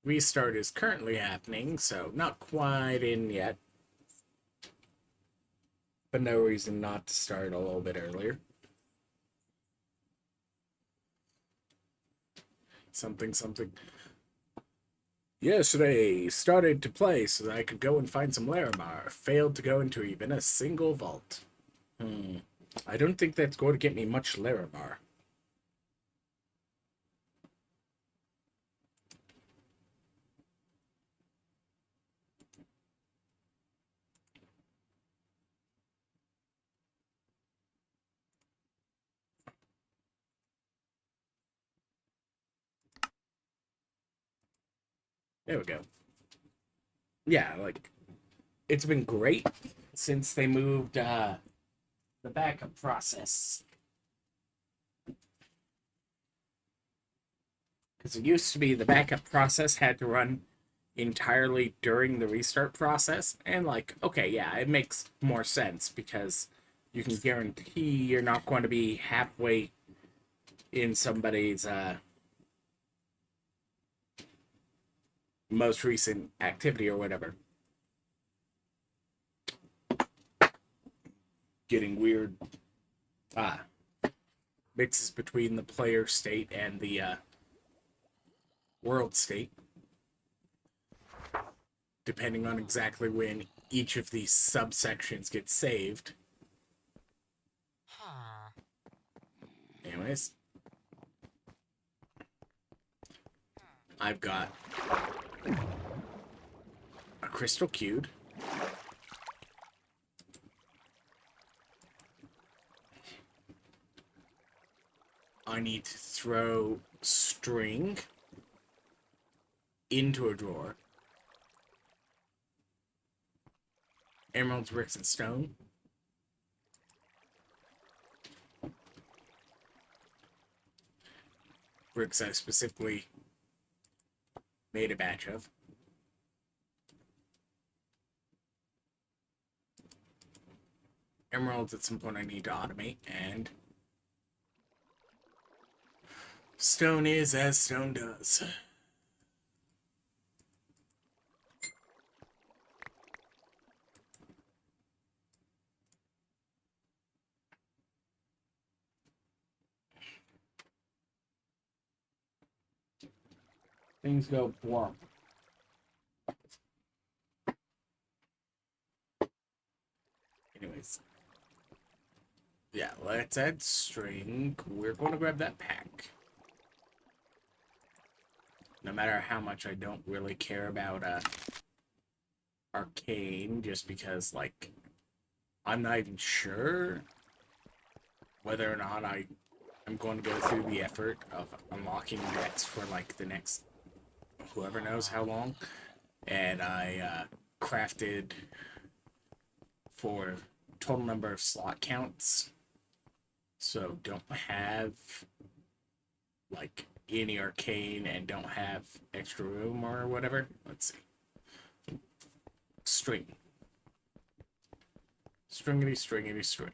Restart is currently happening, so not quite in yet, but no reason not to start a little bit earlier. Something, something. Yesterday, started to play so that I could go and find some Larimar. Failed to go into even a single vault. I don't think that's going to get me much Larimar. There we go. Yeah, like, it's been great since they moved the backup process. Because it used to be the backup process had to run entirely during the restart process. And, like, okay, yeah, it makes more sense because you can guarantee you're not going to be halfway in somebody's most recent activity or whatever. Getting weird mixes between the player state and the world state, depending on exactly when each of these subsections gets saved. Anyways, I've got a crystal cube. I need to throw string into a drawer. Emeralds, bricks, and stone. Bricks I specifically made a batch of. Emeralds at some point I need to automate, and stone is as stone does. Things go warm. Anyways. Yeah, let's add string. We're going to grab that pack. No matter how much I don't really care about arcane, just because, like, I'm not even sure whether or not I'm going to go through the effort of unlocking decks for, like, the next whoever knows how long. And I crafted for total number of slot counts. So don't have, like, any arcane and don't have extra room or whatever. Let's see. String. Stringity, stringity, string.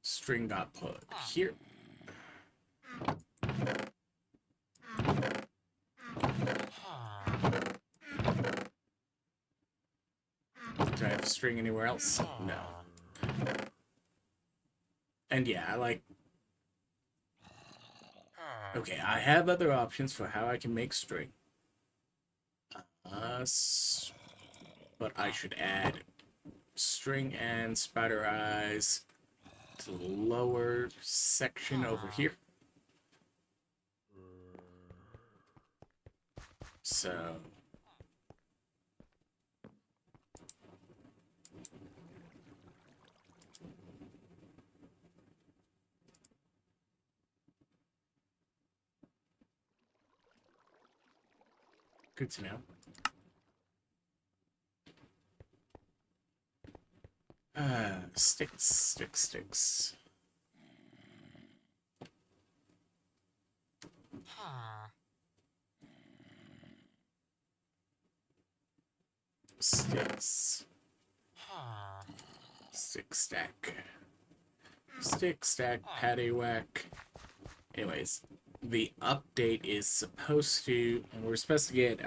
String got put here. Do I have string anywhere else? No. And yeah, like... Okay, I have other options for how I can make string. But I should add string and spider eyes to the lower section over here. So... Good to know. Sticks, sticks, sticks. Sticks. Stick stack. Stick stack, patty whack. Anyways, the update is supposed to, we're supposed to get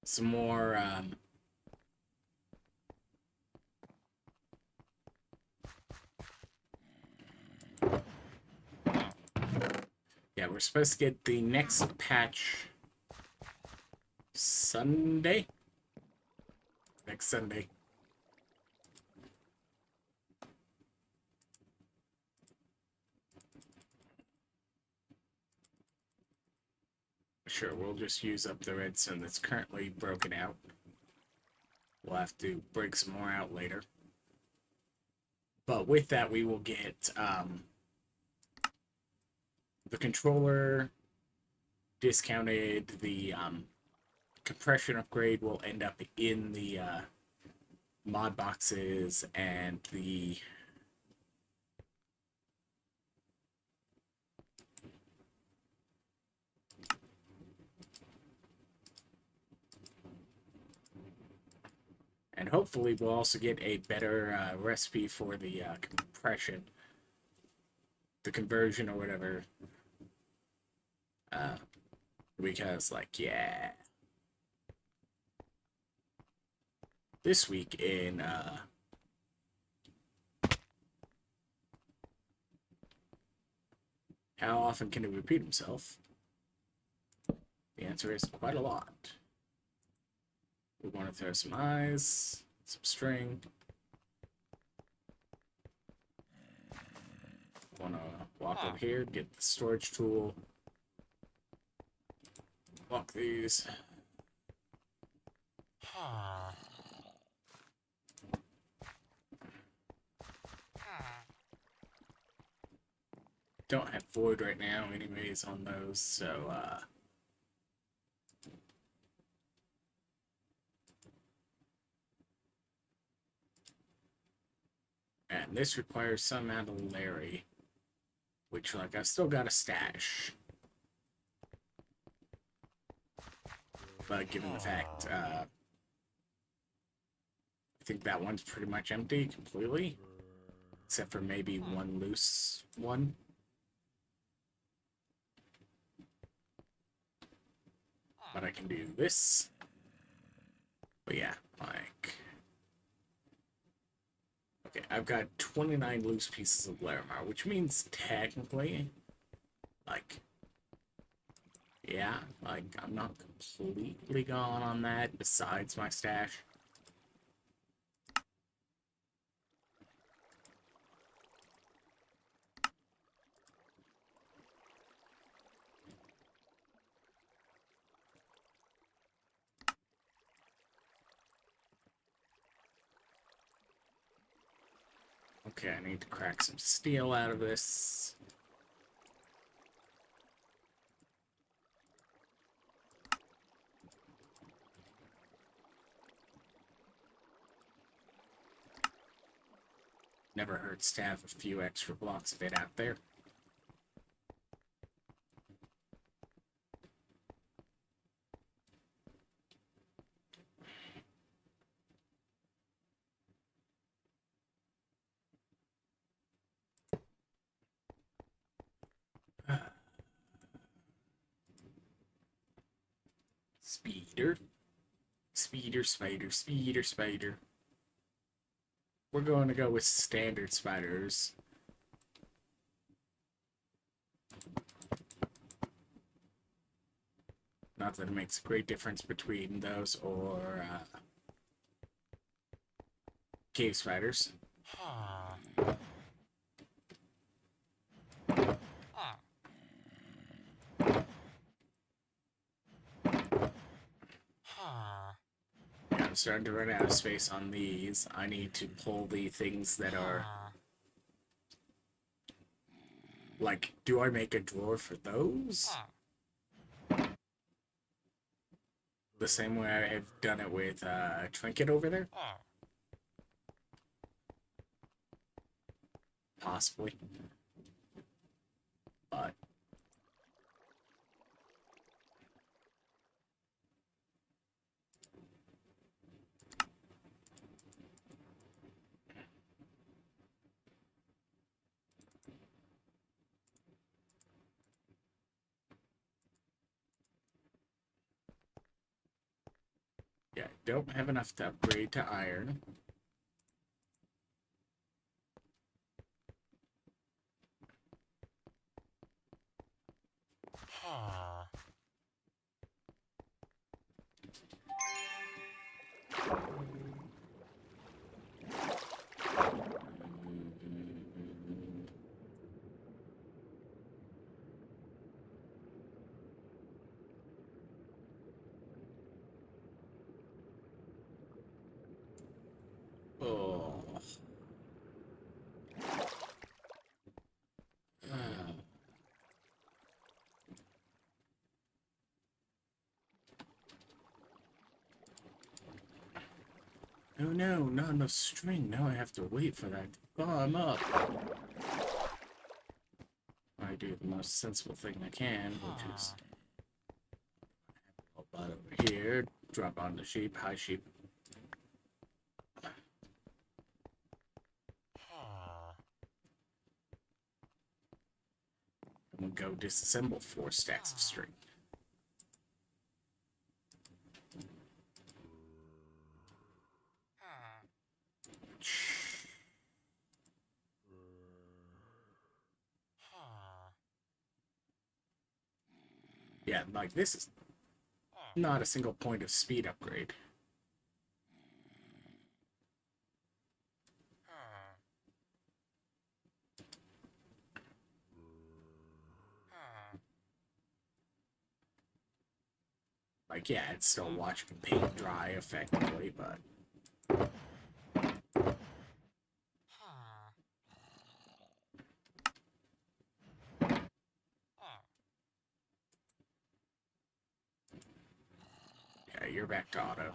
some more yeah, we're supposed to get the next patch Sunday. Next Sunday. Sure, we'll just use up the redstone that's currently broken out. We'll have to break some more out later. But with that, we will get the controller discounted. The compression upgrade will end up in the mod boxes, and the and hopefully we'll also get a better recipe for the compression, the conversion or whatever. Because, like, yeah. This week in how often can it repeat himself? The answer is quite a lot. We want to throw some eyes, some string. Want to walk over here, get the storage tool. Lock these. Don't have void right now anyways on those, so and this requires some amount of Larry, which, like, I've still got a stash. But given the fact, I think that one's pretty much empty completely, except for maybe one loose one. But I can do this. But yeah, like... Okay, I've got 29 loose pieces of Larimar, which means technically, like... Yeah, like, I'm not completely gone on that, besides my stash. Okay, I need to crack some steel out of this. Never hurts to have a few extra blocks of it out there. Speeder. Speeder, spider, speeder, spider. We're going to go with standard spiders. Not that it makes a great difference between those or cave spiders. Yeah, I'm starting to run out of space on these. I need to pull the things that are... Like, do I make a drawer for those? The same way I have done it with Trinket over there? Possibly. But... don't have enough to upgrade to iron. Oh. Oh no, not enough string. Now I have to wait for that to climb up. I do the most sensible thing I can, which is a butt over here, drop on the sheep. Hi, sheep. And we'll go disassemble 4 stacks of string. Yeah, like this is not a single point of speed upgrade. Like, yeah, it's still watching paint dry effectively, but... Yeah, you're back to auto.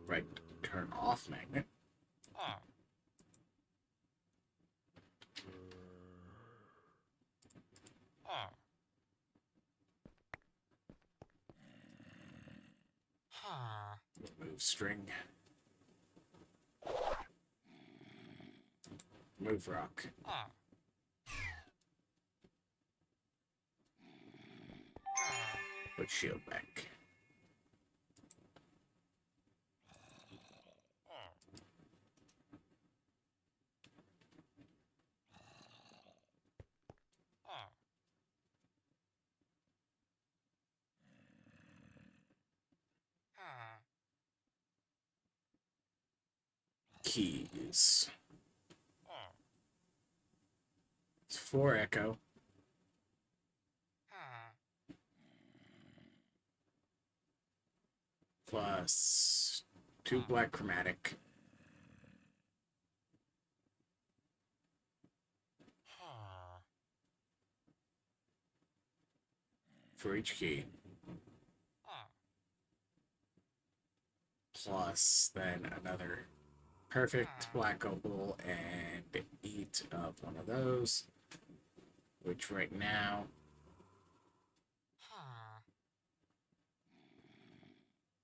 Right, turn off magnet. Remove string. Move rock. Put shield back. Keys. It's 4 echo. Plus 2 black chromatic. For each key. Plus then another perfect black opal and 8 of one of those. Which right now...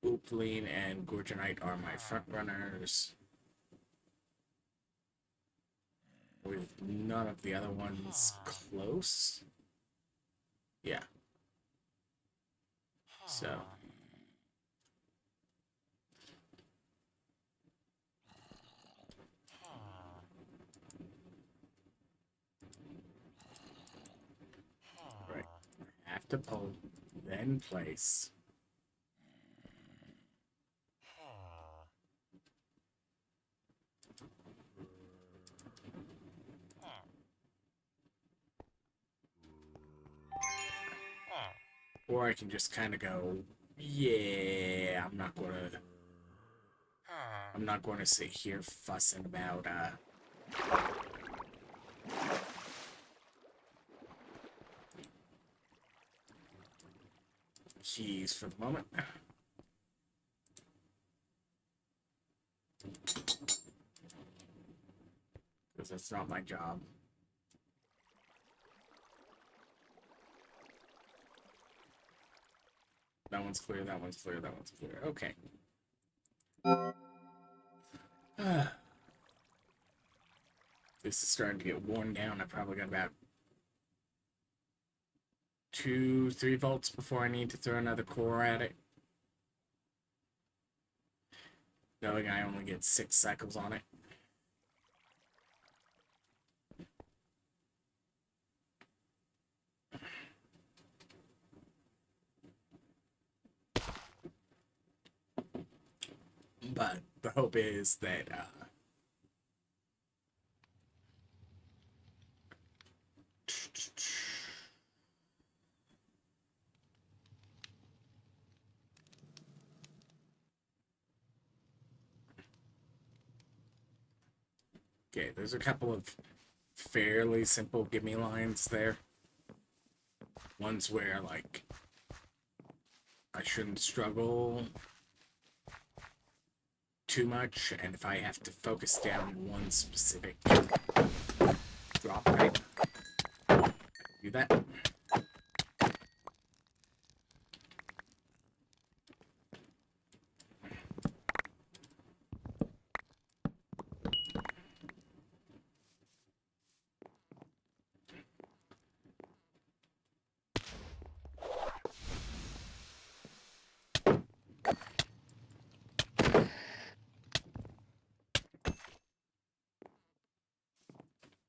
Opaline and Gorgonite are my front runners. With none of the other ones close. Yeah. So. Right. Have to pull, then place. Or I can just kind of go, yeah, I'm not going to sit here fussing about keys for the moment. That's not my job. That one's clear, that one's clear, that one's clear. Okay. This is starting to get worn down. I probably got about 2-3 volts before I need to throw another core at it. Knowing I only get 6 cycles on it. But the hope is that okay, there's a couple of fairly simple gimme lines there. Ones where, like, I shouldn't struggle too much, and if I have to focus down one specific drop rate, do that.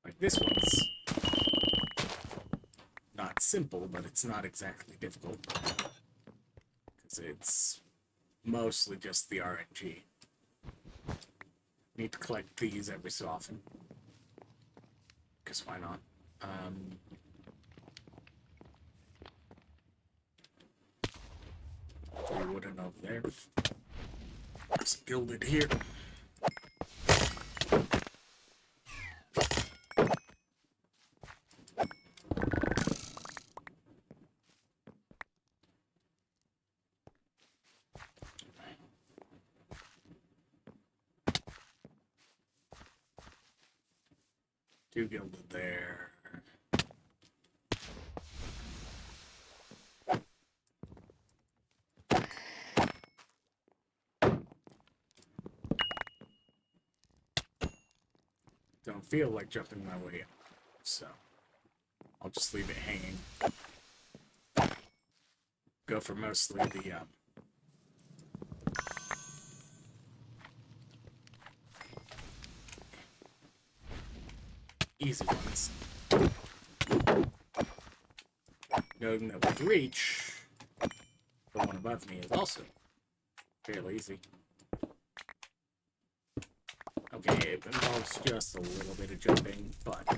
Like this one's not simple, but it's not exactly difficult. Because it's mostly just the RNG. Need to collect these every so often. Because why not? Three wooden over there. It's gilded here. Two gilded there. Don't feel like jumping my way up, so I'll just leave it hanging. Go for mostly the easy ones. Noting that with reach, the one above me is also fairly easy. Okay, it involves just a little bit of jumping, but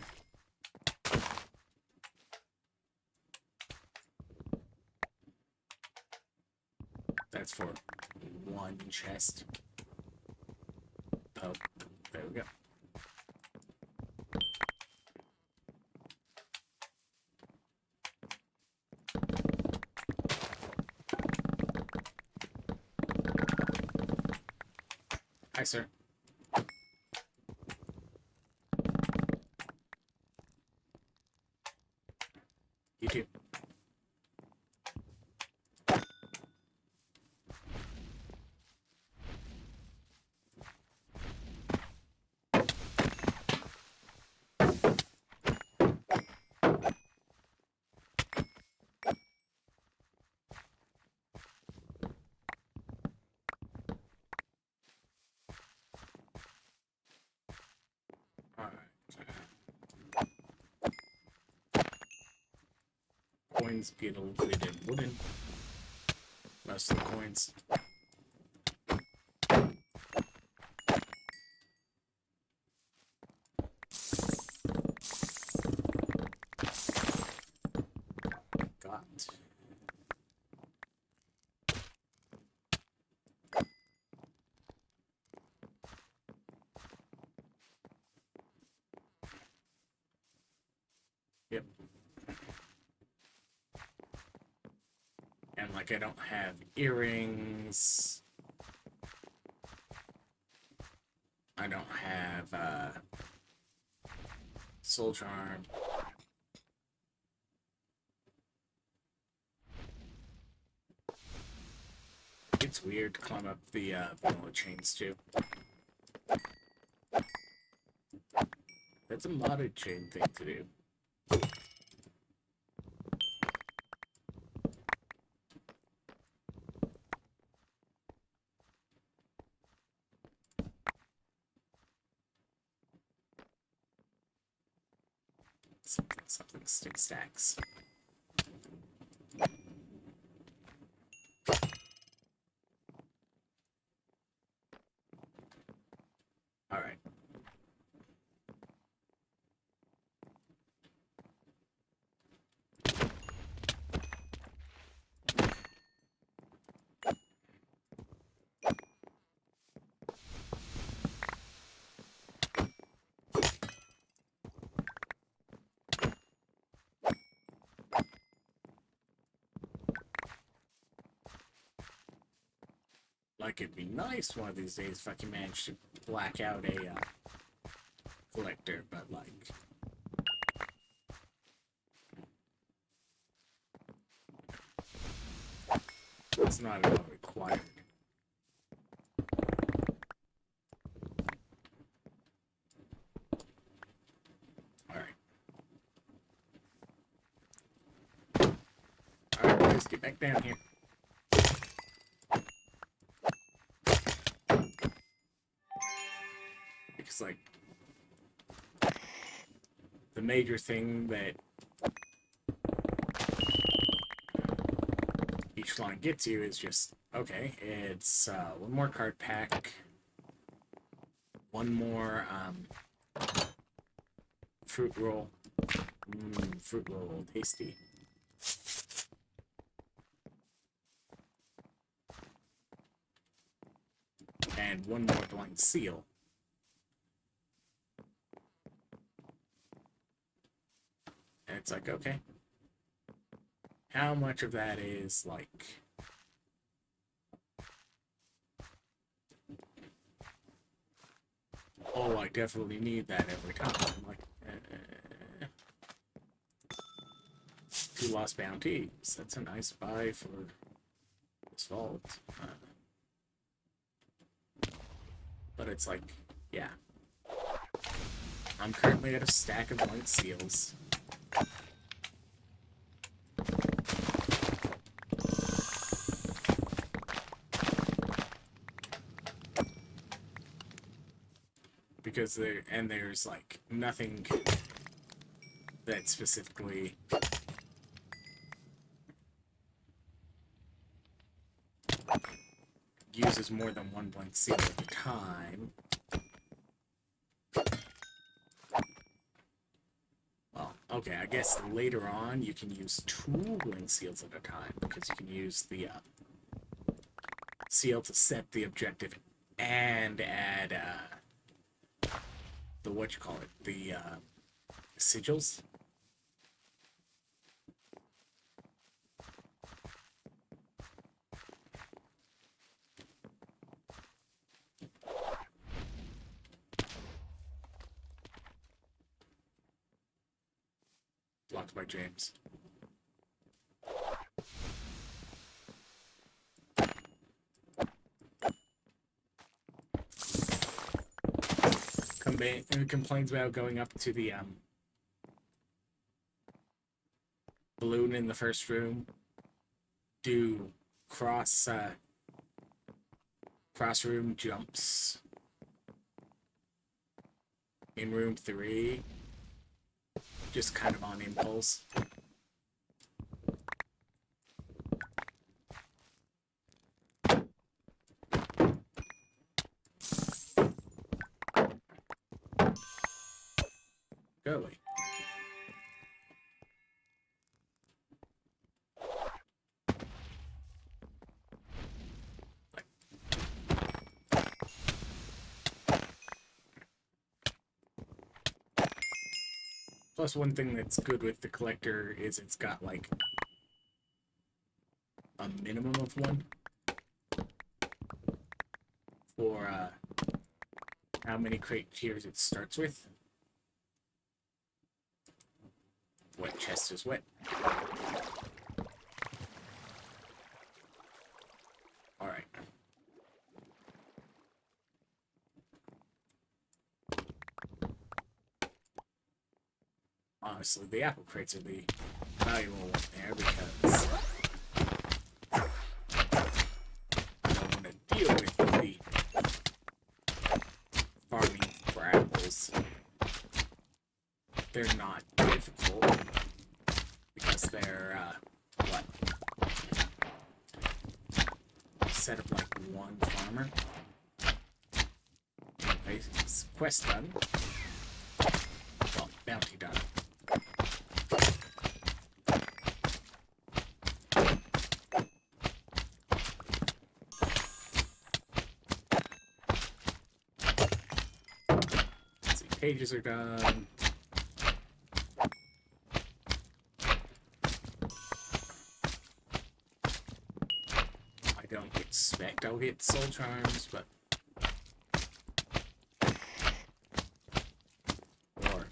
that's for one chest. Oh, there we go. Hi, sir. You too. Coins get illuminated in wooden. Most of the coins. Got. Yep. And like I don't have earrings. I don't have Soul Charm. It's weird to climb up the vanilla chains too. That's a modded chain thing to do. Something stick stacks. Alright. Like, it'd be nice one of these days if I can manage to black out a collector, but like... it's not at all required. Alright. Alright, guys, get back down here. Because, like, the major thing that each line gets you is just, okay, it's one more card pack, one more fruit roll. Fruit roll, tasty. And one more blind seal. And it's like, okay, how much of that is like oh, I definitely need that every time. I'm like, 2 lost bounties. That's a nice buy for this vault. But it's like, yeah. I'm currently at a stack of blank seals. Because there's like nothing that specifically uses more than one blank seal at a time. Well, okay, I guess later on you can use 2 blank seals at a time because you can use the seal to set the objective and add the the sigils. Blocked by James. Complains about going up to the balloon in the first room. Do cross room jumps in room 3. Just kind of on impulse. Go away. Plus, one thing that's good with the collector is it's got, like, a minimum of 1 for how many crate tiers it starts with. Wet chest is wet. Alright. Honestly, the apple crates are the valuable one there because I don't want to deal with the farming for apples. They're not difficult because they're, what? Set up like one farmer. Anyways, quest done. Well, bounty done. Let's see, pages are done. I don't expect I'll get soul charms, but or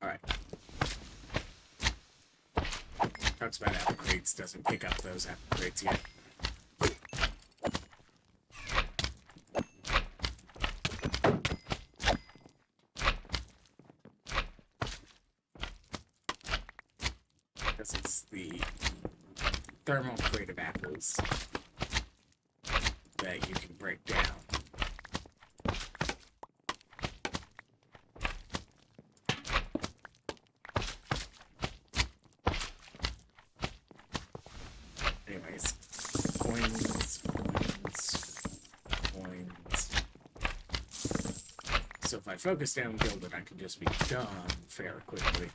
alright. Talks about apple crates, doesn't pick up those apple crates yet. Because it's the thermal crate of apples that you can break down. Anyways, coins. So if I focus down and build it, I can just be done fairly quickly.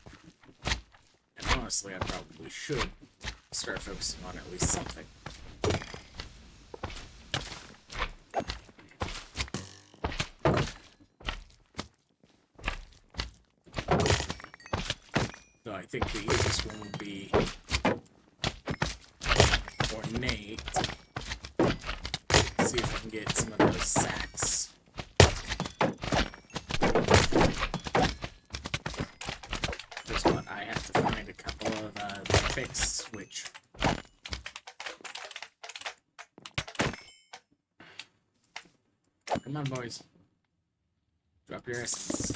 And honestly, I probably should start focusing on at least something. So I think the easiest one would be ornate. See if I can get some of those sacks. Here's what I have to find a couple of fix, which come on, boys. Drop your essence.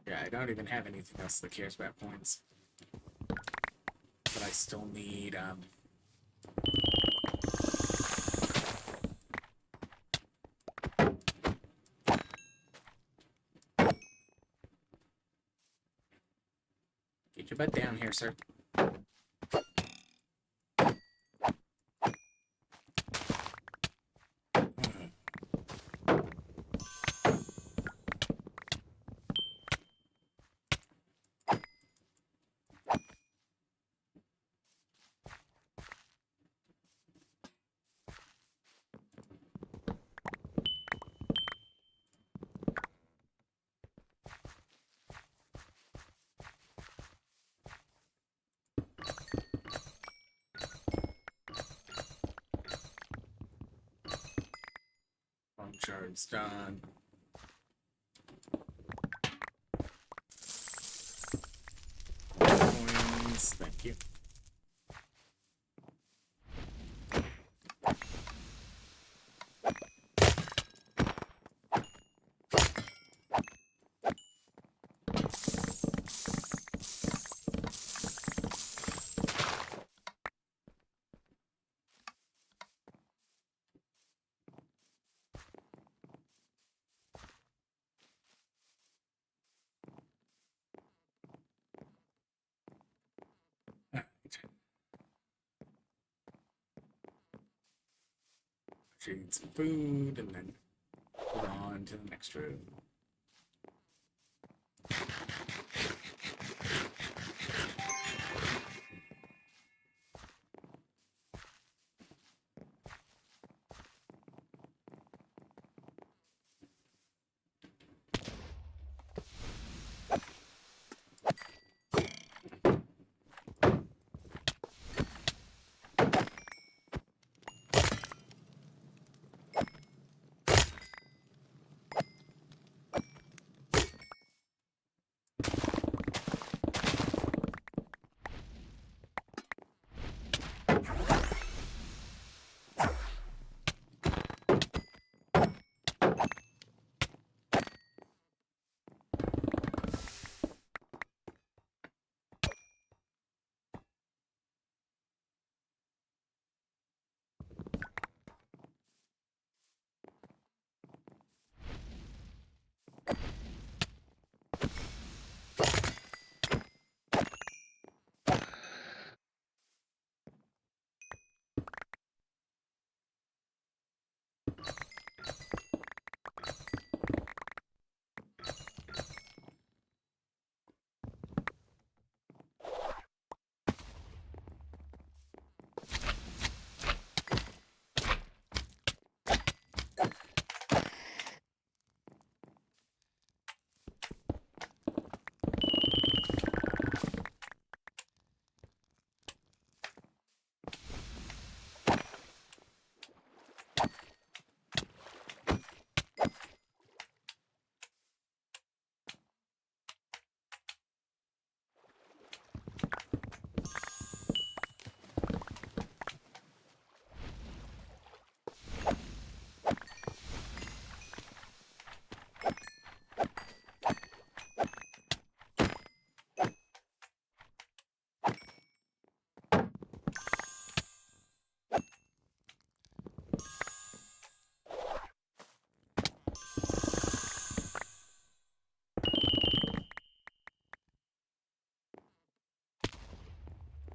Yeah, I don't even have anything else that cares about points. But I still need, get your butt down here, sir. Shards done. Coins, thank you. Eat some food and then go on to the next room.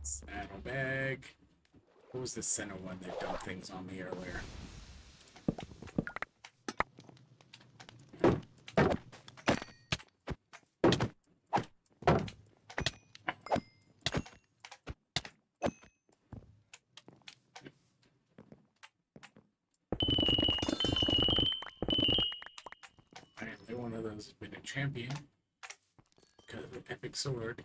Saddlebag. What was the center one that dumped things on me earlier? Apparently one of those has been a champion because of the epic sword.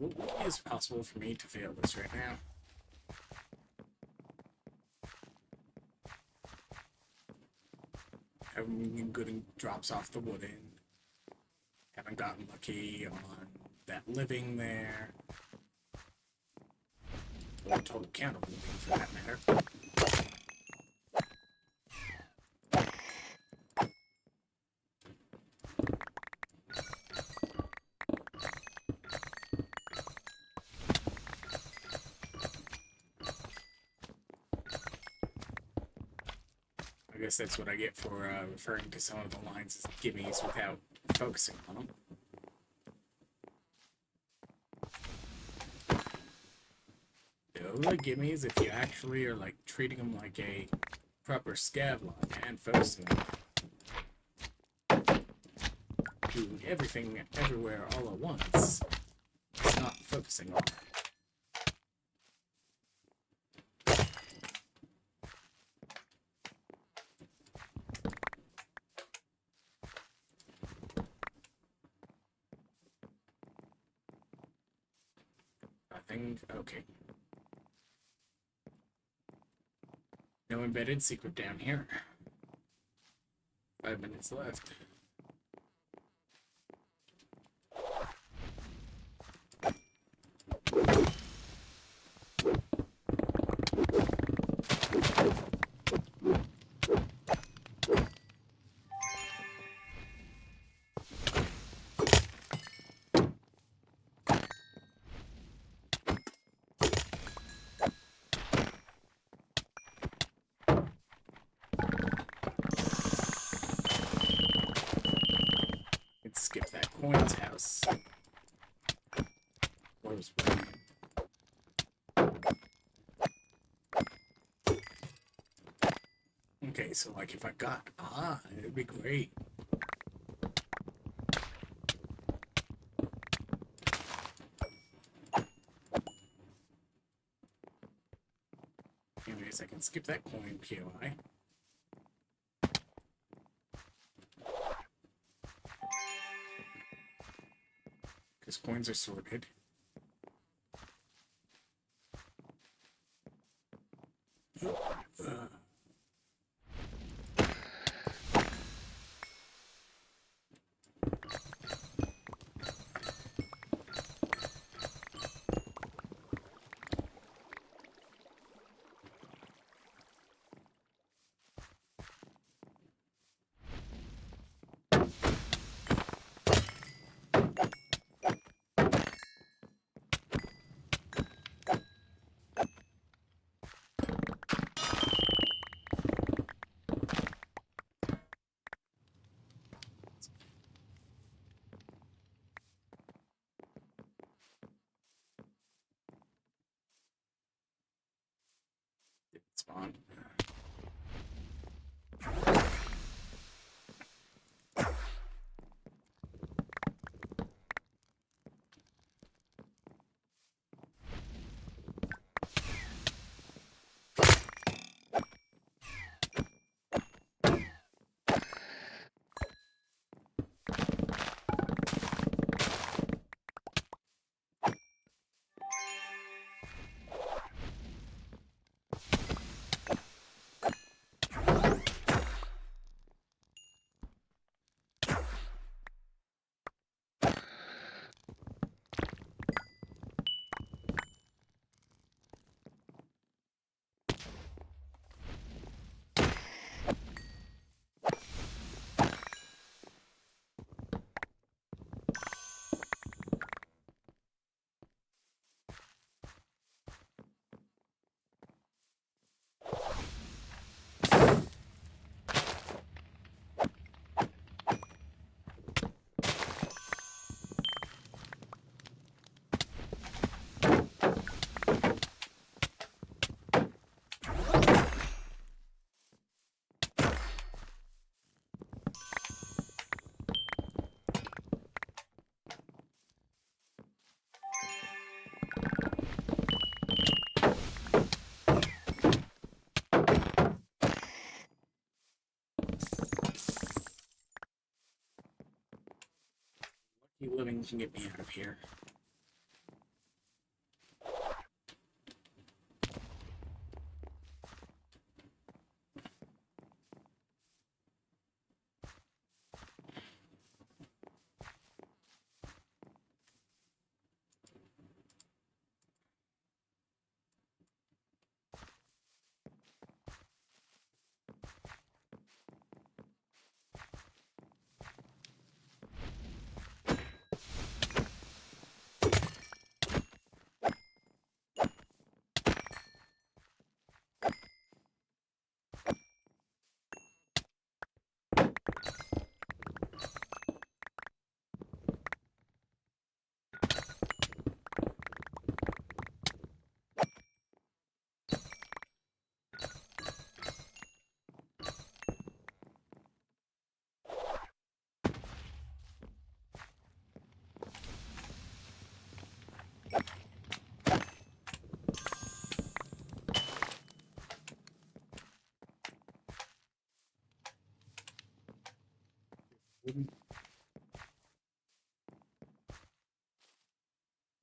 Absolutely is possible for me to fail this right now. Haven't been good drops off the wooden. Haven't gotten lucky on that living there. Or total count of living for that matter. I guess that's what I get for referring to some of the lines as gimmies without focusing on them. Those are gimmies if you actually are like treating them like a proper scav line and focusing on them. Doing everything everywhere all at once. It's not focusing on. Nothing. Okay. No embedded secret down here. 5 minutes left. Skip that coins house. was broken. Okay, so like if I got it'd be great. Anyways, I can skip that coin POI. Because coins are sorted. Spawn. Lucky living can get me out of here.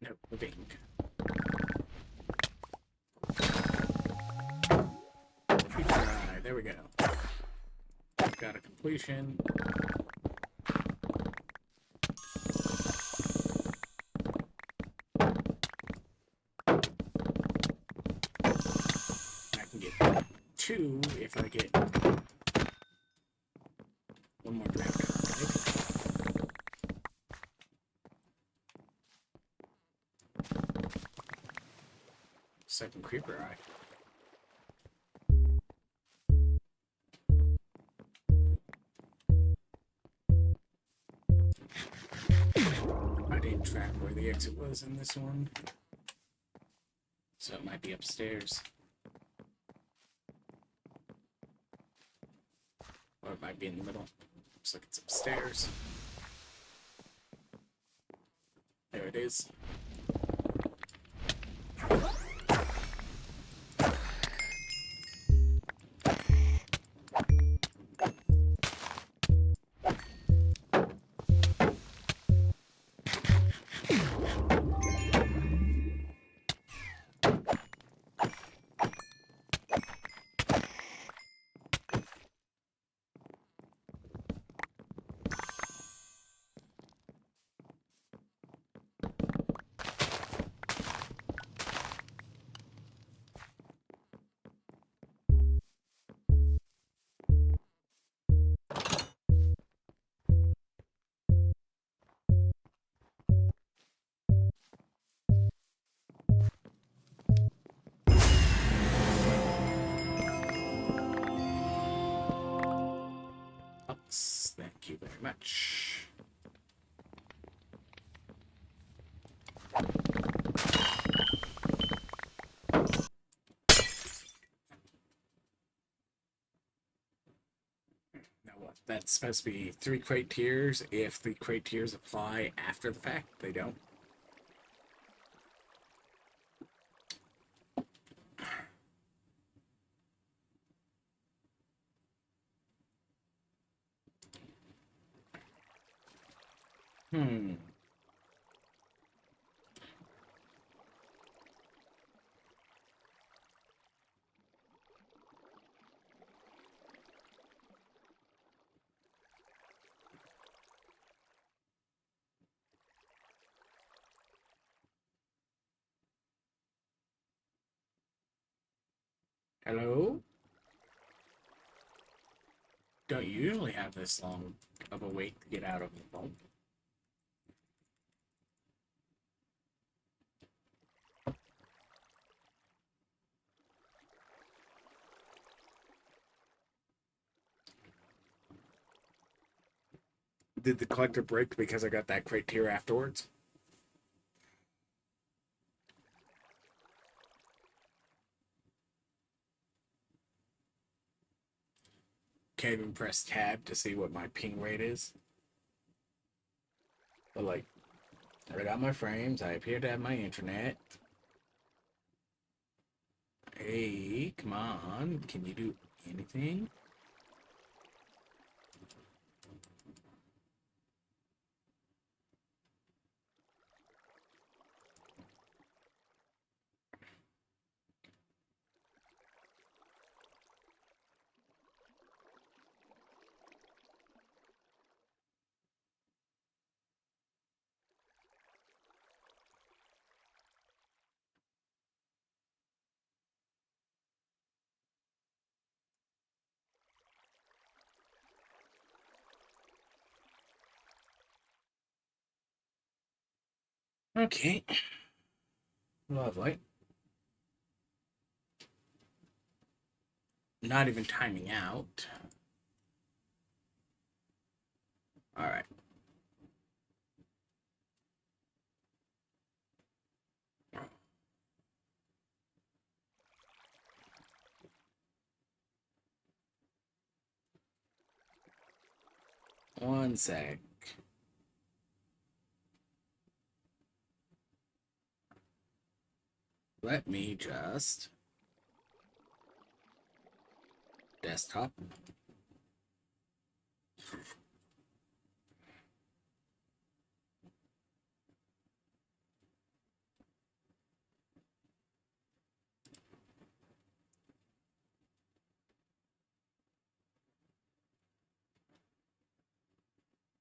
No, living. Right, there we go. Got a completion. I can get 2 if I get one more draft card. Second creeper eye. I didn't track where the exit was in this one. So it might be upstairs. Or it might be in the middle. Looks like it's upstairs. There it is. Thank you very much. Now what? That's supposed to be 3 crate tiers. If the crate tiers apply after the fact, they don't. Hmm. Hello? Don't usually have this long of a wait to get out of the vault. Did the collector break because I got that crate tier afterwards? Can't even press tab to see what my ping rate is. But like, I got my frames, I appear to have my internet. Hey, come on, can you do anything? Okay. Lovely. Not even timing out. All right. One sec. Let me just desktop.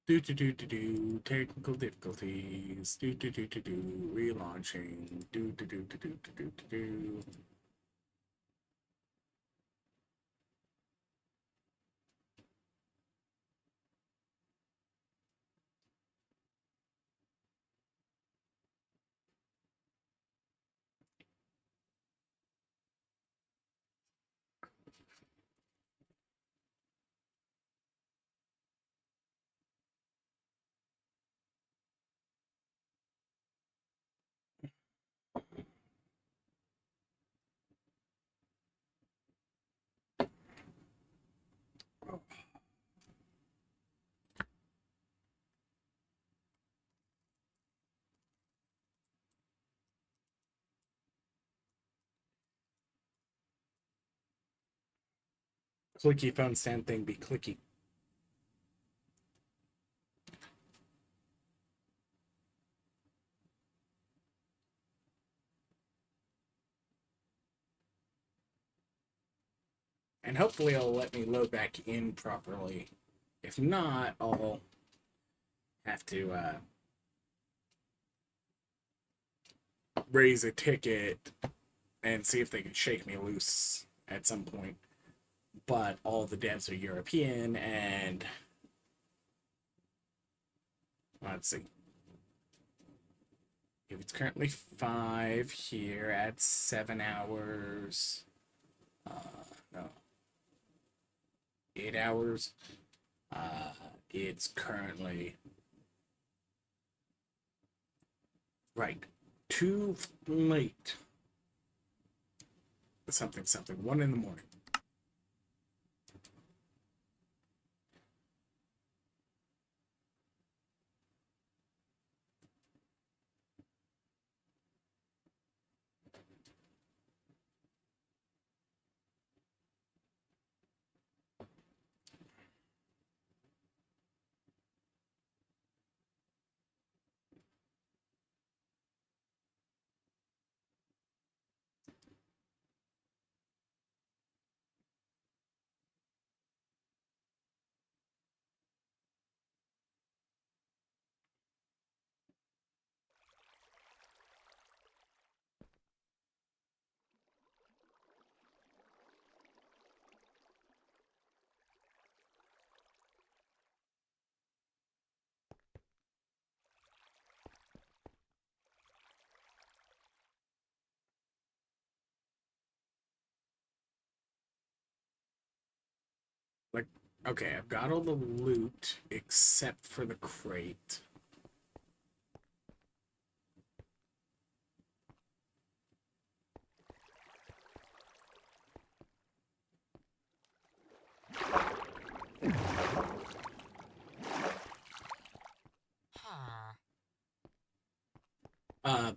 Technical difficulties. Relaunching. clicky phone stand thing be clicky. And hopefully it'll let me load back in properly. If not, I'll have to raise a ticket and see if they can shake me loose at some point. But all the devs are European, and let's see. If it's currently 5 here, add 7 hours. No. 8 hours. It's currently right. Too late. Something, 1 in the morning. Like, okay, I've got all the loot except for the crate.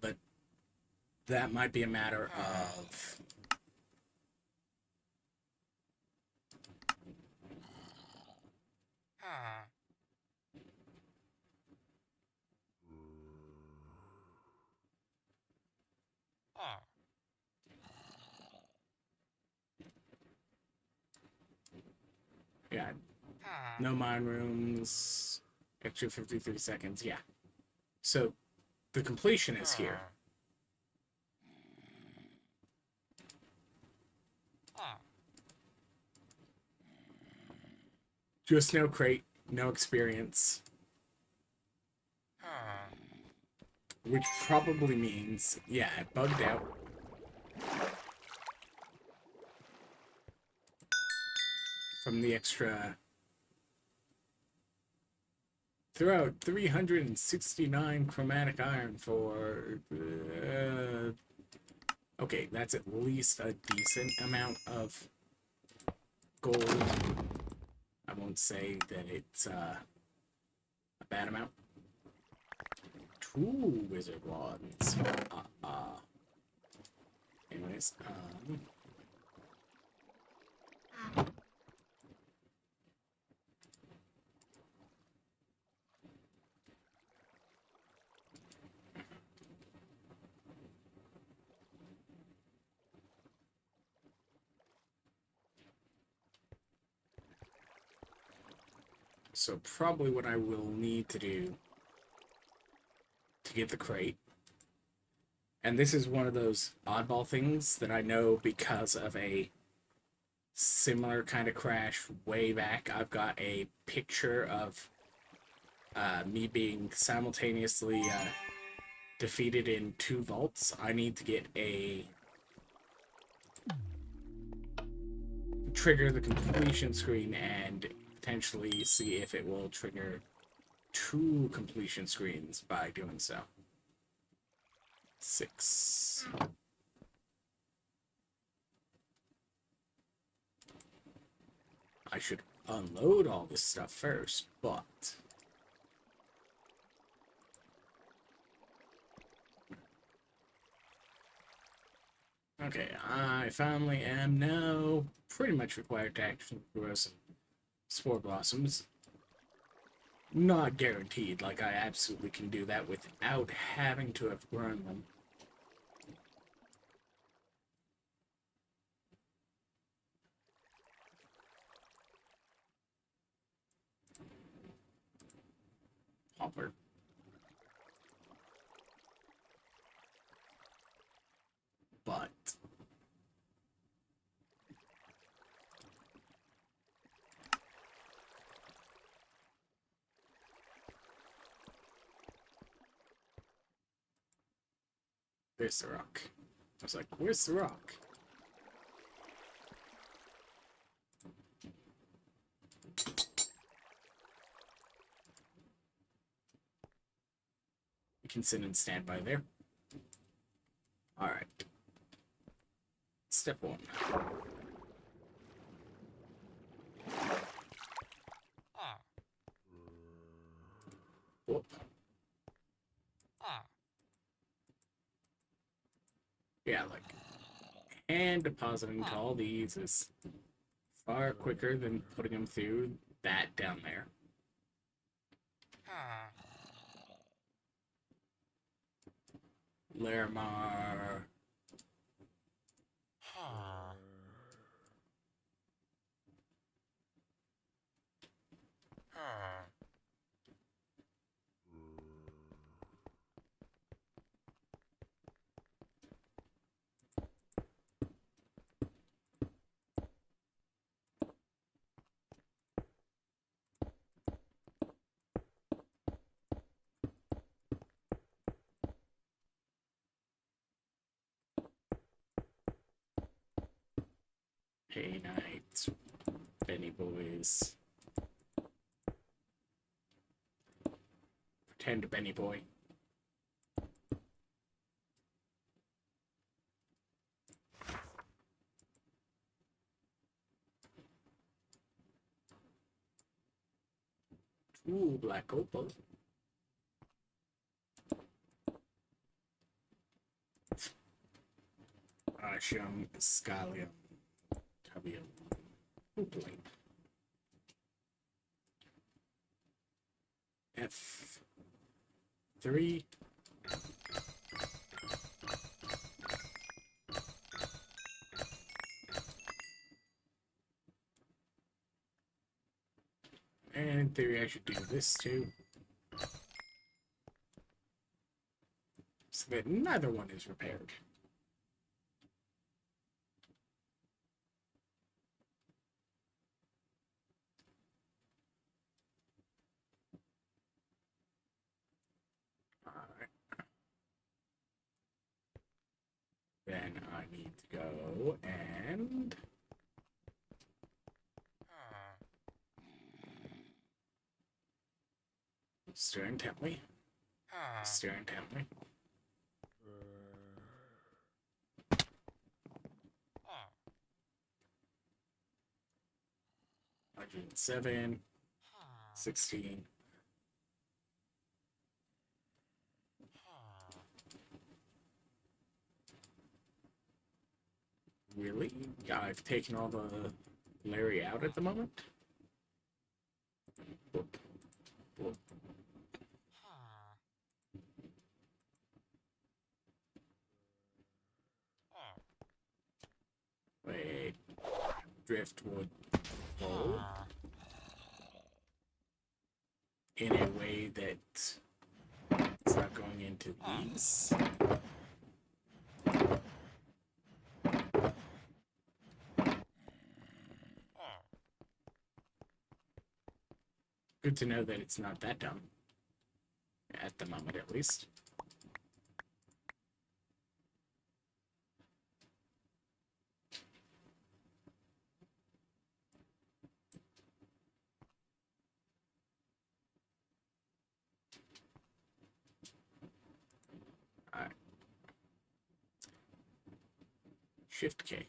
But that might be a matter of yeah, no mine rooms, extra 53 seconds, yeah. So the completion is here. Just no crate, no experience. Which probably means, yeah, it bugged out. From the extra. Throw out 369 chromatic iron for. Okay, that's at least a decent amount of gold. I won't say that it's a bad amount. 2 wizard wands. Anyways, so probably what I will need to do to get the crate, and this is one of those oddball things that I know because of a similar kind of crash way back. I've got a picture of me being simultaneously defeated in 2 vaults. I need to get a trigger the completion screen and potentially see if it will trigger 2 completion screens by doing so. 6. I should unload all this stuff first, but Okay, I finally am now pretty much required to actually grow some spore blossoms. Not guaranteed, like I absolutely can do that without having to have grown them. Hopper. But there's the rock. I was like, where's the rock? You can sit and stand by there. Alright. Step 1. Whoop. Yeah, like, hand depositing to all these is far quicker than putting them through that down there. Larimar. Hey Knights, Benny Boys. Pretend Benny Boy. Ooh, Black Opal. Asham, Iskallia, Tabium, Hoopling. F3. And in theory, I should do this too. So that neither one is repaired. Alright. Then I need to go and stare intently. Stare intently. 107, 16. Really? I've taken all the Larry out at the moment? Whoop. Whoop. Wait. Driftwood bowl in a way that it's not going into these. Good to know that it's not that dumb. At the moment, at least. Alright. Shift K.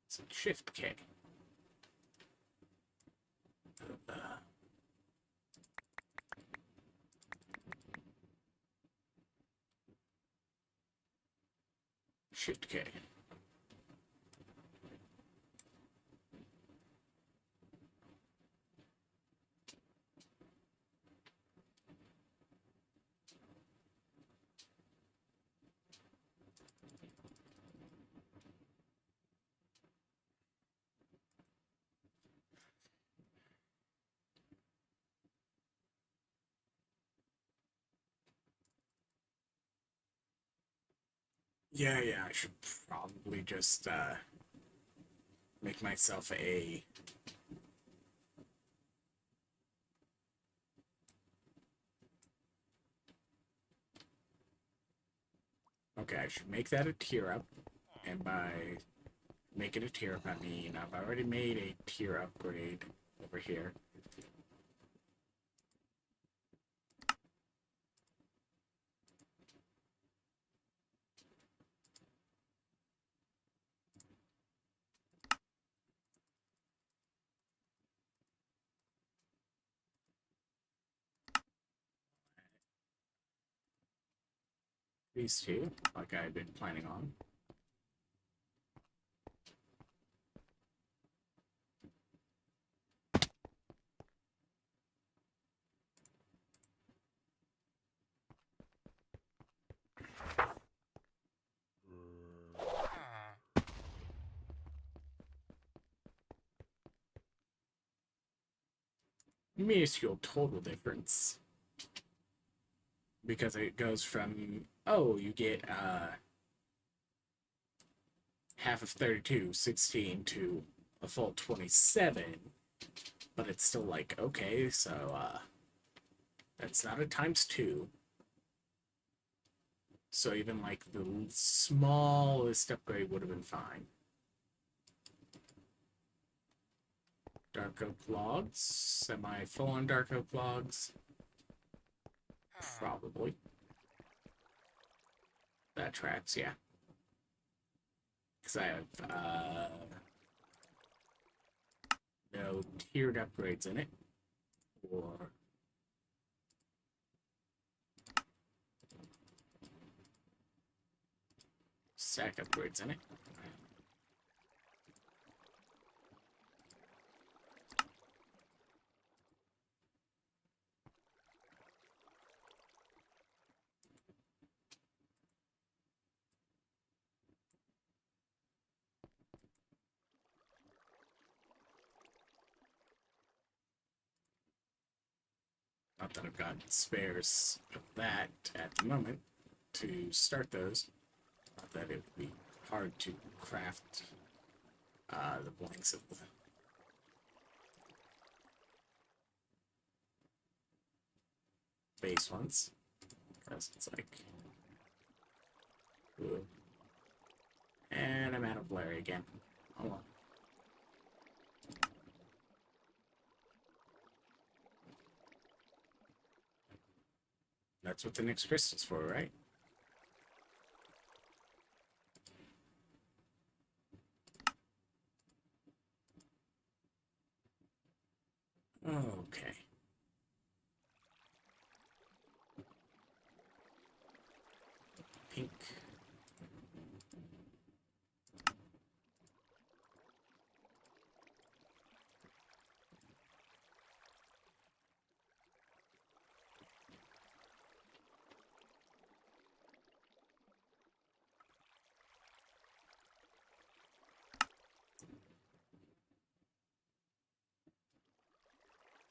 So Shift K. Shift K. Yeah, I should probably just make myself a okay, I should make that a tier up, and by making a tier up, I mean I've already made a tier upgrade over here. These two, like I've been planning on. Minuscule total difference. Because it goes from, oh, you get half of 32, 16 to a full 27. But it's still like, okay, so that's not a times 2. So even like the smallest upgrade would have been fine. Dark Oak Logs. Am I full on Dark Oak Logs? Probably. That tracks, yeah. Because I have no tiered upgrades in it. Or stack upgrades in it. Not that I've got spares of that at the moment to start those. Not that it would be hard to craft the blanks of the base ones. Because it's like... Ooh. And I'm out of Larry again. Hold on. That's what the next crystal's for, right? Okay. Pink.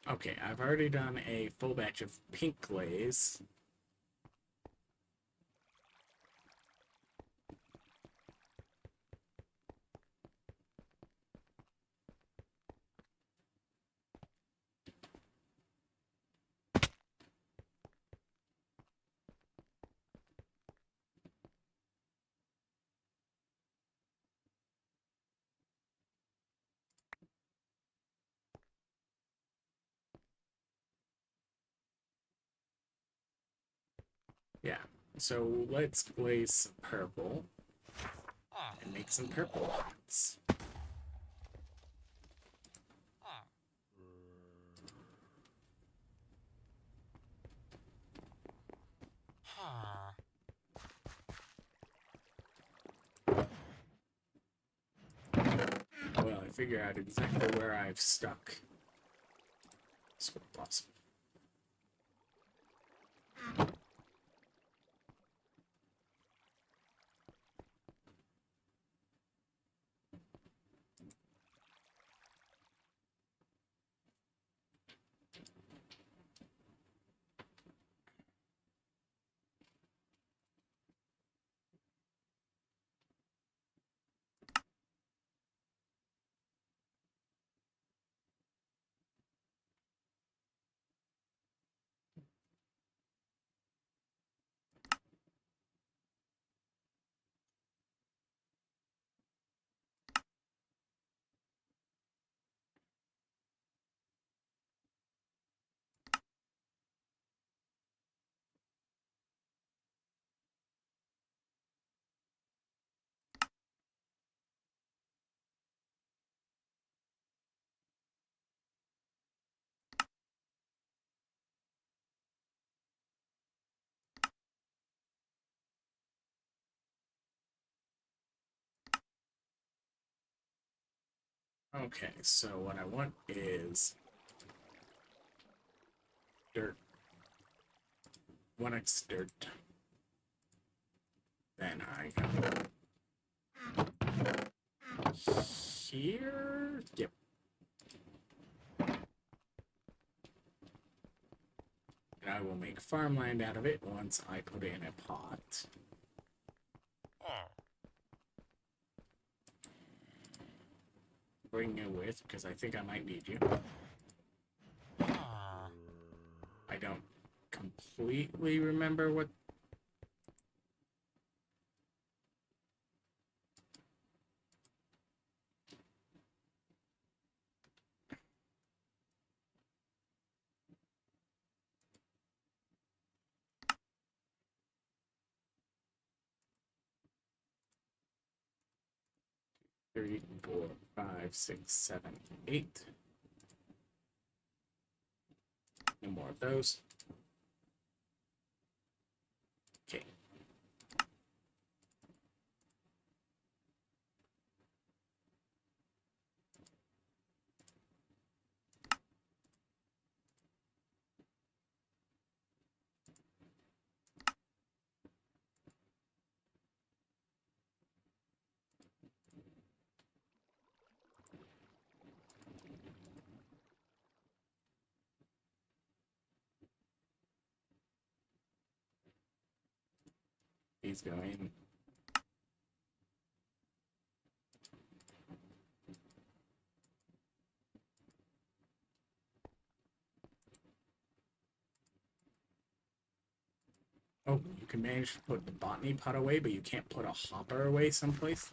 Okay, I've already done a full batch of pink glaze. Yeah, so let's glaze some purple and make some purple dots. figure out exactly where I've stuck. It's possible. Okay, so what I want is dirt. 1x dirt. Then I go here. Yep. And I will make farmland out of it once I put it in a pot. Bring you with, because I think I might need you. I don't completely remember what... Three, 4, 5, 6, 7, 8. No more of those. Okay. These go in. Oh, you can manage to put the botany pot away, but you can't put a hopper away someplace?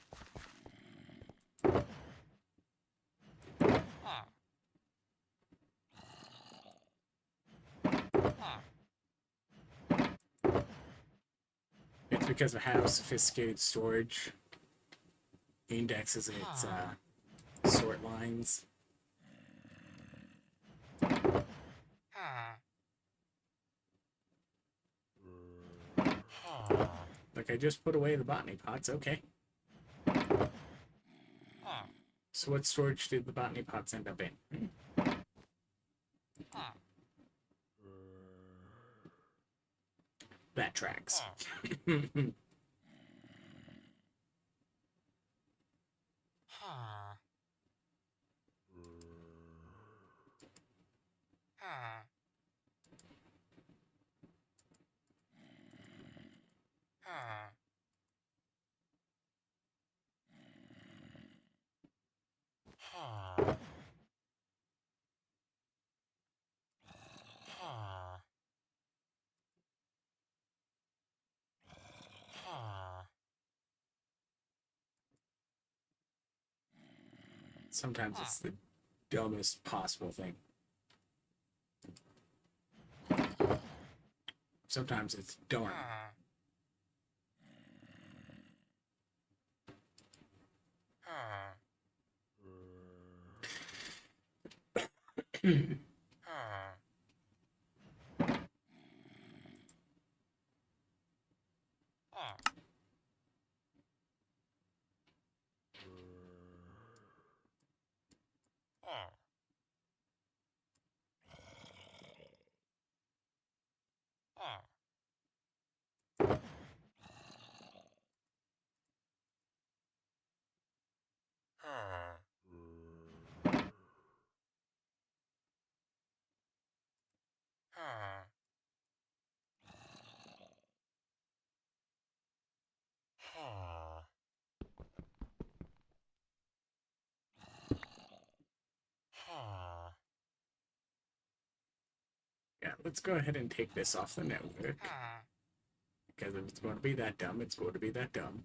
It's because of how sophisticated storage indexes its sort lines. Like, I just put away the botany pots, okay. So what storage did the botany pots end up in? That tracks. Sometimes it's the dumbest possible thing. Sometimes it's darn. Yeah, let's go ahead and take this off the network. Because if it's going to be that dumb, it's going to be that dumb.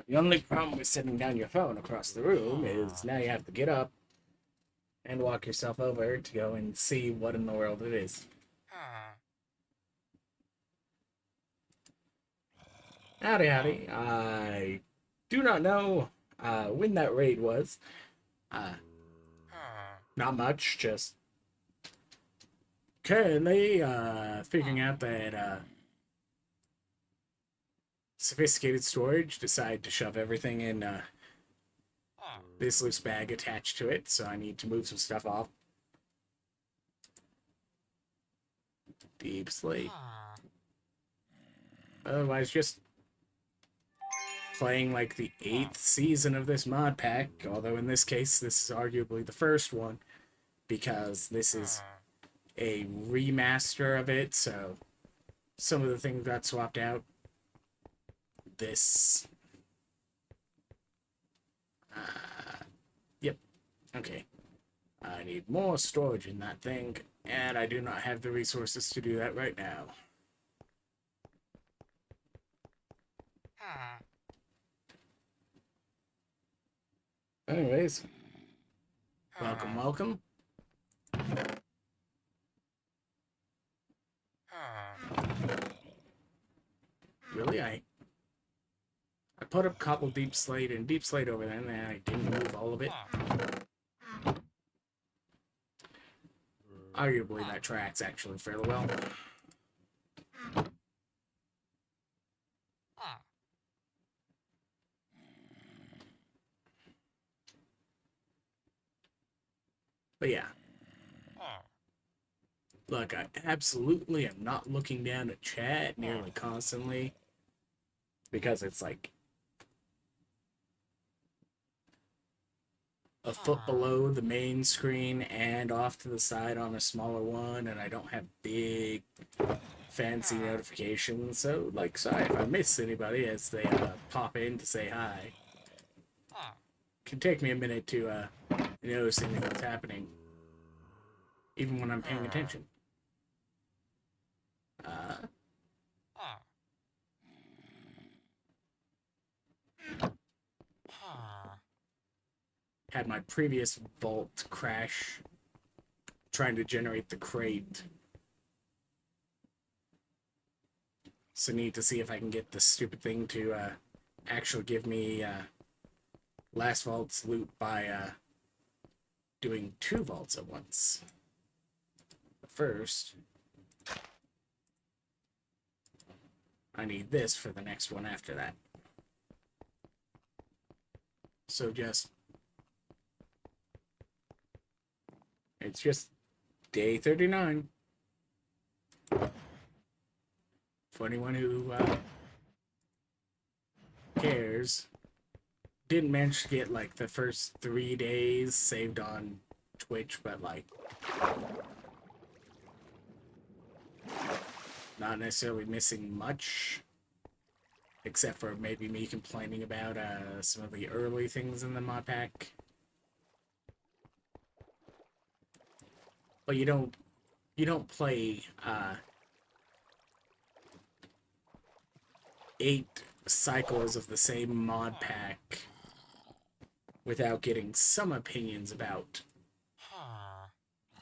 The only problem with setting down your phone across the room is now you have to get up and walk yourself over to go and see what in the world it is. Howdy, howdy. I do not know when that raid was. Not much, just currently figuring out that sophisticated storage decided to shove everything in this loose bag attached to it, so I need to move some stuff off. Deep sleep. Otherwise, just playing like the 8th season of this mod pack, although in this case, this is arguably the first one, because this is a remaster of it, so some of the things got swapped out. This... yep. Okay. I need more storage in that thing, and I do not have the resources to do that right now. Anyways, welcome, welcome. Really, I put up cobble deep slate and deep slate over there, and I didn't move all of it. Arguably, that tracks actually fairly well. But yeah. Look, I absolutely am not looking down at chat nearly constantly, because it's like a foot below the main screen and off to the side on a smaller one, and I don't have big fancy notifications, so like, sorry if I miss anybody as they pop in to say hi. Can take me a minute to notice anything that's happening, even when I'm paying attention. Had my previous vault crash trying to generate the crate. So need to see if I can get this stupid thing to actually give me last vault's loot by doing 2 vaults at once. But first, I need this for the next one after that. So it's just day 39. For anyone who cares, didn't manage to get like the first 3 days saved on Twitch, but like not necessarily missing much, except for maybe me complaining about some of the early things in the mod pack. But you don't play 8 cycles of the same mod pack without getting some opinions about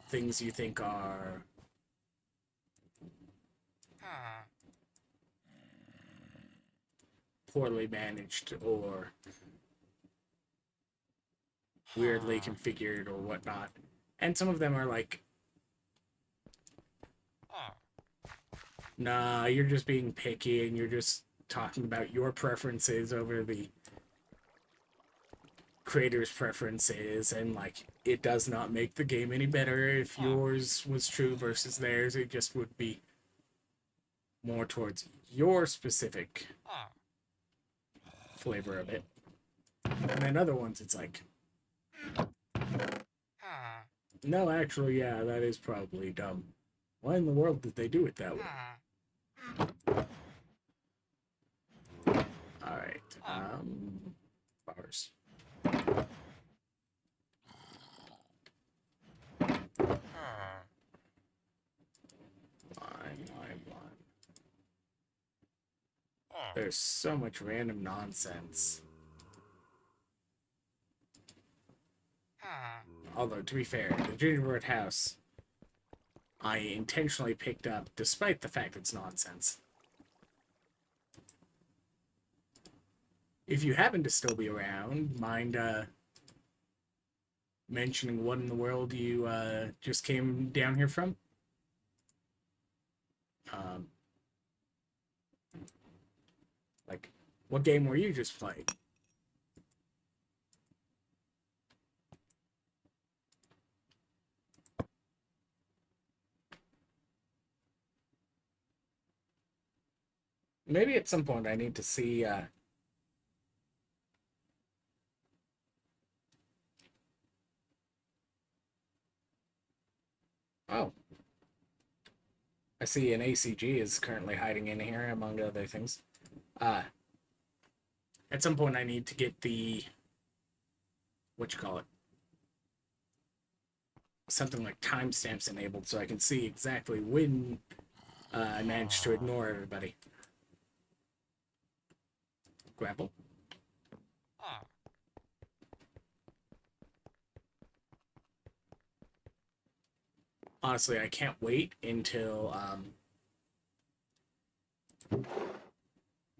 things you think are poorly managed or weirdly configured or whatnot. And some of them are like Nah, you're just being picky and you're just talking about your preferences over the creator's preferences, and like it does not make the game any better if yours was true versus theirs. It just would be more towards your specific flavor of it. And then other ones, it's like, no, actually, yeah, that is probably dumb. Why in the world did they do it that way? Alright, bars. Line. There's so much random nonsense. Although, to be fair, the gingerbread house I intentionally picked up despite the fact it's nonsense. If you happen to still be around, mind mentioning what in the world you just came down here from? Um, like, what game were you just playing? Maybe at some point I need to see oh. I see an ACG is currently hiding in here, among other things. At some point I need to get the what you call it? Something like timestamps enabled so I can see exactly when I managed to ignore everybody. Grapple. Honestly, I can't wait until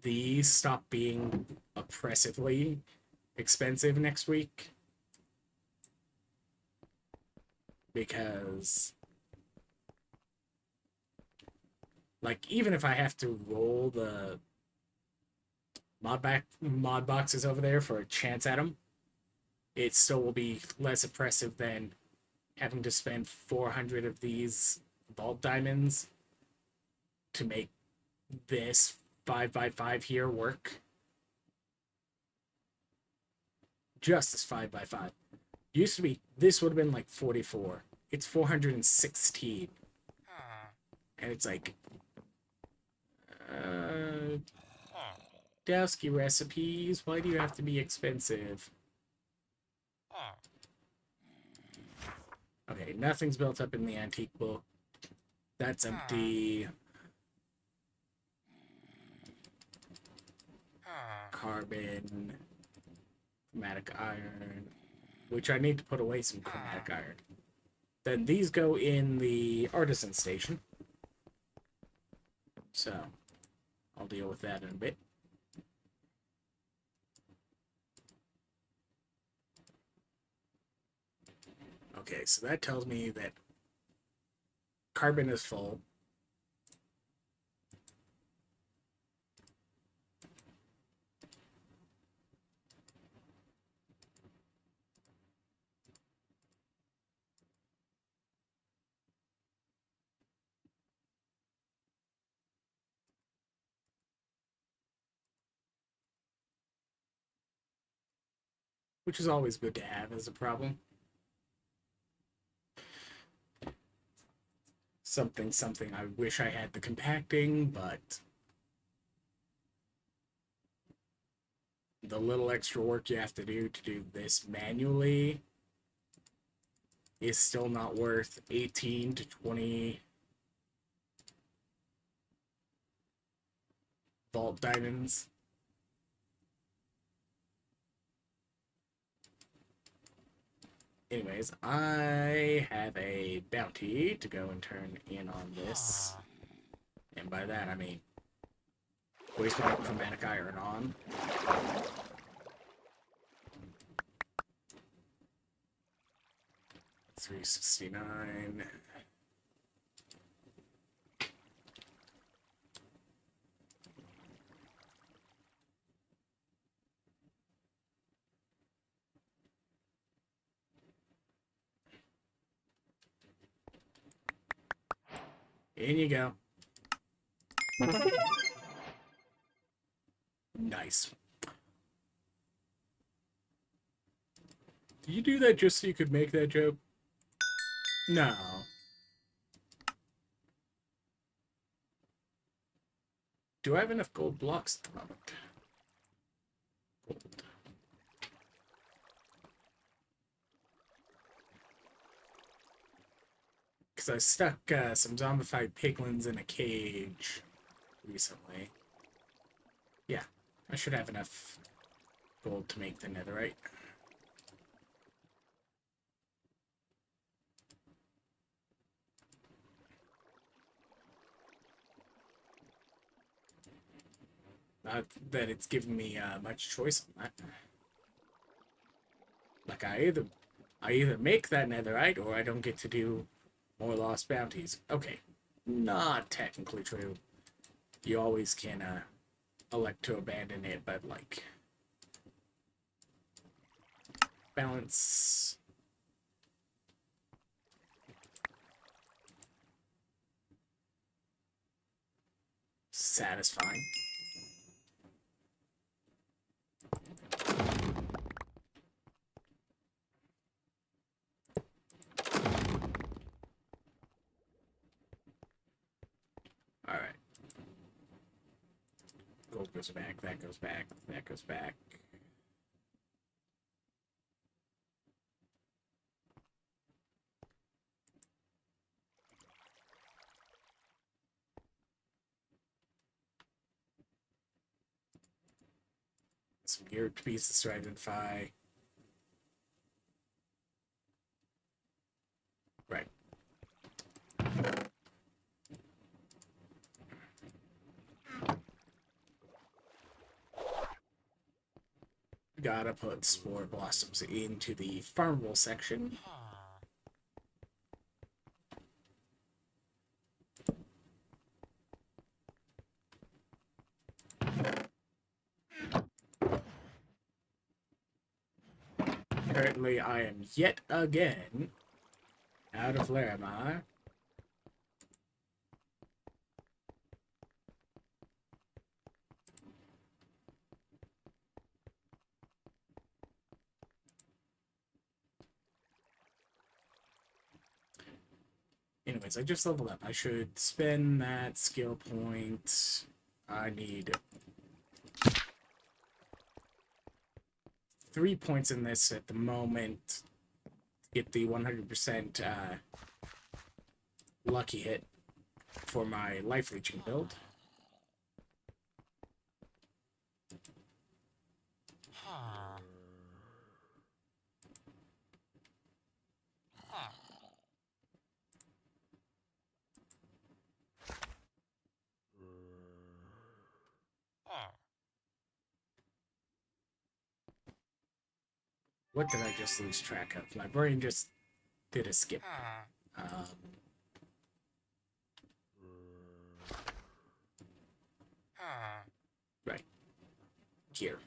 these stop being oppressively expensive next week. Because, like, even if I have to roll the mod boxes over there for a chance at them, it still will be less oppressive than having to spend 400 of these vault diamonds to make this 5x5 here work. Just as 5x5. Used to be, this would have been like 44. It's 416. And it's like, Dowski recipes, why do you have to be expensive? Okay, nothing's built up in the antique book. That's empty. Carbon. Chromatic iron. Which I need to put away some chromatic iron. Then these go in the artisan station. So, I'll deal with that in a bit. Okay, so that tells me that carbon is full. Which is always good to have as a problem. Something I wish I had the compacting, but the little extra work you have to do this manually is still not worth 18 to 20 vault diamonds. Anyways, I have a bounty to go and turn in on this. And by that, I mean waste my chromatic iron on. $369. In you go. Nice. Did you do that just so you could make that joke? No. Do I have enough gold blocks at the moment? Gold. Because I stuck some zombified piglins in a cage recently. Yeah, I should have enough gold to make the netherite. Not that it's given me much choice on that. Like I either make that netherite or I don't get to do more lost bounties. Okay, not technically true. You always can elect to abandon it, but like balance. Satisfying. All right. Gold goes back. That goes back. That goes back. Some geared pieces to identify. Right. Gotta put spore blossoms into the farmable section. Apparently, I am yet again out of Laramar. Anyways, I just leveled up. I should spend that skill point. I need 3 points in this at the moment to get the 100% lucky hit for my life leeching build. What did I just lose track of? My brain just did a skip. Right. Here.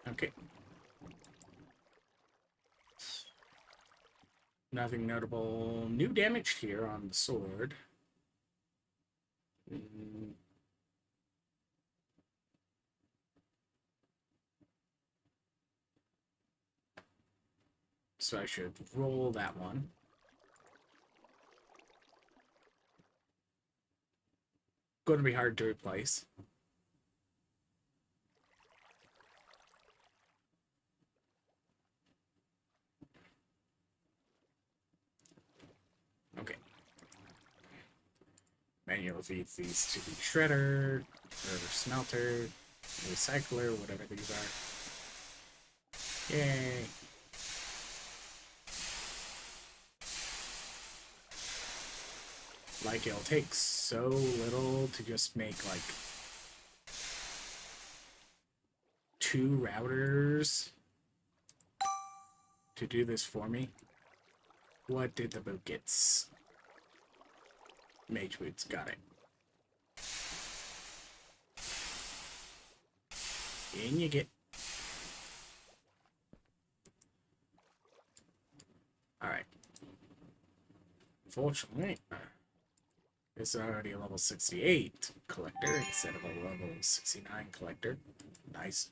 Okay. Nothing notable. New damage here on the sword. So I should roll that one. Going to be hard to replace. Okay. Manual feeds these to the shredder, or smelter, recycler, whatever these are. Yay. Like, it'll take so little to just make, like, 2 routers to do this for me. What did the boot get? Mage boots, got it. In you get. Alright. Fortunately, this is already a level 68 collector instead of a level 69 collector. Nice.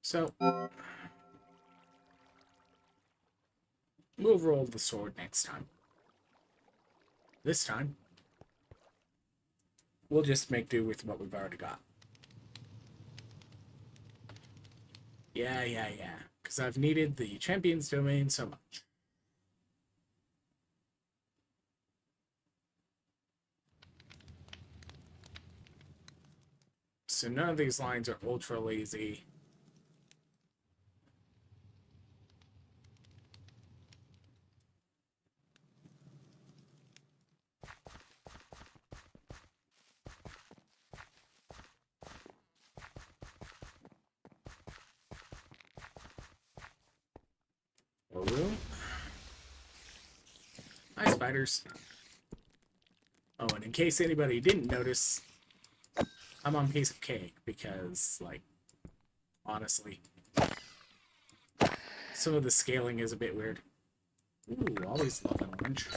So, we'll roll the sword next time. This time, we'll just make do with what we've already got. Yeah. Because I've needed the champion's domain so much. So none of these lines are ultra lazy. More room. Hi, spiders. Oh, and in case anybody didn't notice, I'm on piece of cake because, like, honestly, some of the scaling is a bit weird. Ooh, always love an orange.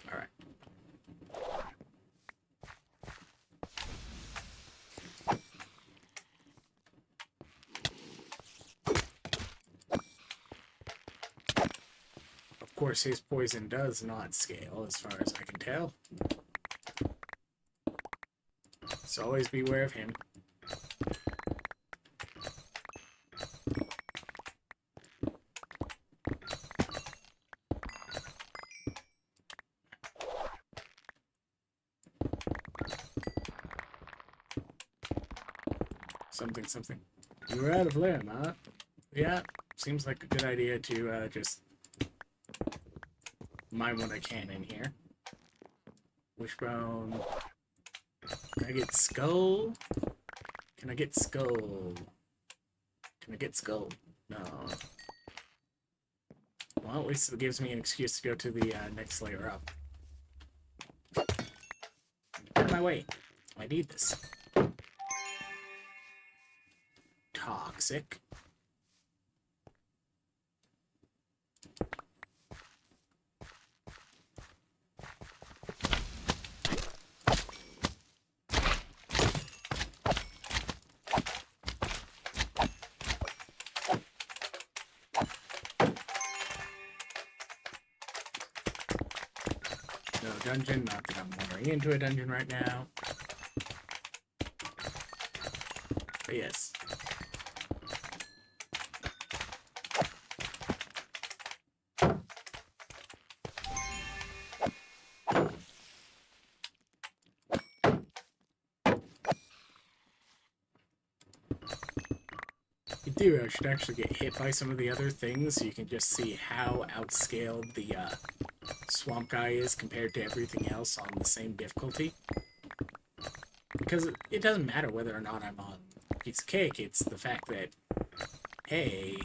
Alright. Of course, his poison does not scale, as far as I can tell. So always beware of him. Something. You were out of limb, huh? Yeah, seems like a good idea to just mine what I can in here. Wishbone. Can I get skull? Can I get skull? Can I get skull? No. Well, at least it gives me an excuse to go to the next layer up. Get out of my way. I need this. Toxic. No dungeon, not that I'm wandering into a dungeon right now. But yes. In theory, I should actually get hit by some of the other things so you can just see how outscaled the swamp guy is compared to everything else on the same difficulty. Because it doesn't matter whether or not I'm on piece of cake, it's the fact that, hey,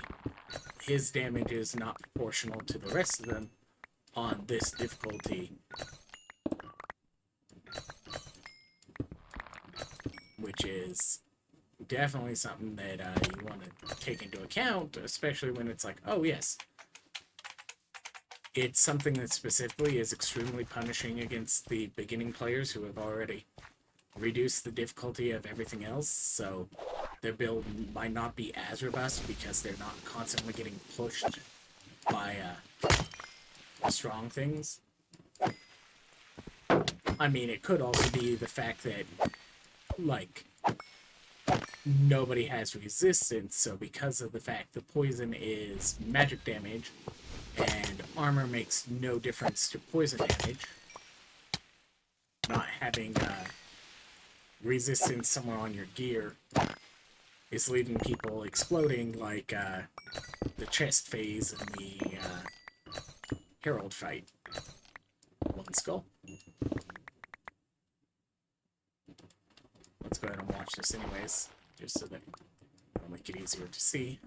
his damage is not proportional to the rest of them on this difficulty. Which is definitely something that you want to take into account, especially when it's like, oh yes, it's something that specifically is extremely punishing against the beginning players who have already reduced the difficulty of everything else, so their build might not be as robust because they're not constantly getting pushed by strong things. I mean, it could also be the fact that, like, nobody has resistance, so because of the fact the poison is magic damage and armor makes no difference to poison damage, not having resistance somewhere on your gear is leaving people exploding like the chest phase in the Herald fight. One skull. Let's go ahead and watch this anyways, just so that it'll make it easier to see.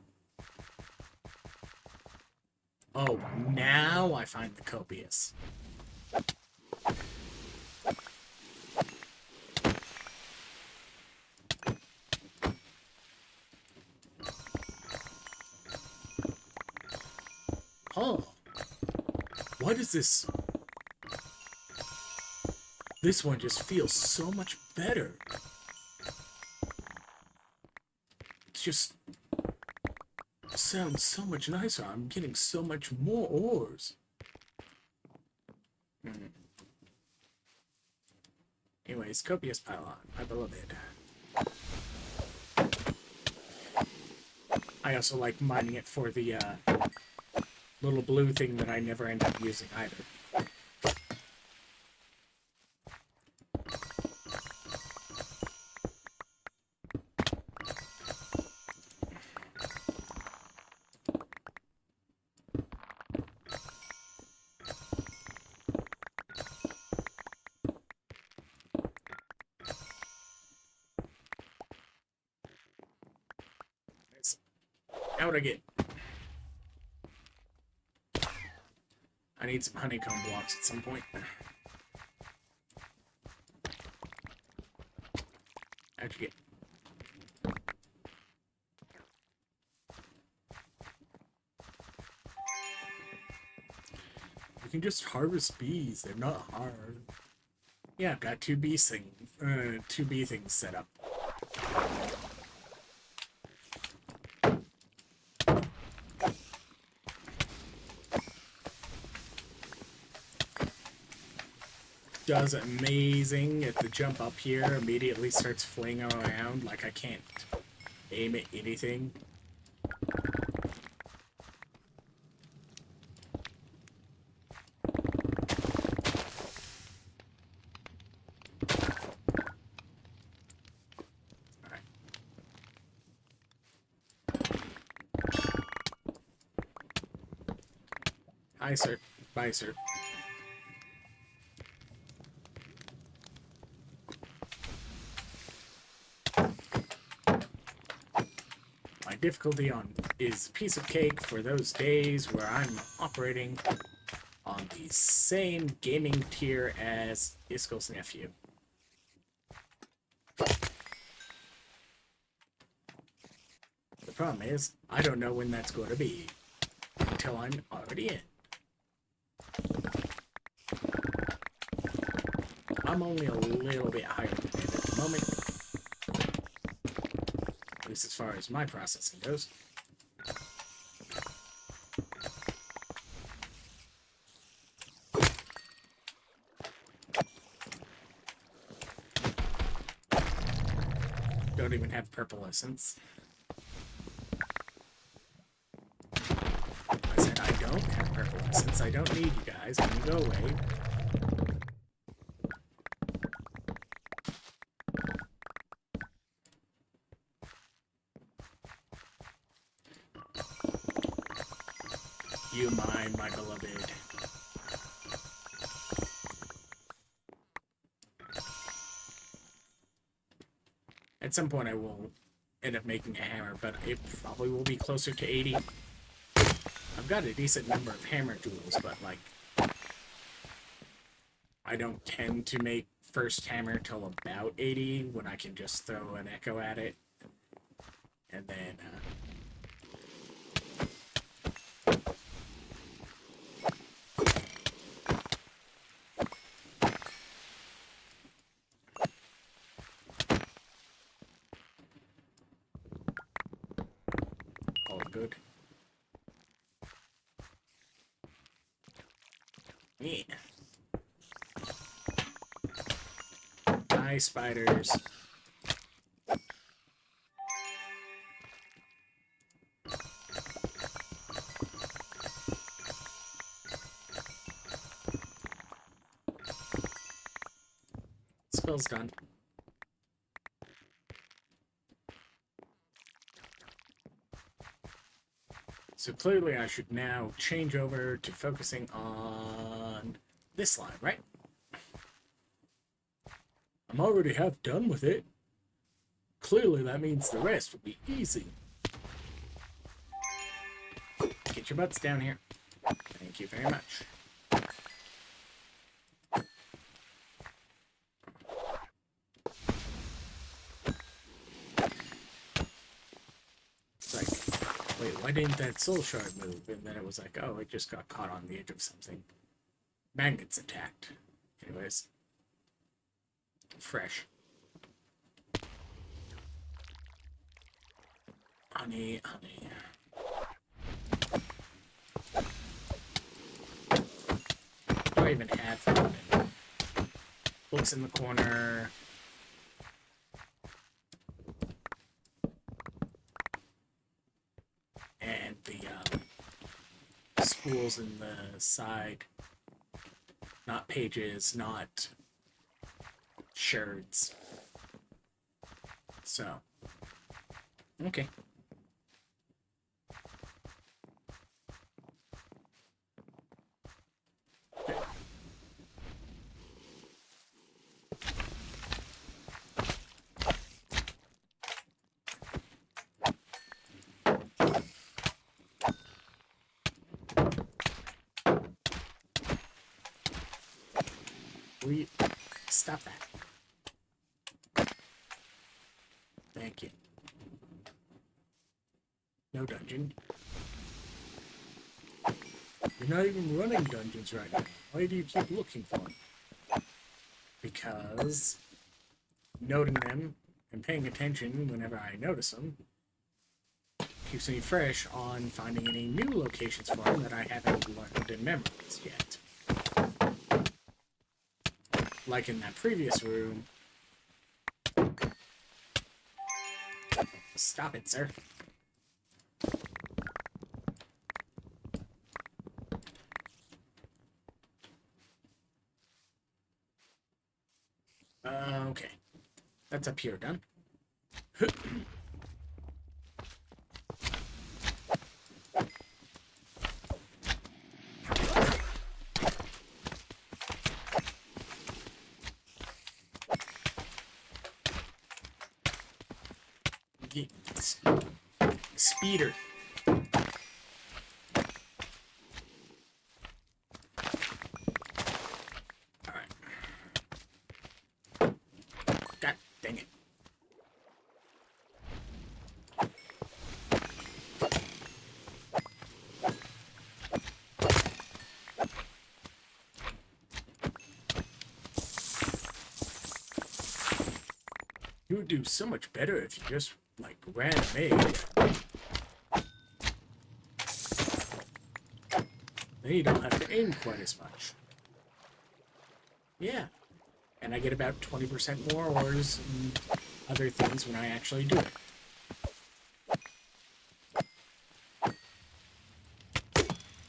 Oh, now I find the copious. Oh, what is this? This one just feels so much better. It just sounds so much nicer. I'm getting so much more ores. Anyways, copious pylon, my beloved. I also like mining it for the little blue thing that I never end up using either. Now what I get? I need some honeycomb blocks at some point. How'd you get? You can just harvest bees. They're not hard. Yeah, I've got two bee things set up. Does amazing at the jump up here, immediately starts flinging around like I can't aim at anything. Alright. Hi, sir. Bye, sir. Difficulty on is piece of cake for those days where I'm operating on the same gaming tier as Iskall's nephew. The problem is, I don't know when that's going to be until I'm already in. I'm only a little bit higher than it at the moment. At least as far as my processing goes. Don't even have purple essence. I said I don't have purple essence. I don't need you guys. Can you go away? You mine, my beloved. At some point I will end up making a hammer, but it probably will be closer to 80. I've got a decent number of hammer tools, but like I don't tend to make first hammer till about 80 when I can just throw an echo at it. And then all good. Yeah. Hi, spiders. Spell's done. So clearly I should now change over to focusing on this line, right? I'm already half done with it. Clearly that means the rest will be easy. Get your butts down here. Thank you very much. It's like, wait, why didn't that soul shard move? And then it was like, oh, it just got caught on the edge of something. Magnet's attacked. Anyways. Fresh. Honey, honey. Do I even have food? Books in the corner. And the spools in the side. Not pages, not shards. So. Okay. Stop that. Thank you. No dungeon. You're not even running dungeons right now. Why do you keep looking for them? Because noting them and paying attention whenever I notice them keeps me fresh on finding any new locations for them that I haven't learned and memorized yet. Like in that previous room. Stop it, sir. Okay. That's up here done. Speeder. Alright. God dang it. You would do so much better if you just, like, ran a mage. Then you don't have to aim quite as much. Yeah. And I get about 20% more ores and other things when I actually do it.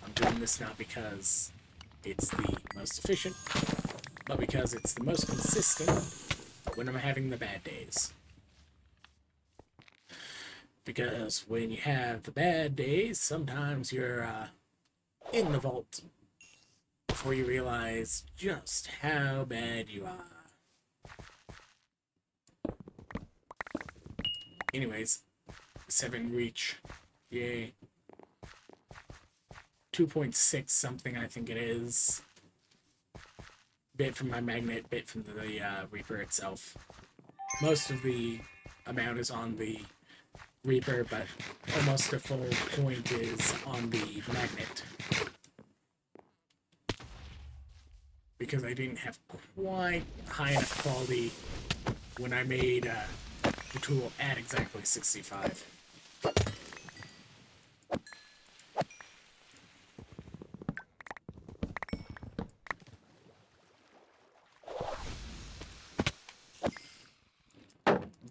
I'm doing this not because it's the most efficient, but because it's the most consistent when I'm having the bad days. Because when you have the bad days, sometimes you're in the vault before you realize just how bad you are. Anyways, 7 reach. Yay. 2.6 something, I think it is. Bit from my magnet, bit from the Reaper itself. Most of the amount is on the Reaper, but almost a full point is on the magnet. Because I didn't have quite high enough quality when I made the tool at exactly 65.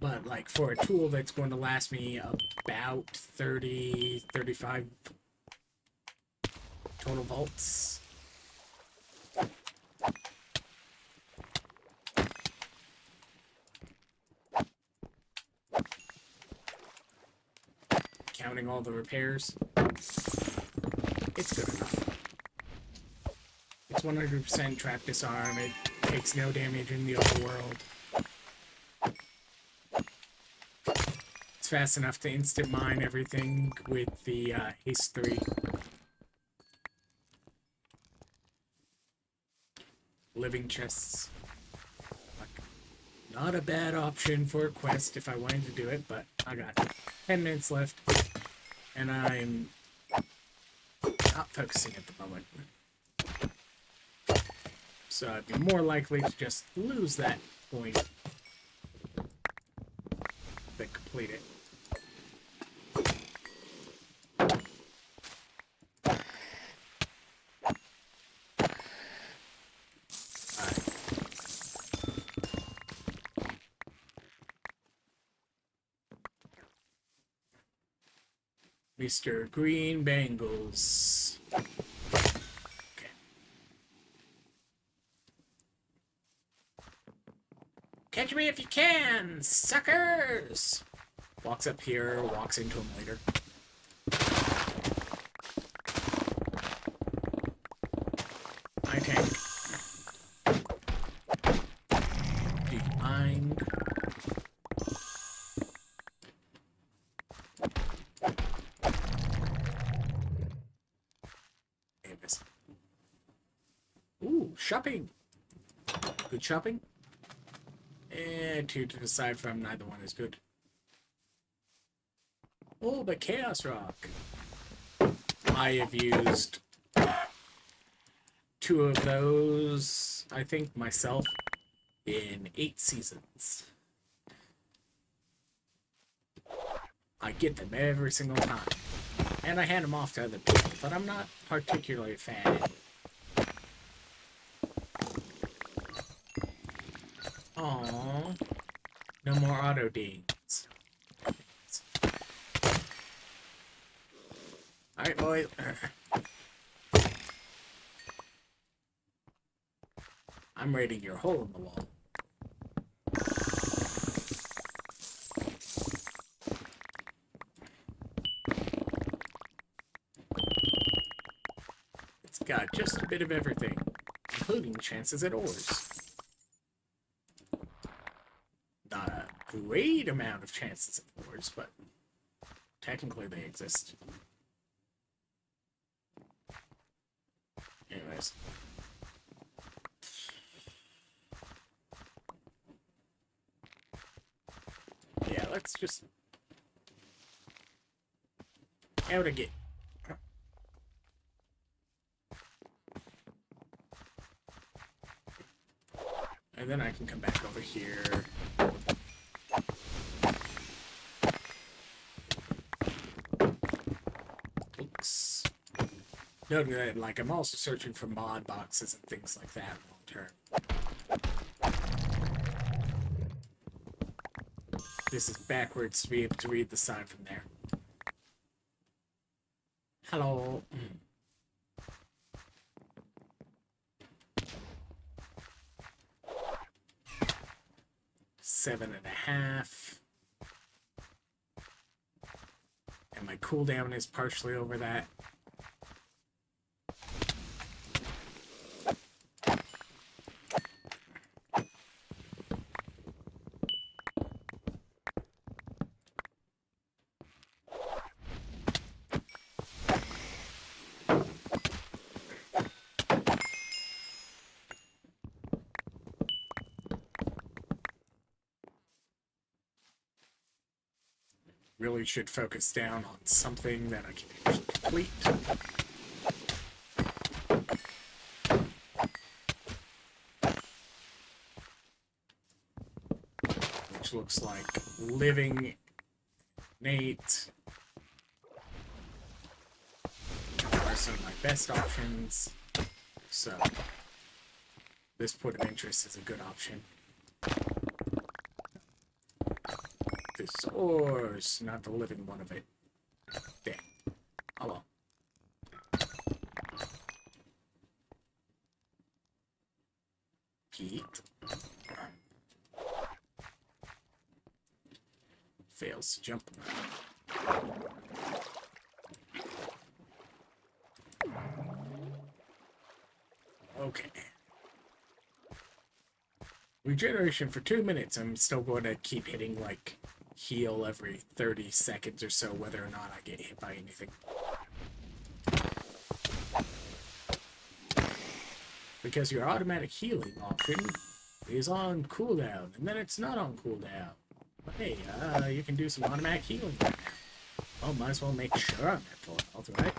But like for a tool that's going to last me about 30, 35 total volts. Counting all the repairs. It's good enough. It's 100% trap disarm. It takes no damage in the overworld. It's fast enough to instant mine everything with the haste 3. Living chests. Not a bad option for a quest if I wanted to do it, but I got 10 minutes left, and I'm not focusing at the moment. So I'd be more likely to just lose that point than complete it. Mr. Green Bangles. Okay. Catch me if you can, suckers! Walks up here, walks into him later. I tank. Do you mind? Ooh, shopping. Good shopping. And two to decide from, neither one is good. Oh, but Chaos Rock. I have used 2 of those, I think, myself, in 8 seasons. I get them every single time. And I hand them off to other people, but I'm not particularly a fan. Aww. No more auto deans. Alright, boys. I'm raiding your hole in the wall. It's got just a bit of everything, including chances at ores. Not a great amount of chances at ores, but technically they exist. Anyways. Yeah, let's just... out again. And then I can come back over here. Oops. Note that, like, I'm also searching for mod boxes and things like that long term. This is backwards to be able to read the sign from there. Hello. 7.5. And my cooldown is partially over that. Really should focus down on something that I can actually complete. Which looks like living Nate are some of my best options. So this point of interest is a good option. This ores, not the living one of it. Damn. Hello. Pete. Fails to jump. regeneration for 2 minutes. I'm still going to keep hitting, like, heal every 30 seconds or so, whether or not I get hit by anything. Because your automatic healing option is on cooldown, and then it's not on cooldown. But hey, you can do some automatic healing right now. Well, might as well make sure I'm at full health, right?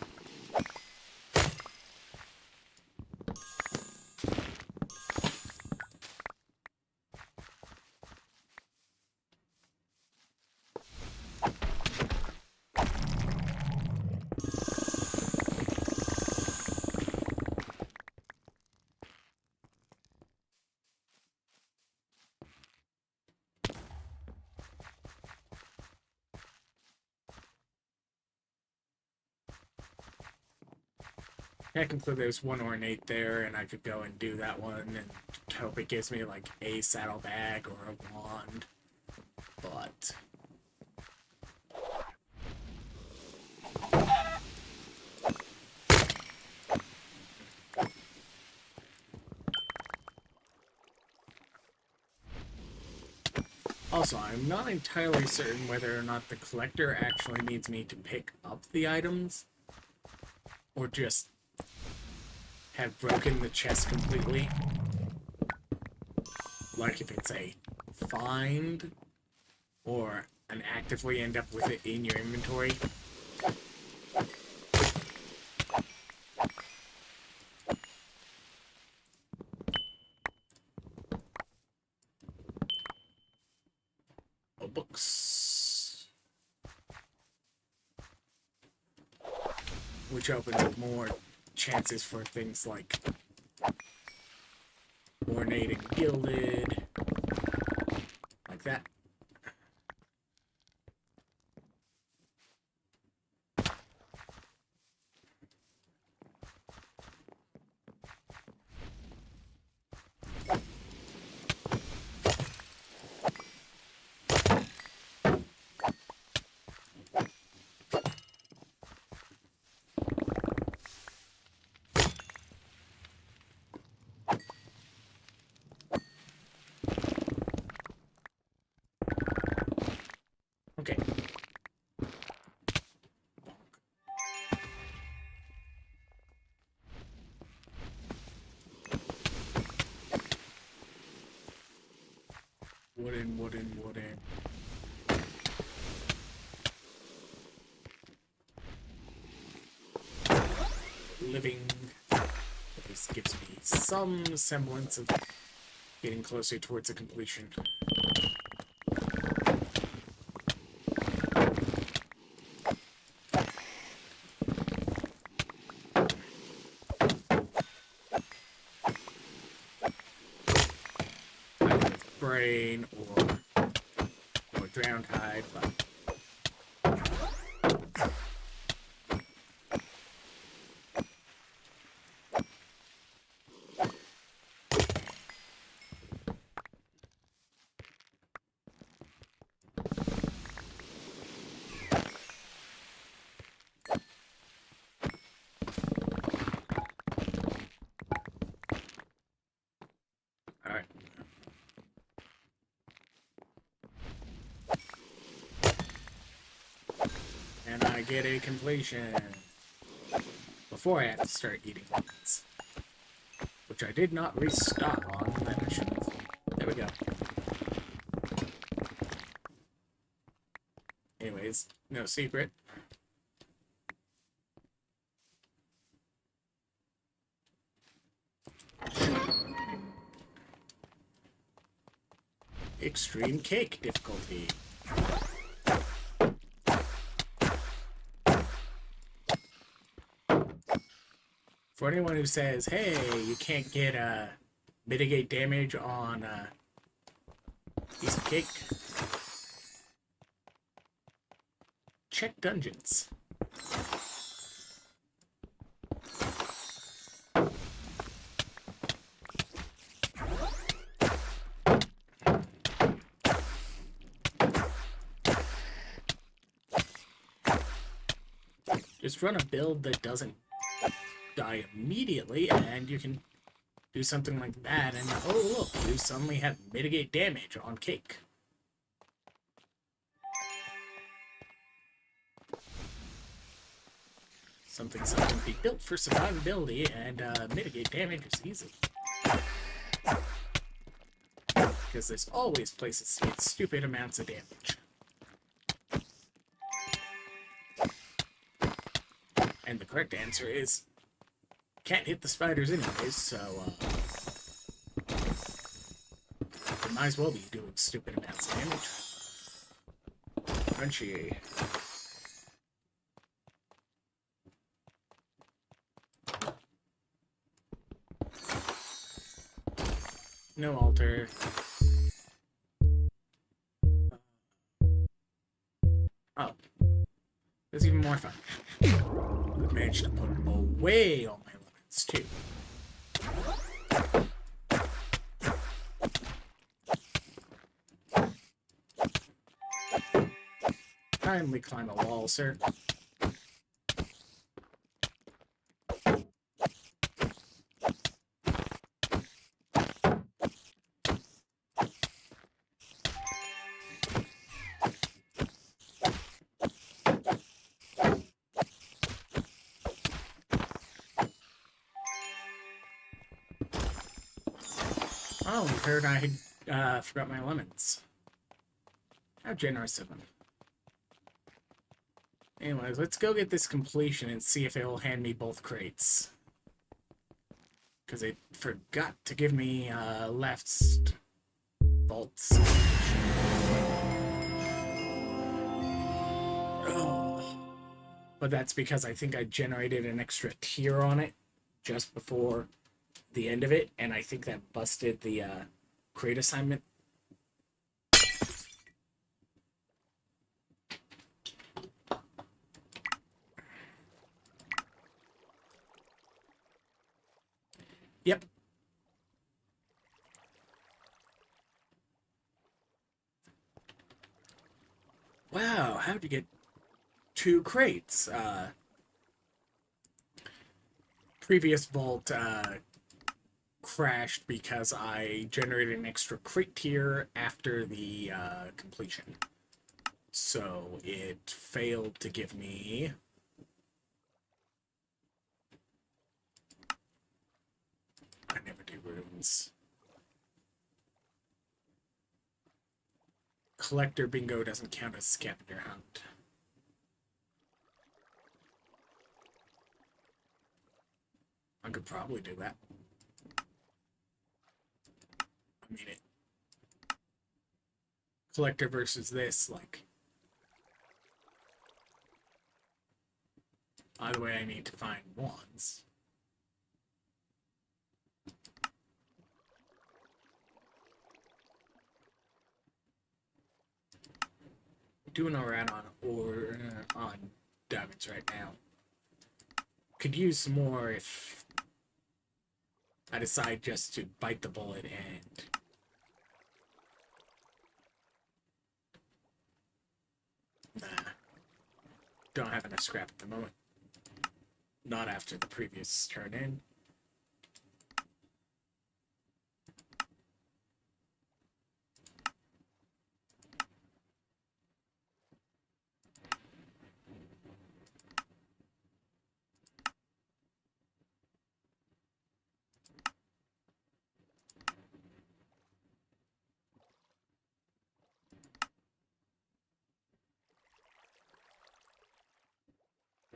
Technically, there's one ornate there, and I could go and do that one and hope it gives me, like, a saddlebag or a wand. But... also, I'm not entirely certain whether or not the collector actually needs me to pick up the items, or just have broken the chest completely. Like if it's a find, or an actively end up with it in your inventory. Oh, books. Which opens up more chances for things like ornate and gilded, like that. Okay. Wooden. Living. This gives me some semblance of getting closer towards a completion. Brain or drowned hide, but alright. And I get a completion before I have to start eating lemons, which I did not restock on. That I should have. There we go. Anyways, no secret. Extreme cake difficulty. For anyone who says, hey, you can't get mitigate damage on a piece of cake, check dungeons. Just run a build that doesn't die immediately, and you can do something like that, and oh look, you suddenly have mitigate damage on cake. Something be built for survivability and mitigate damage is easy. Because there's always places to get stupid amounts of damage. And the correct answer is can't hit the spiders anyways, so you might as well be doing stupid amounts of damage. Crunchy. No altar. Oh. That's even more fun. I've managed to put away all my lemons, too. Kindly climb a wall, sir. Oh, you heard I forgot my lemons. How generous of them. Anyways, let's go get this completion and see if it will hand me both crates. Because it forgot to give me left bolts. Oh. But that's because I think I generated an extra tier on it just before the end of it, and I think that busted the crate assignment. Yep. Wow, how'd you get 2 crates? Previous vault crashed because I generated an extra crate tier after the completion. So it failed to give me... I never do runes. Collector bingo doesn't count as scavenger hunt. I could probably do that. I mean it. Collector versus this, like... Either way, I need to find wands. Doing alright on diamonds right now. Could use some more if I decide just to bite the bullet and don't have enough scrap at the moment. Not after the previous turn in.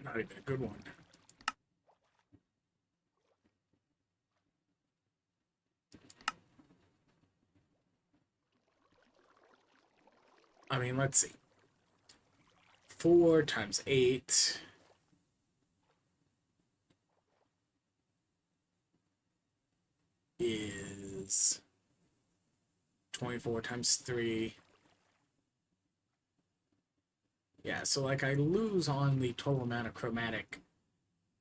Not even a good one. I mean, let's see. 4 times 8 is 24 times 3. Yeah, so like I lose on the total amount of chromatic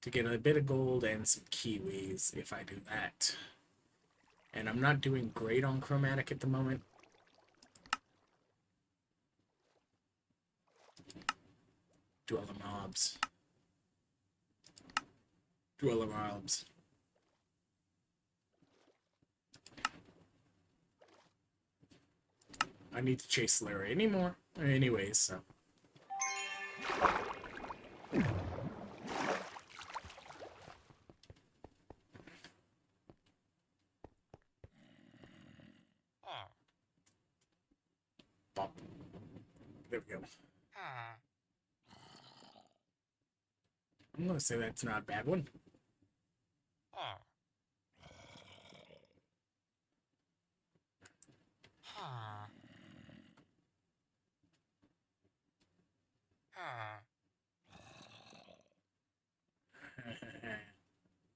to get a bit of gold and some kiwis if I do that. And I'm not doing great on chromatic at the moment. Dweller mobs. Dweller mobs. I need to chase Larry anymore. Anyways, so. Bop. There we go. I'm gonna say that's not a bad one.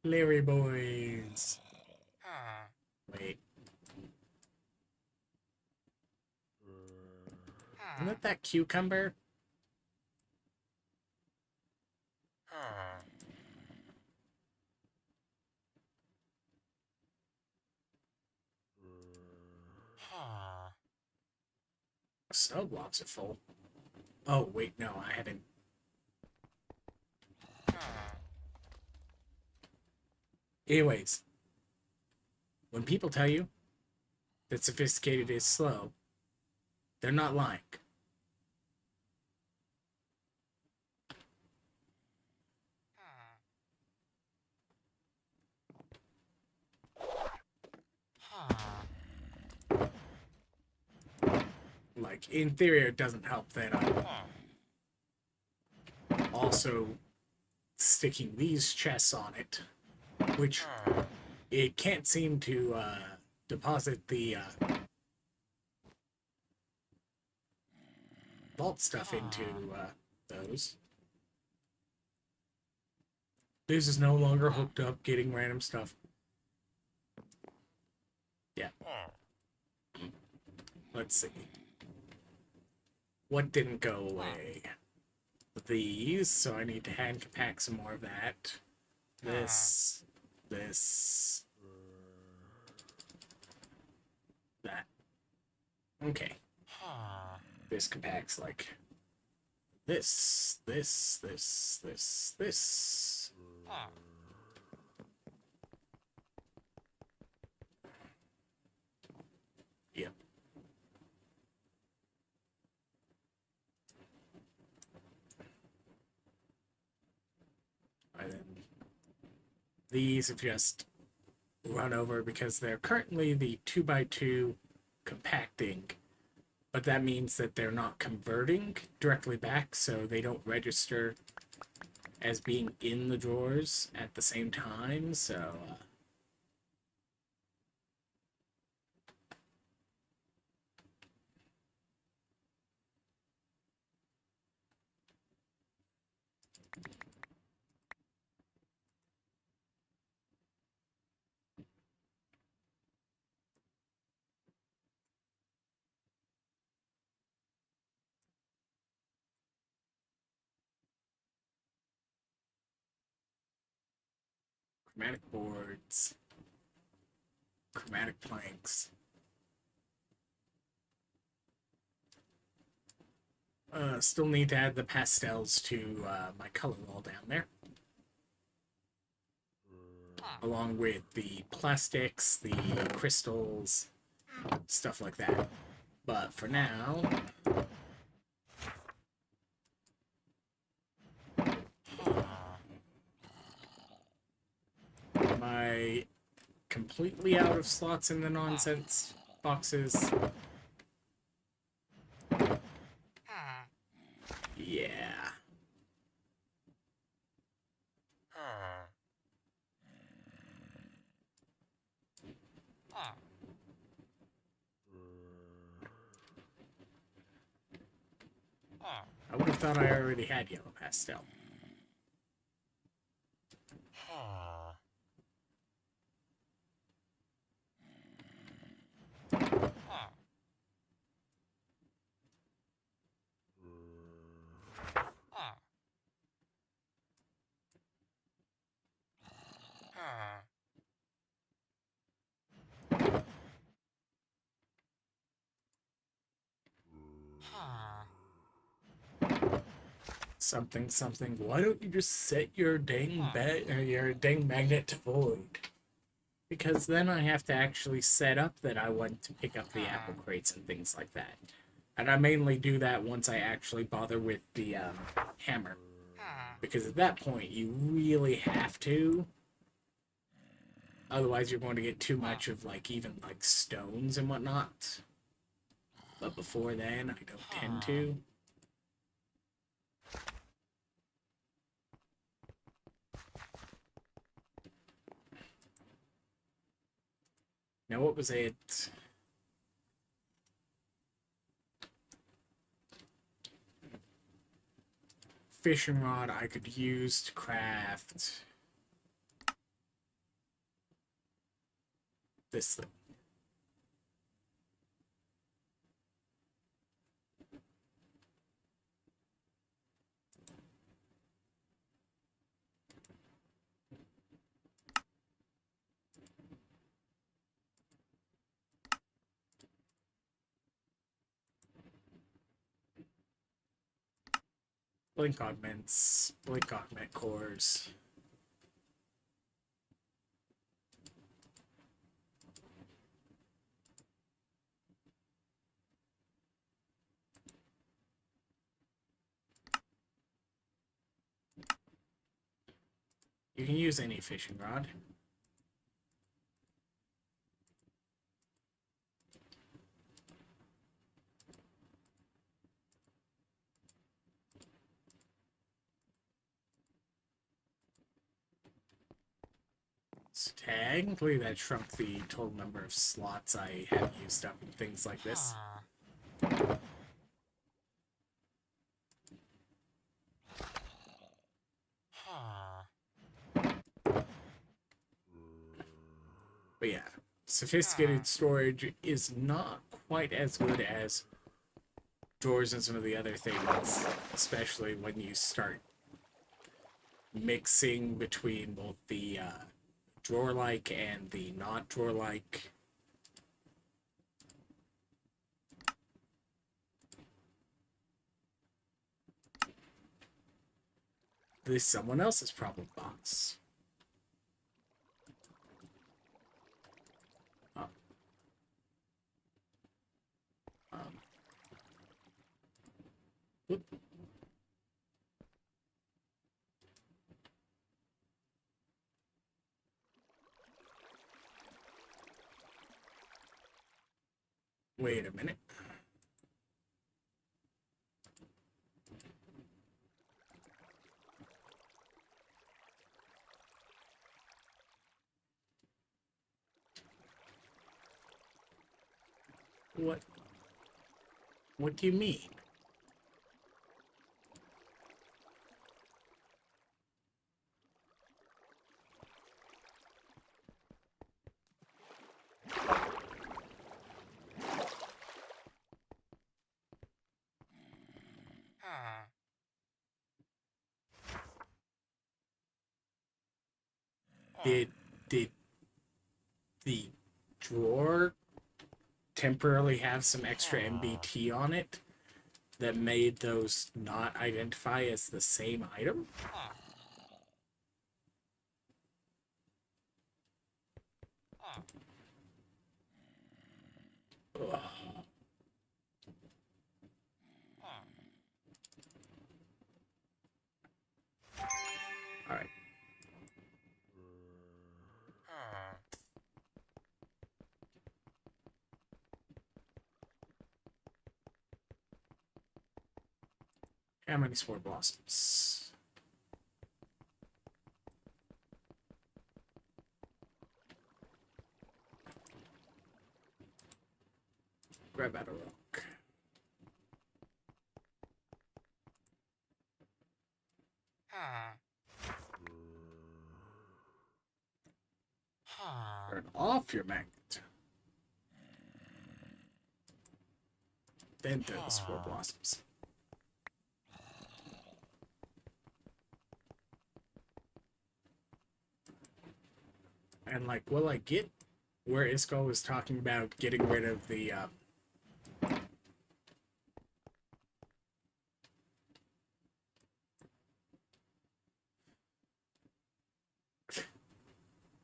Larry boys. Wait. Isn't that cucumber? Snow blocks are full. Oh, wait, no, I haven't. Anyways, when people tell you that sophisticated is slow, they're not lying. Like, in theory, it doesn't help that I'm also sticking these chests on it, which it can't seem to deposit the vault stuff into those. This is no longer hooked up, getting random stuff. Yeah. Let's see. What didn't go away? These, so I need to hand pack some more of that. This, that. Okay. This compacts like this. Yep. And then these have just run over because they're currently the 2x2 compacting, but that means that they're not converting directly back, so they don't register as being in the drawers at the same time, so chromatic boards, chromatic planks. Still need to add the pastels to my color wall down there. Along with the plastics, the crystals, stuff like that. But for now, am I completely out of slots in the nonsense boxes? Yeah. I would have thought I already had yellow pastel. Something. Why don't you just set your dang your dang magnet to void? Because then I have to actually set up that I want to pick up the apple crates and things like that. And I mainly do that once I actually bother with the hammer. Because at that point, you really have to. Otherwise, you're going to get too much of, like, even, like, stones and whatnot. But before then, I don't tend to. Now, what was it? Fishing rod I could use to craft this thing. Blink augments, blink augment cores. You can use any fishing rod. So technically, that shrunk the total number of slots I have used up and things like this. But yeah, sophisticated storage is not quite as good as drawers and some of the other things, especially when you start mixing between both the drawer-like and the not drawer-like. This is someone else's problem box. Oh. Whoop. Wait a minute. What? What do you mean? Did the drawer temporarily have some extra MBT on it that made those not identify as the same item? Ugh. All right. How many spore blossoms? Grab out a rock. Turn off your magnet. Then throw the spore blossoms. And like, will I get where Iskallia was talking about getting rid of the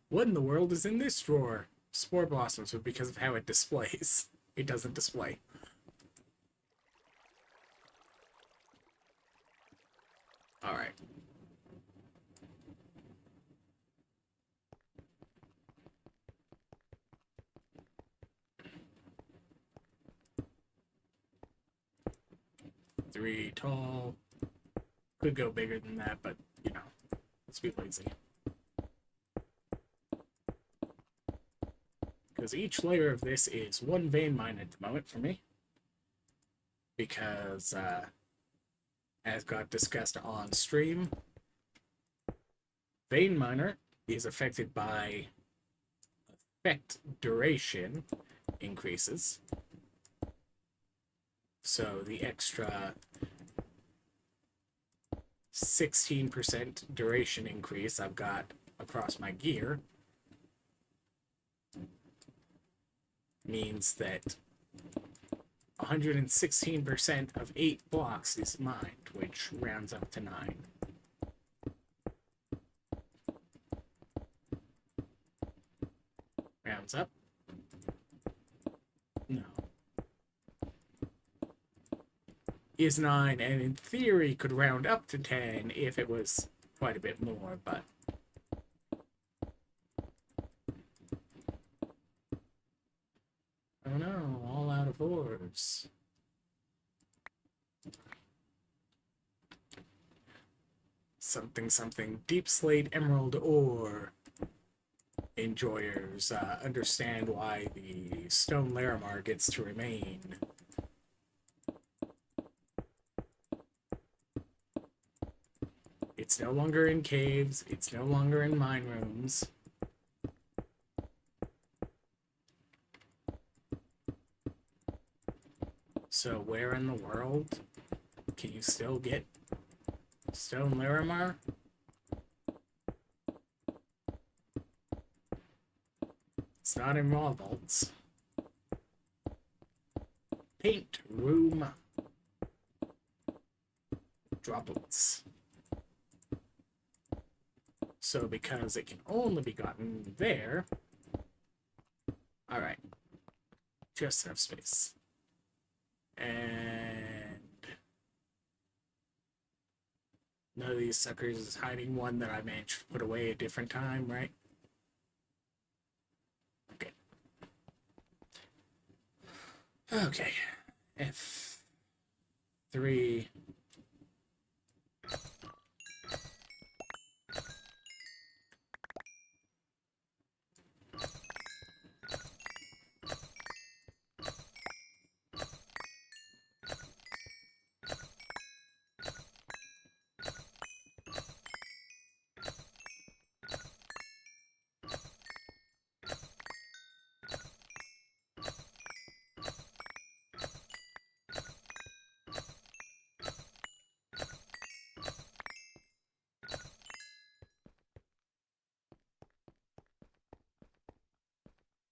What in the world is in this drawer? Spore blossoms, but because of how it displays, it doesn't display. Alright. Three tall. Could go bigger than that, but, you know, let's be lazy. Because each layer of this is one vein mine at the moment for me. Because, as got discussed on stream, vein miner is affected by effect duration increases. So the extra 16% duration increase I've got across my gear means that 116% of 8 blocks is mined, which rounds up to 9. Rounds up? No. Is 9, and in theory could round up to 10 if it was quite a bit more, but oh no, all out of ores. Something, deep slate emerald ore. Enjoyers understand why the stone Larimar gets to remain. It's no longer in caves, it's no longer in mine rooms. So where in the world can you still get stone Larimar? It's not in raw vaults. Paint room droplets. So because it can only be gotten there, alright, just enough space. And none of these suckers is hiding one that I managed to put away a different time, right? Okay. Okay. F3.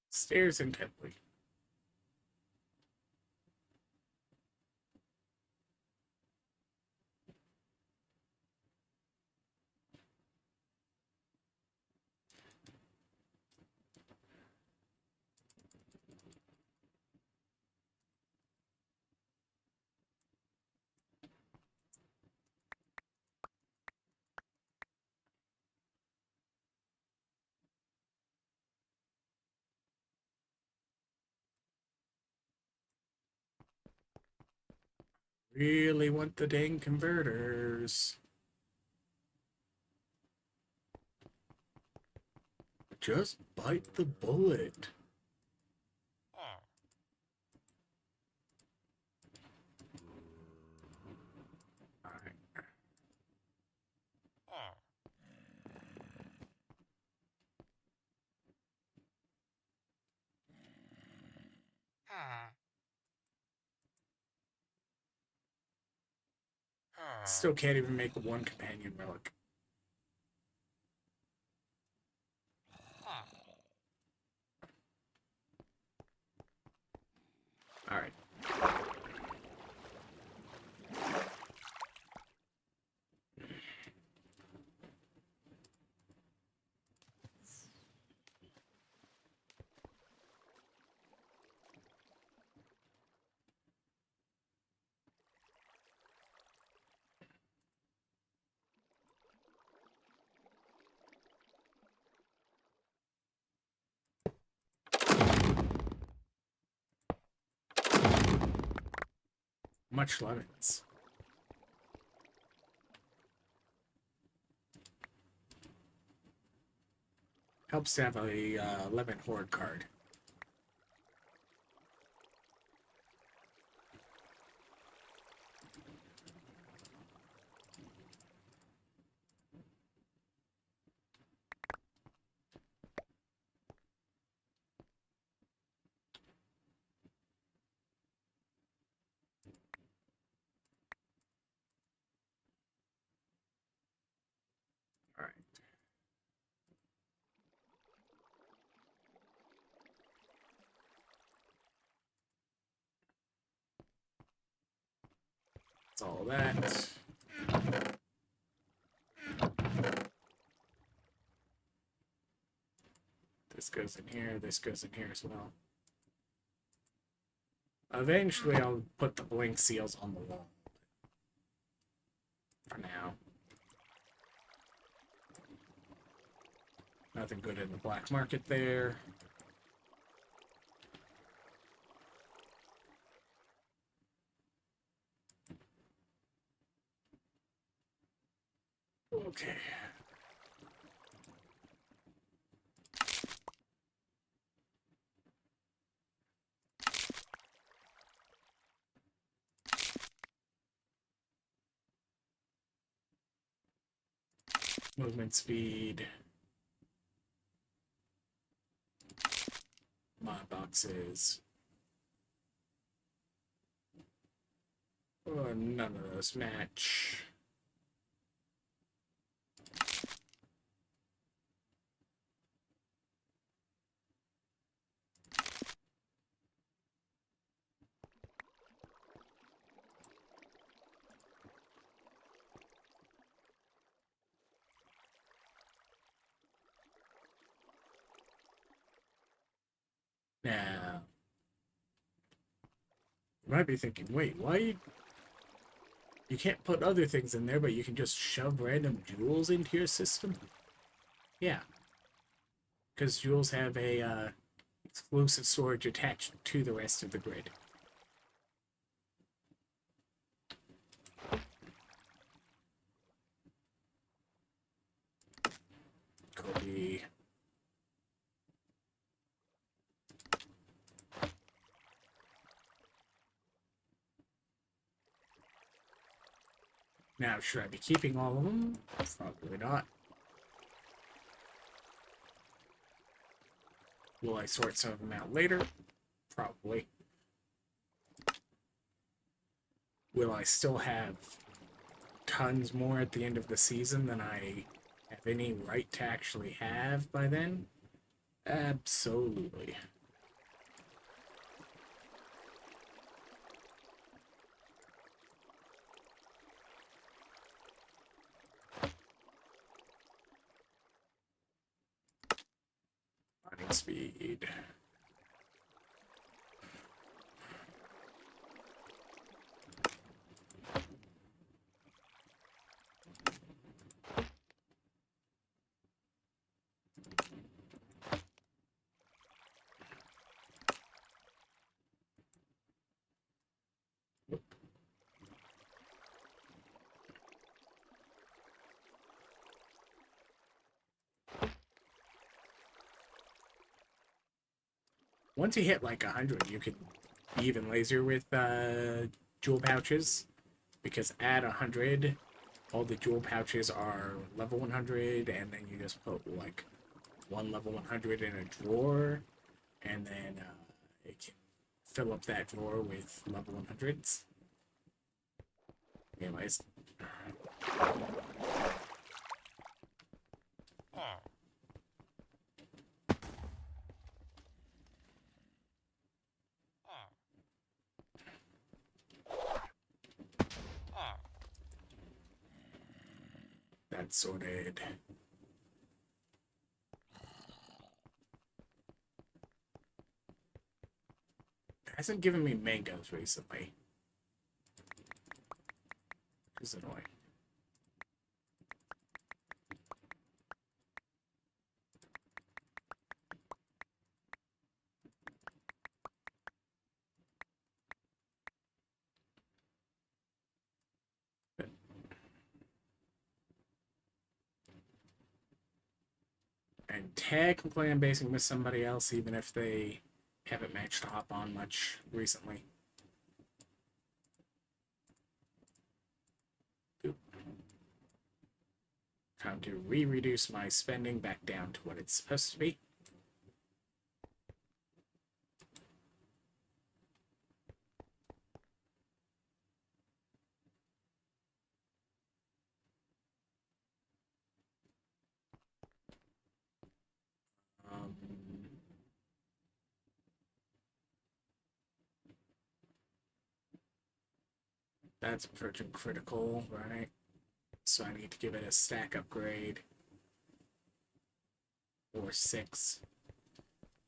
Stares intently. Really want the dang converters. Just bite the bullet. Alright. Still can't even make one companion relic. Alright. much lemons. Helps to have a lemon horde card. Alright. That's all that. This goes in here, this goes in here as well. Eventually I'll put the blink seals on the wall. For now. Nothing good in the black market there. Okay. Movement speed. Mod boxes. Oh, none of those match. Now, you might be thinking, wait, why you can't put other things in there, but you can just shove random jewels into your system? Yeah, because jewels have a exclusive storage attached to the rest of the grid. Copy. Now, should I be keeping all of them? Probably not. Will I sort some of them out later? Probably. Will I still have tons more at the end of the season than I have any right to actually have by then? Absolutely. Running speed. Once you hit like 100, you can be even lazier with jewel pouches, because at 100, all the jewel pouches are level 100, and then you just put like one level 100 in a drawer, and then it can fill up that drawer with level 100s. Anyways. That's sorted. It hasn't given me mangoes recently. Which is annoying. technically I'm basing with somebody else, even if they haven't managed to hop on much recently. Oop. Time to reduce my spending back down to what it's supposed to be. That's approaching critical, right? So I need to give it a stack upgrade. Or 6.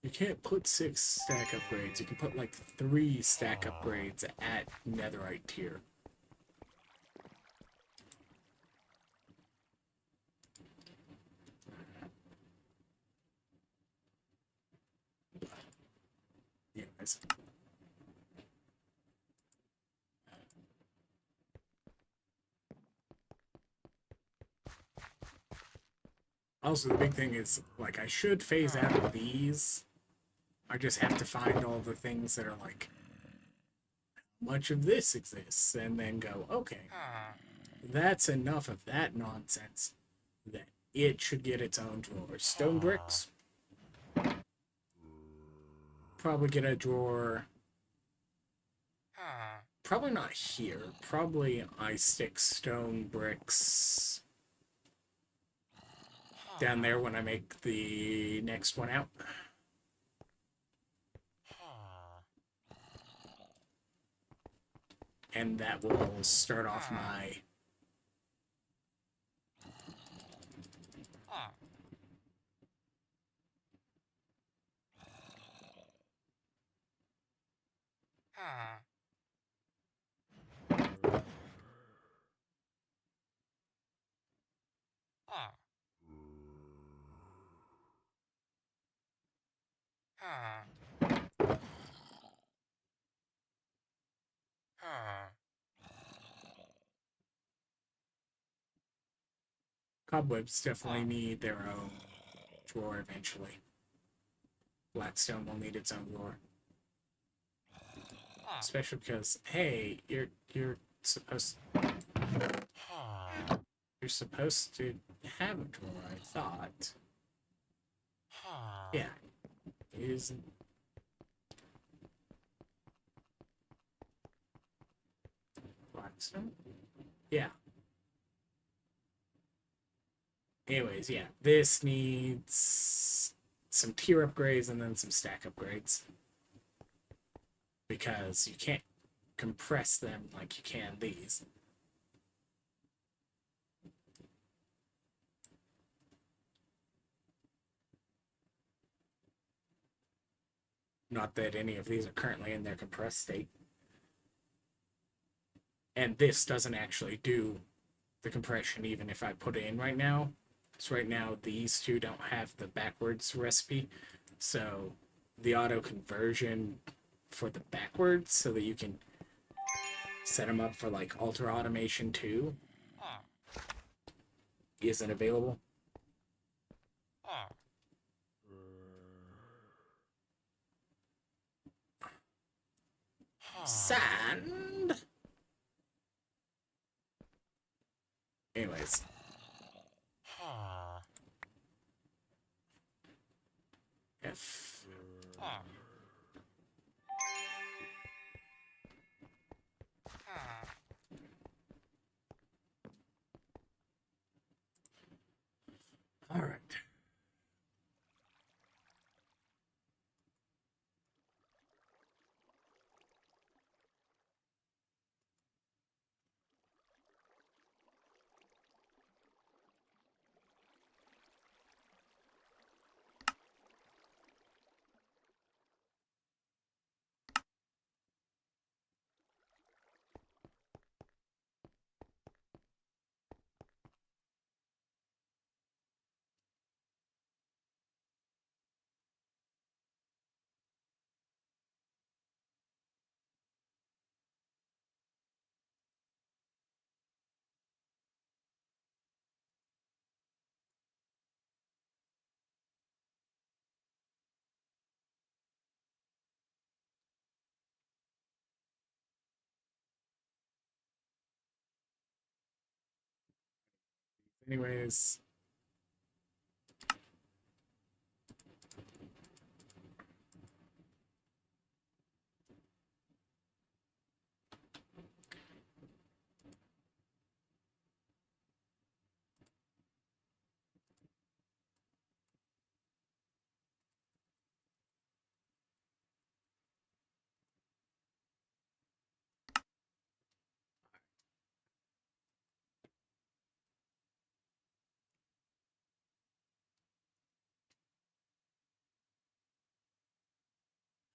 You can't put 6 stack upgrades. You can put like 3 stack upgrades at netherite tier. Anyways. Also, the big thing is, like, I should phase out these. I just have to find all the things that are like, much of this exists, and then go, okay, that's enough of that nonsense that it should get its own drawer. Stone bricks. Probably get a drawer. Probably not here. Probably I stick stone bricks down there when I make the next one out. And that will start off my cobwebs definitely need their own drawer eventually. Blackstone will need its own drawer. Especially because, hey, you're supposed to have a drawer, I thought. Yeah. Isn't Blackstone? Yeah. Anyways, yeah. This needs some tier upgrades and then some stack upgrades. Because you can't compress them like you can these. Not that any of these are currently in their compressed state. And this doesn't actually do the compression even if I put it in right now. Because right now these two don't have the backwards recipe. So the auto conversion for the backwards so that you can set them up for like ultra automation too isn't available. Sand. Anyways. F. All right. Anyways.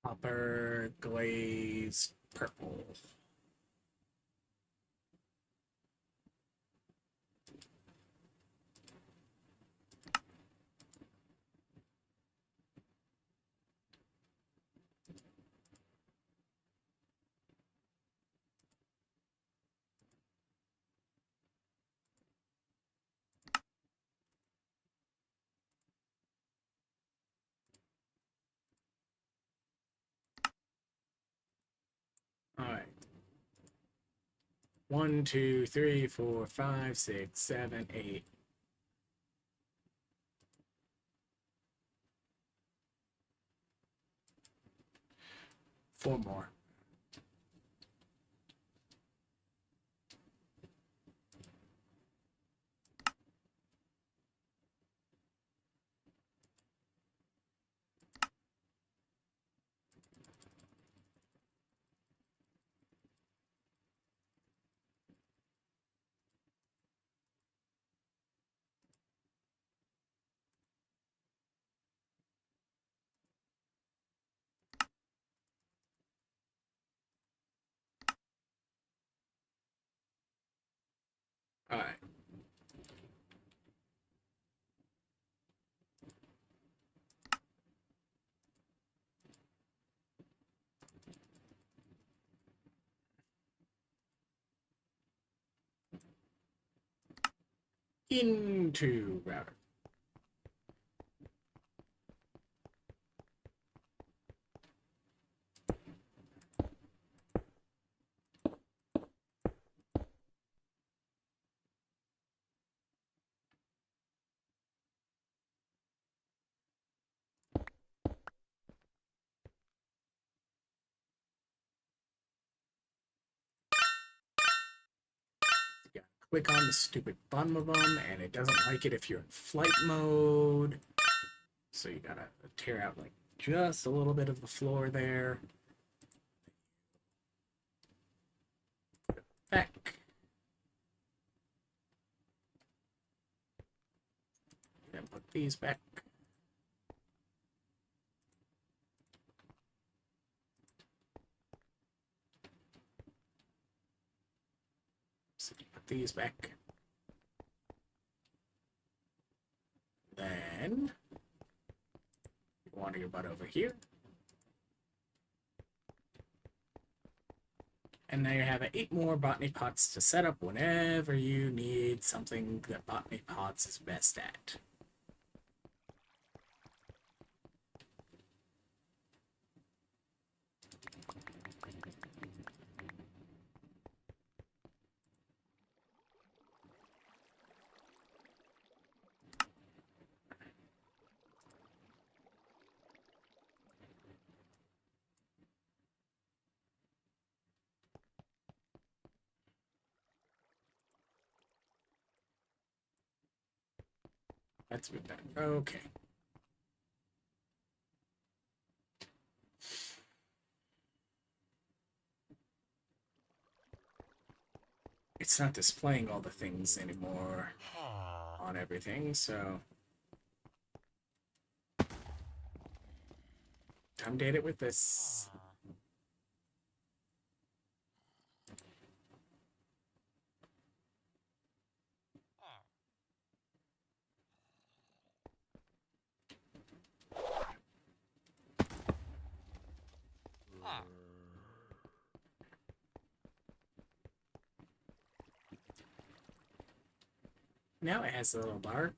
Copper glaze purple. All right. 1, 2, 3, 4, 5, 6, 7, 8. Four more. All right. Into router. You gotta click on the stupid bottom of them, and it doesn't like it if you're in flight mode. So you gotta tear out like just a little bit of the floor there. Back. Then put these back. So you put these back. Then you water your butt over here. And now you have 8 more botany pots to set up whenever you need something that botany pots is best at. That's a bit better. Okay. It's not displaying all the things anymore on everything, so time to hit it with this. Now it has a little bar.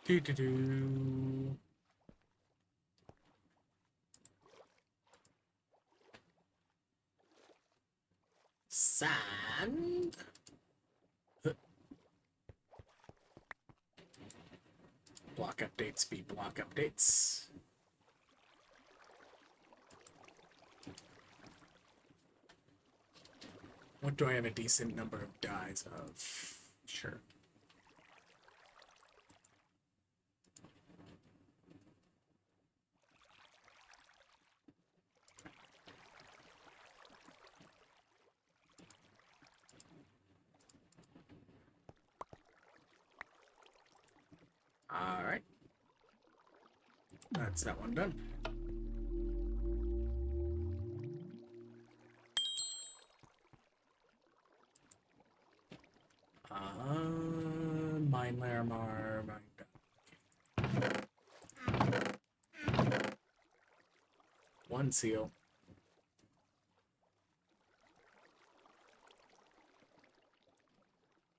Do do do. Sand. Block updates be block updates. What do I have a decent number of dyes of? Sure. Alright. That's that one done. Mine Larimar, one seal.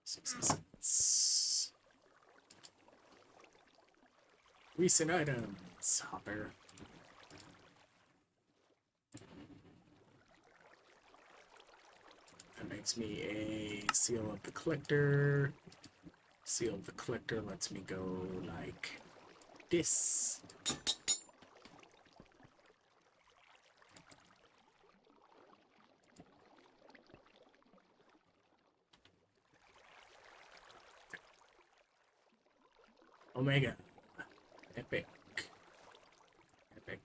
$0.60. Recent items. Hopper. That makes me a seal of the collector. Seal of the collector lets me go like this. Omega. Epic. Epic.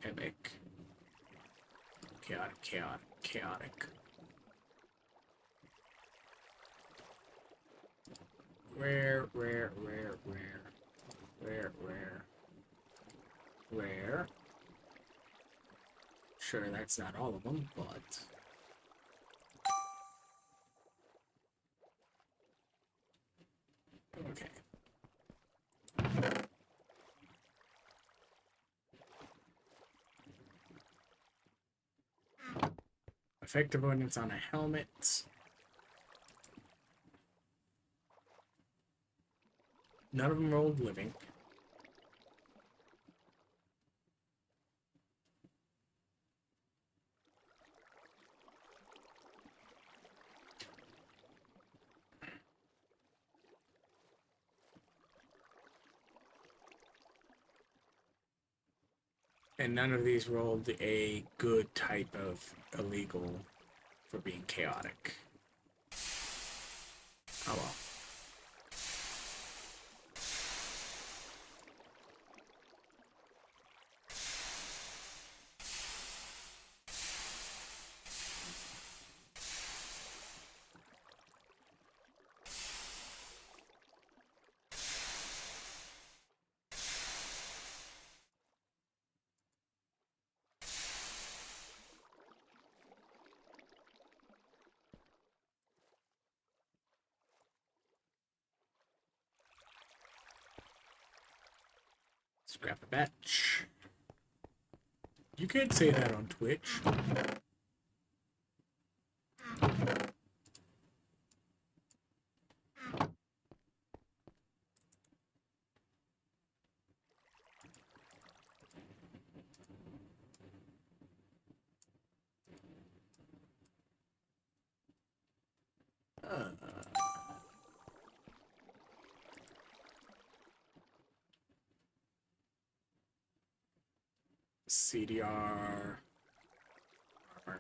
Epic. Chaotic, chaotic, chaotic. Rare, rare, rare, rare. Rare, rare. Rare. Sure, that's not all of them, but... Okay. Effective avoidance on a helmet. None of them rolled living. And none of these rolled a good type of illegal for being chaotic. Oh well. Scrap a batch. You can't say that on Twitch. CDR armor.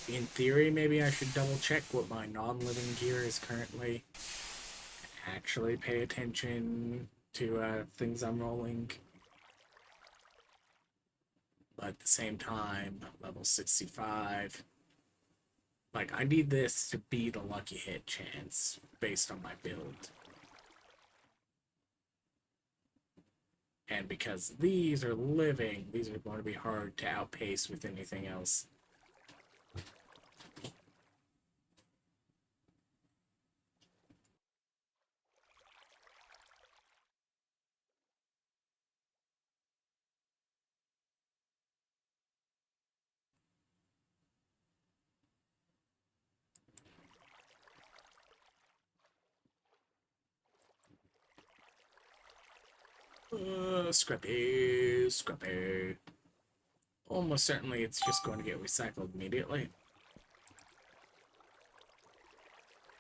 In theory, maybe I should double check what my non-living gear is currently. Actually pay attention to things I'm rolling. But at the same time, level 65. Like, I need this to be the lucky hit chance based on my build. And because these are living, these are going to be hard to outpace with anything else. Scrappy, scrappy. Almost certainly it's just going to get recycled immediately.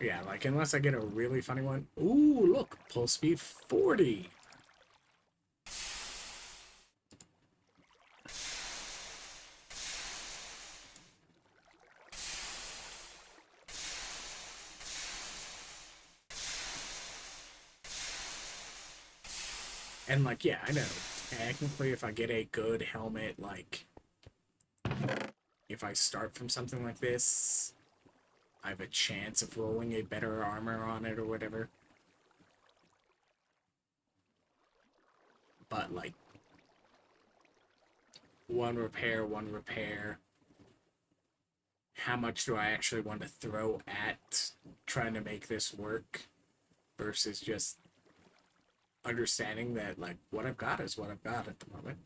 Yeah, like, unless I get a really funny one. Ooh, look, pull speed 40. And, like, yeah, I know. Technically, if I get a good helmet, like, if I start from something like this, I have a chance of rolling a better armor on it or whatever. But, like, one repair, one repair. How much do I actually want to throw at trying to make this work versus just understanding that, like, what I've got is what I've got at the moment.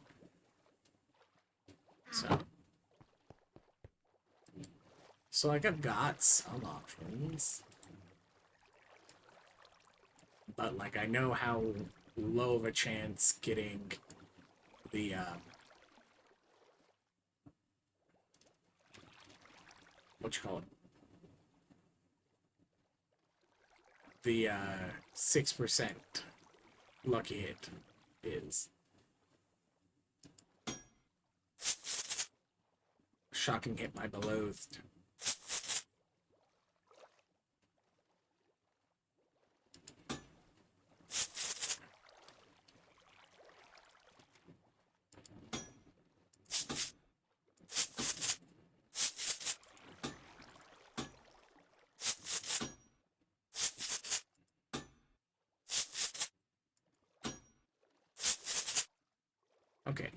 So like, I've got some options, but like, I know how low of a chance getting the what you call it, the 6% lucky hit is. Shocking hit, my beloved. Okay.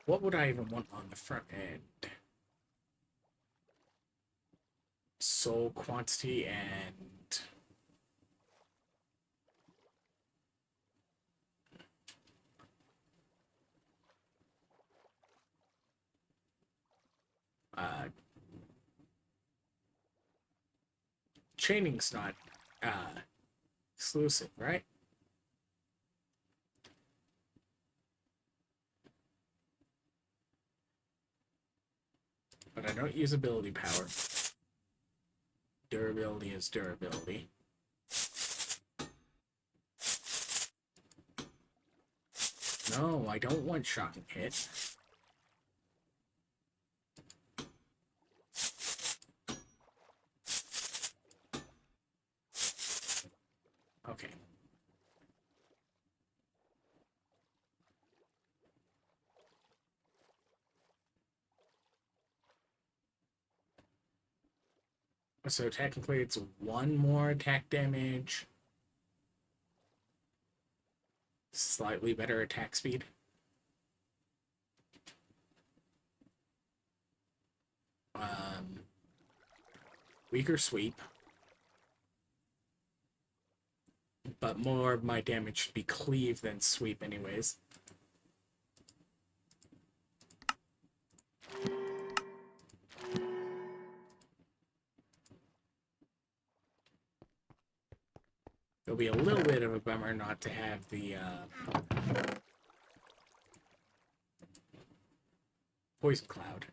What would I even want on the front end? Soul quantity and uh, chaining's not exclusive, right? But I don't use ability power. Durability is durability. No, I don't want shocking hit. Okay. So technically it's one more attack damage. Slightly better attack speed. Weaker sweep. But more of my damage should be cleave than sweep anyways. It'll be a little bit of a bummer not to have the poison cloud.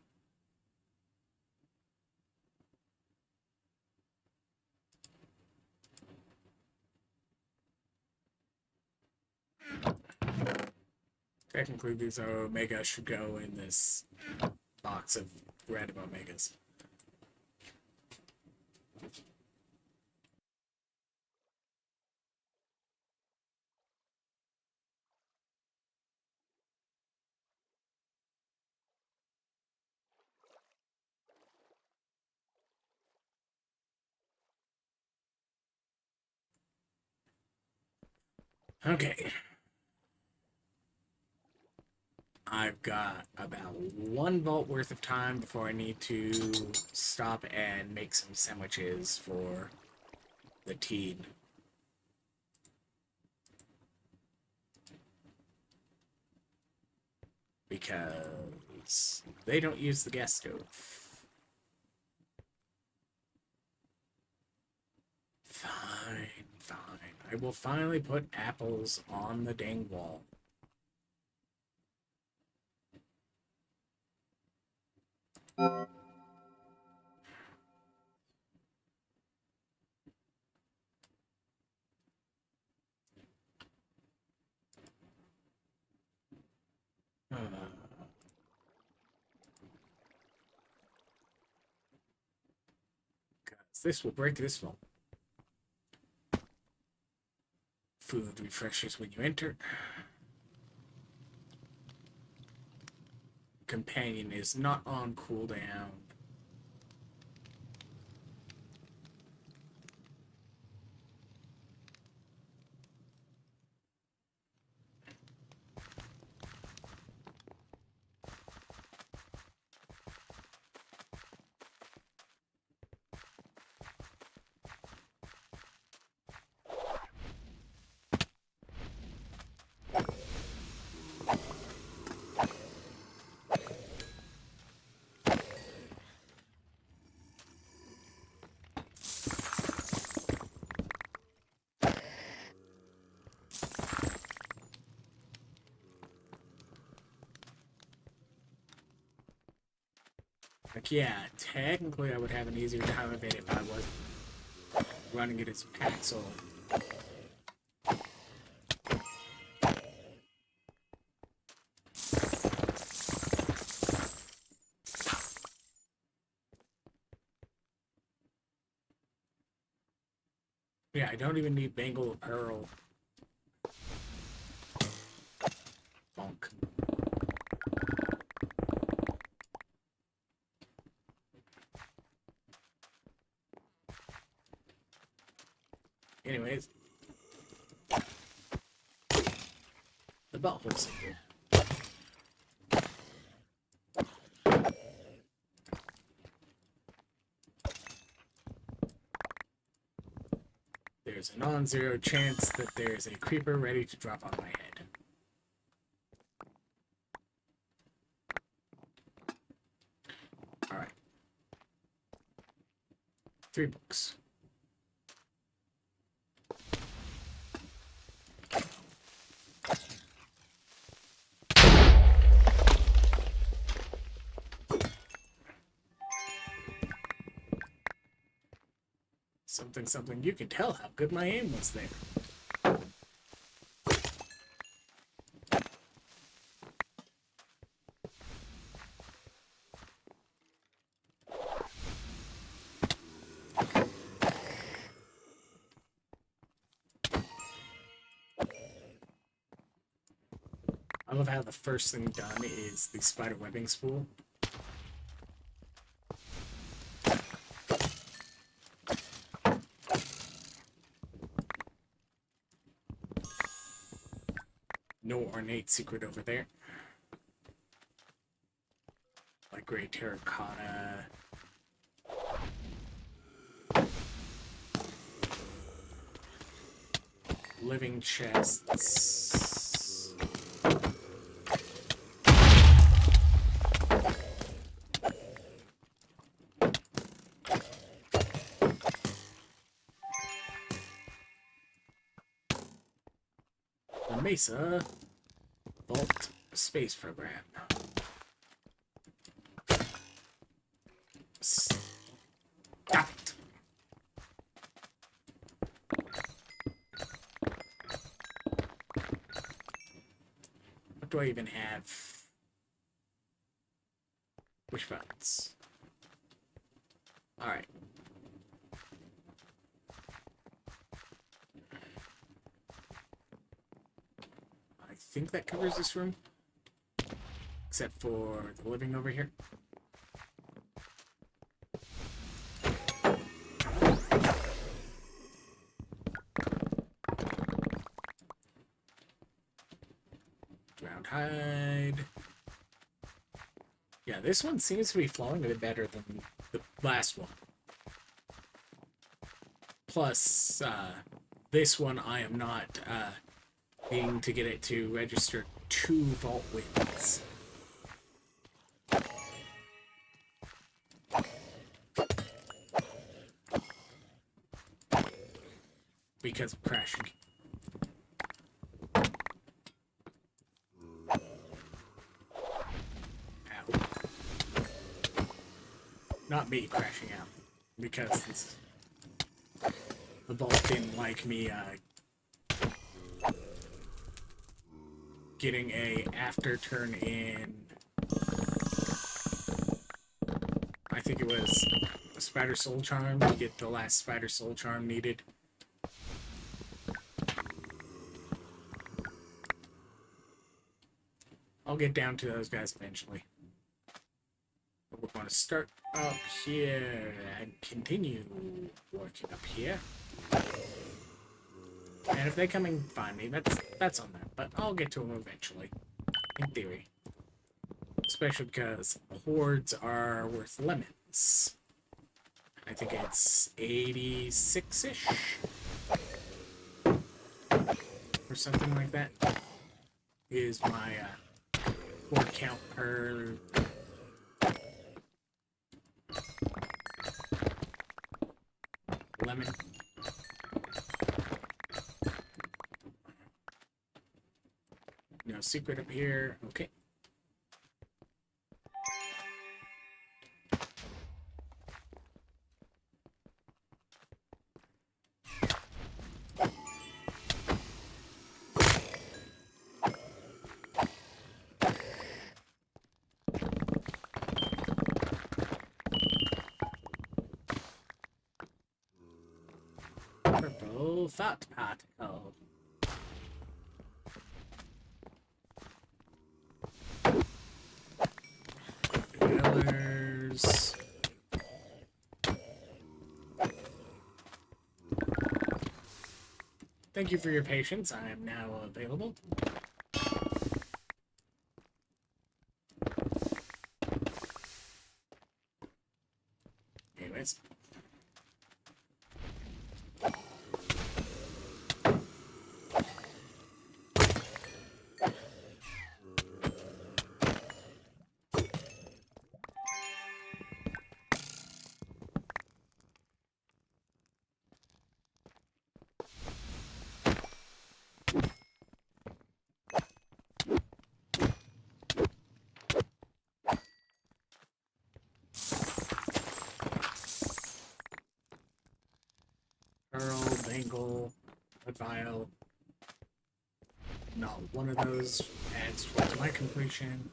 Technically, these Omega should go in this box of random Omegas. Okay. I've got about 1 vault worth of time before I need to stop and make some sandwiches for the teen. Because they don't use the gas stove. Fine. Fine. I will finally put apples on the dang wall. This will break this phone. Food refreshes when you enter. Companion is not on cooldown. Like, yeah, technically I would have an easier time of it if I was running it as Paxel. Yeah, I don't even need Bangle of Pearl. Bonk. Anyways. The butthole symbol. There's a non-zero chance that there's a creeper ready to drop on my head. Alright. 3 books. Something, something. You can tell how good my aim was there. I love how the first thing done is the spider webbing spool. No ornate secret over there. Like gray terracotta. Living chests. The Mesa Vault Space Program. Stop it. What do I even have? Which buttons? Alright. I think that covers this room. Except for the living over here. Ground hide. Yeah, this one seems to be flowing a bit better than the last one. Plus, this one I am not needing to get it to register 2 vault wins. because of crashing. Ow. Not me crashing out, because the vault didn't like me getting a after turn in. I think it was a Spider Soul Charm to get the last Spider Soul Charm needed. I'll get down to those guys eventually. But we're going to start up here and continue working up here. And if they come and find me, that's on them. But I'll get to them eventually, in theory. Especially because hordes are worth lemons. I think it's 86-ish. Or something like that. Is my horde count per... lemon. No secret up here. Okay. Purple thought particle. Colors. Thank you for your patience. I am now available. Anyways. Pearl, Bangle, a Vial. Not one of those adds to my completion.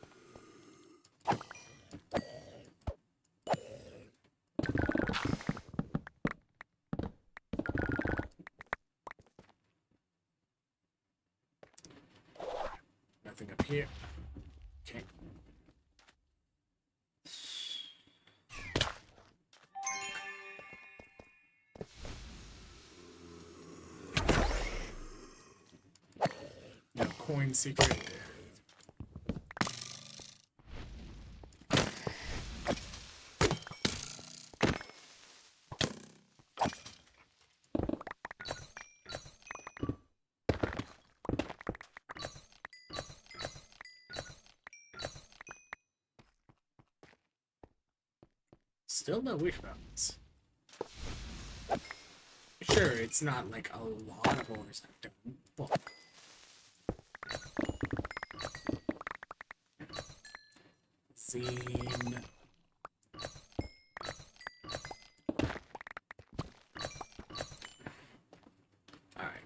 Nothing up here. Okay. No coin secret. Still no wish bones. Sure, it's not like a lot of ores I've done, but zine. Alright.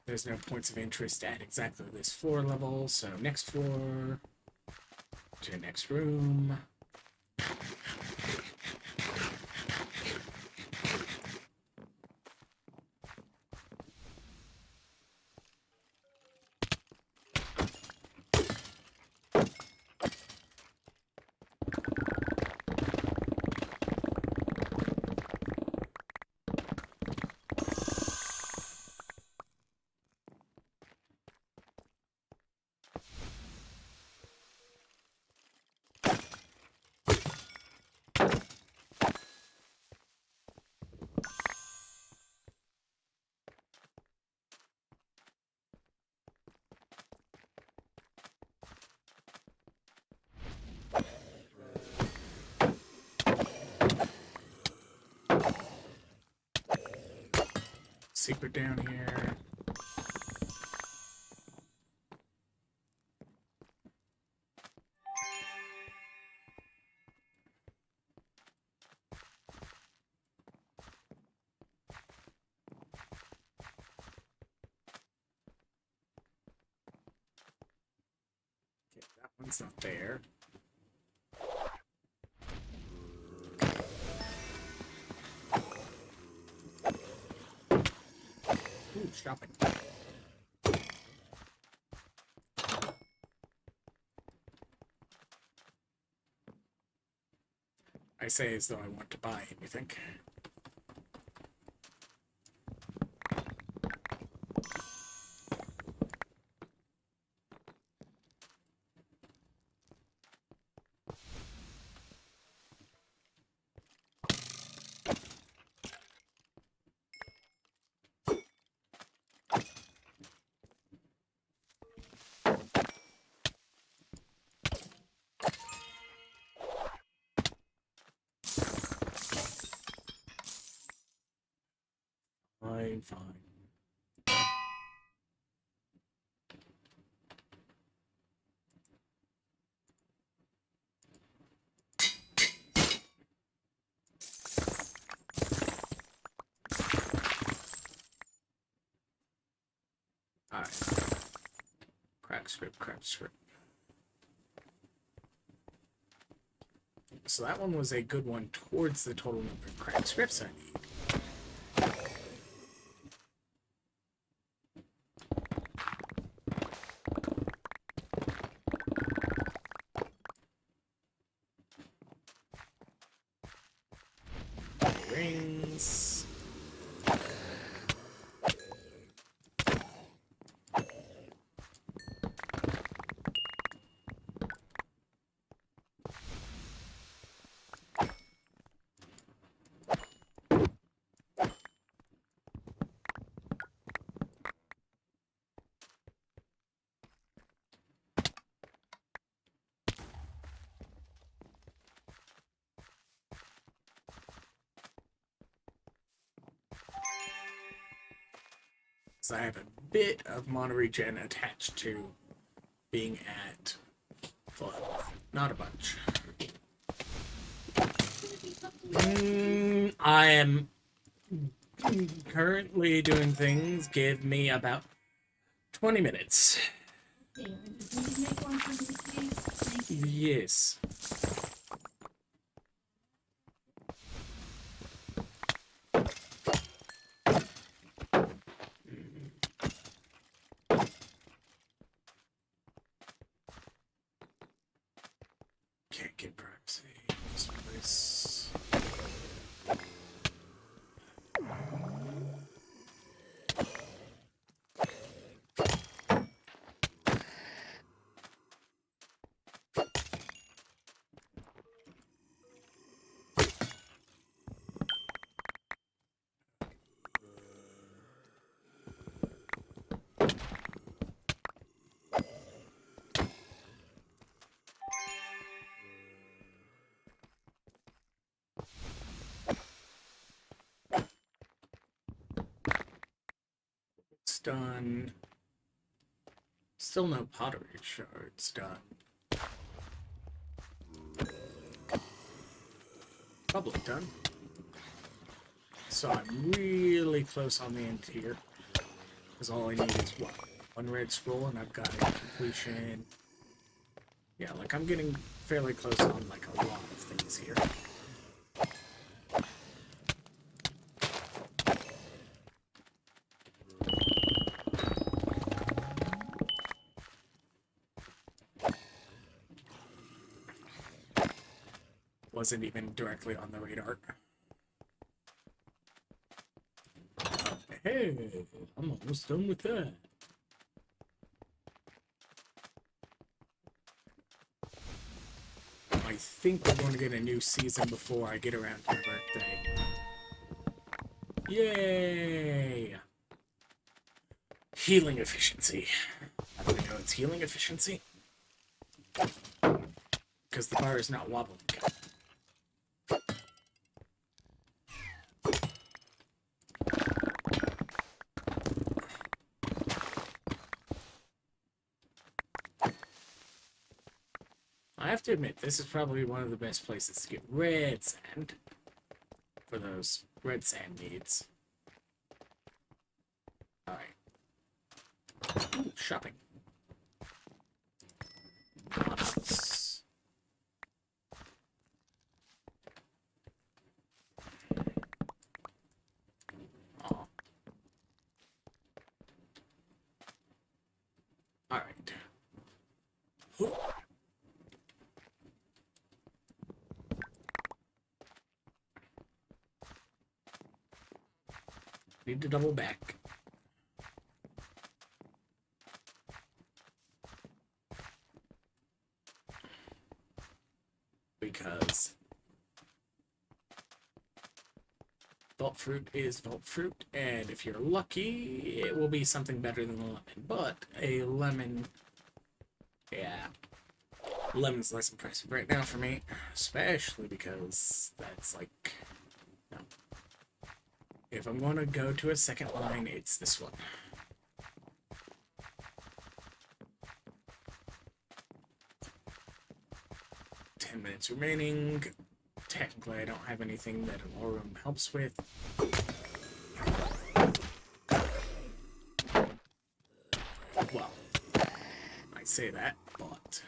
There's no points of interest at exactly this floor level, so next floor to next room. secret down here. Okay, that one's not there. Ooh, shopping. I say as though I want to buy anything. Fine, fine. Alright. Crack script, crack script. So that one was a good one towards the total number of crack scripts I need. Rings. So I have a bit of mono regen attached to being at full health. Not a bunch. I am currently doing things. Give me about 20 minutes. Yes. Can't get privacy. This place. It's done. Still no pottery shards done. Probably done. So I'm really close on the end here. Because all I need is what? One red scroll and I've got a completion. Yeah, like I'm getting fairly close on like a lot of things here. Wasn't even directly on the radar. Hey, I'm almost done with that. I think we're going to get a new season before I get around to my birthday. Yay! Healing efficiency. How do we know it's healing efficiency? Because the bar is not wobbling. I have to admit, this is probably one of the best places to get red sand for those red sand needs. Alright. Ooh, shopping. Nuts. Oh. Alright. Need to double back. Because vault fruit is vault fruit, and if you're lucky, it will be something better than a lemon. But a lemon, yeah, lemon's less impressive right now for me, especially because that's like, no. If I'm going to go to a second line, it's this one. Minutes remaining. Technically, I don't have anything that an ore room helps with. Well, I say that, but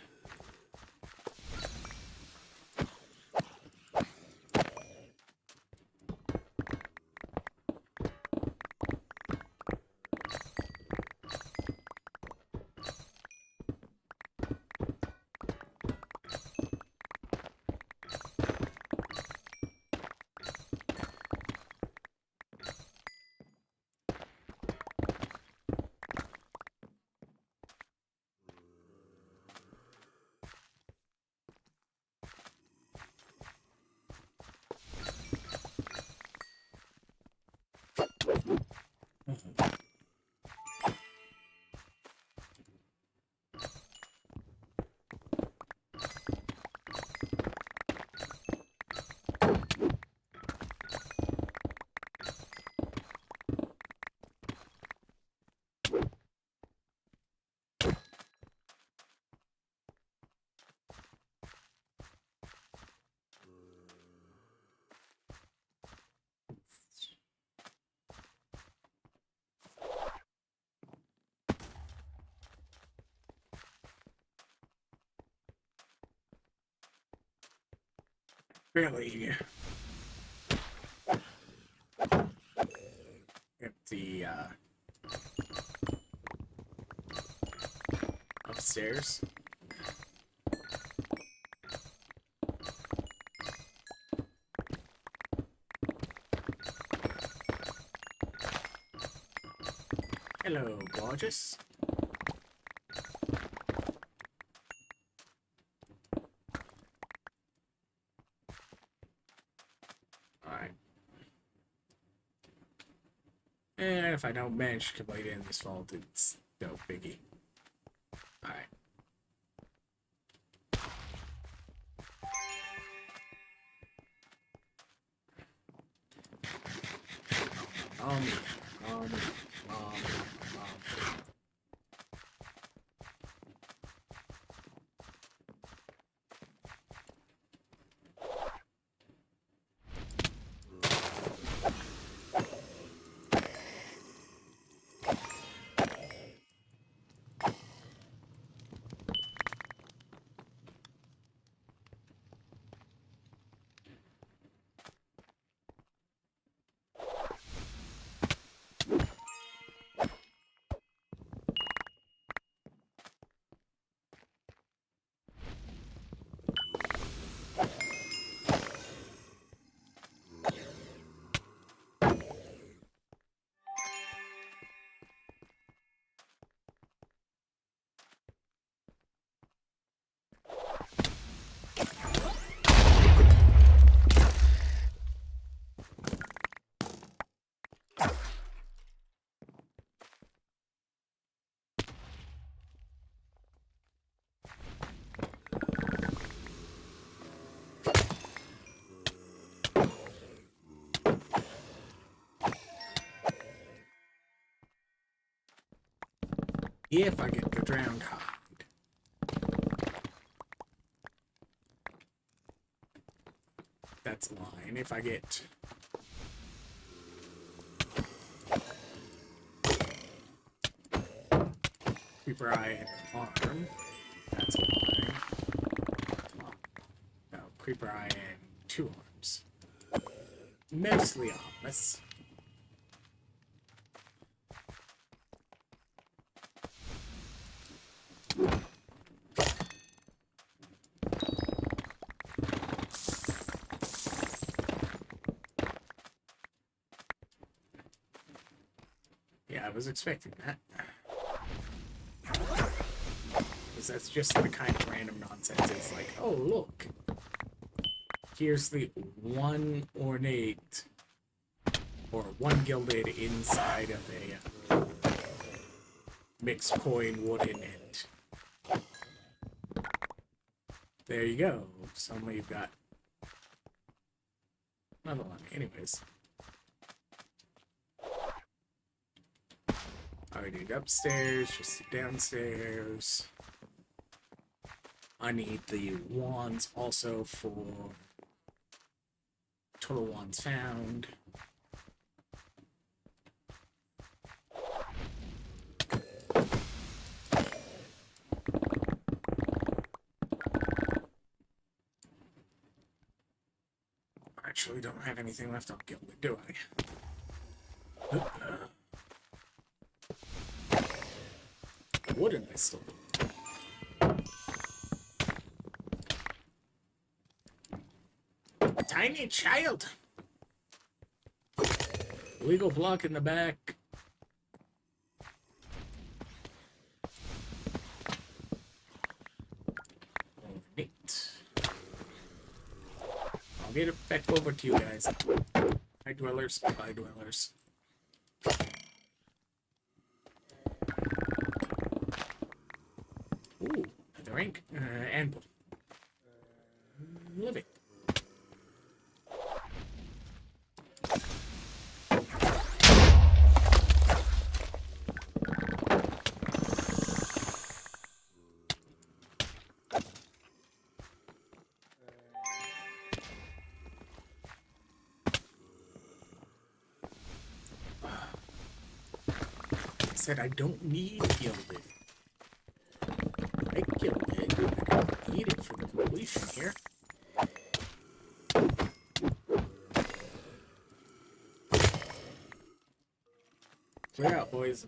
really, at the upstairs. Hello, gorgeous. Alright. And if I don't manage to complete it in this vault, it's no biggie. Alright. Um, um, um. If I get the drowned hide. that's a line. If I get Creeper Eye and Arm, that's a line. No, Creeper Eye and 2 arms. Mostly ominous. Yeah, I was expecting that. Because that's just the kind of random nonsense. It's like, oh, look. Here's the one ornate or one gilded inside of a mixed coin wooden and there you go. Suddenly you've got another one. Anyways. I need upstairs, just downstairs. I need the wands also for total wands found. Actually, don't have anything left on Gilded, do I? Wooden I still do. Tiny child! Legal block in the back. Oh, neat. I'll get it back over to you guys. Hi dwellers, bye dwellers. Ooh, another ink. Anvil. Living. Said I don't need gilded. I gilded. I don't need it for the completion here. Clear out, boys.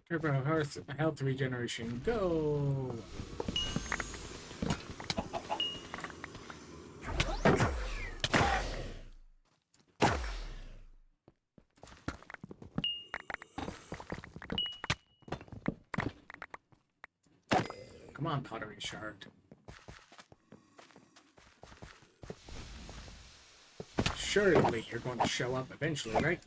Turbo health regeneration, go! Come on, pottery shard. Surely you're going to show up eventually, right?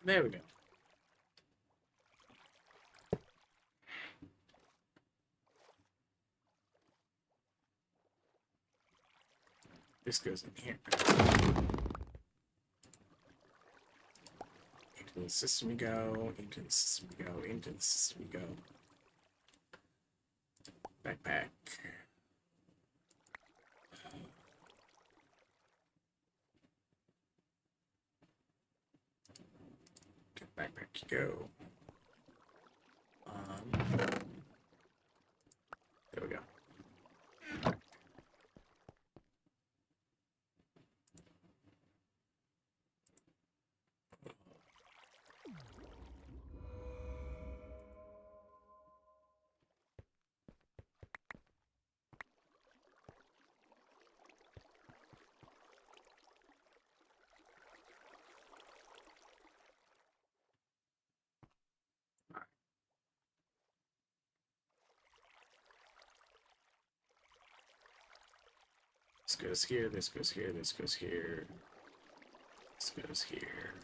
There we go. This goes in here. Into the system we go, into the system we go, into the system we go. Backpack. To the backpack you go. There we go. This goes here, this goes here, this goes here. This goes here.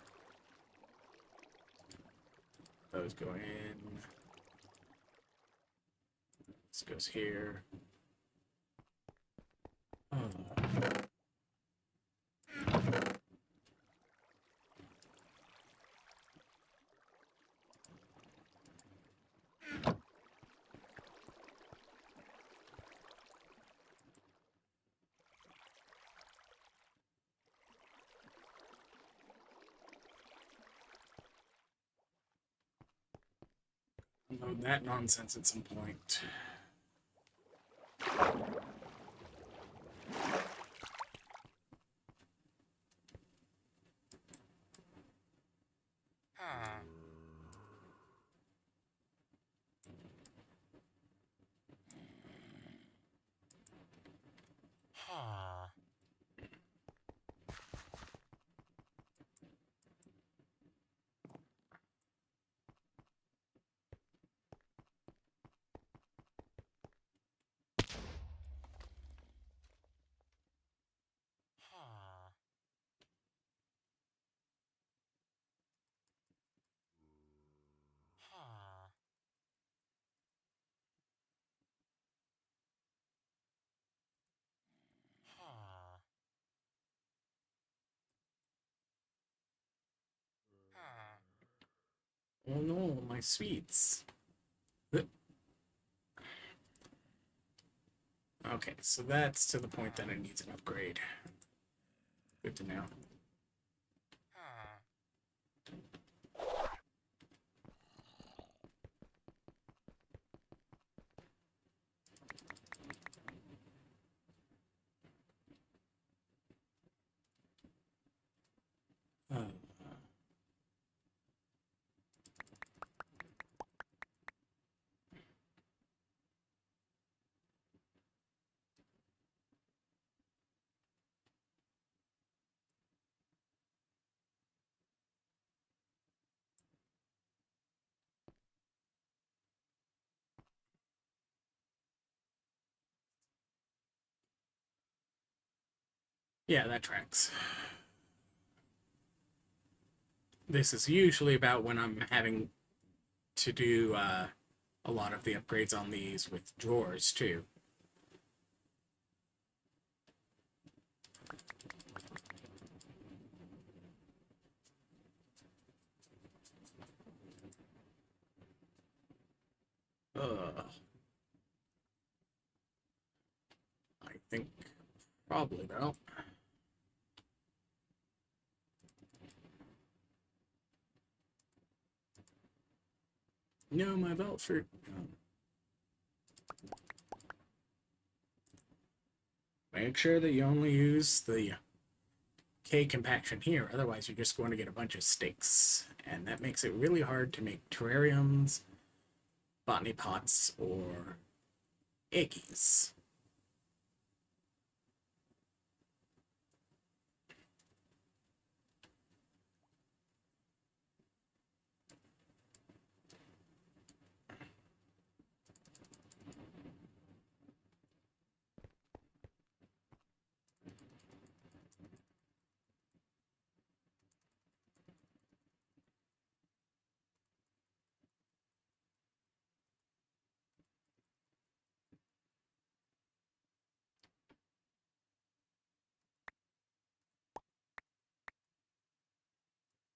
Those go in. This goes here. Oh. Unload that nonsense at some point. Oh no, my sweets. Okay, so that's to the point that it needs an upgrade. Good to know. Yeah, that tracks. This is usually about when I'm having to do a lot of the upgrades on these with drawers, too. Probably, though. No, my belt for... Make sure that you only use the K compaction here, otherwise you're just going to get a bunch of sticks. And that makes it really hard to make terrariums, botany pots, or eggies.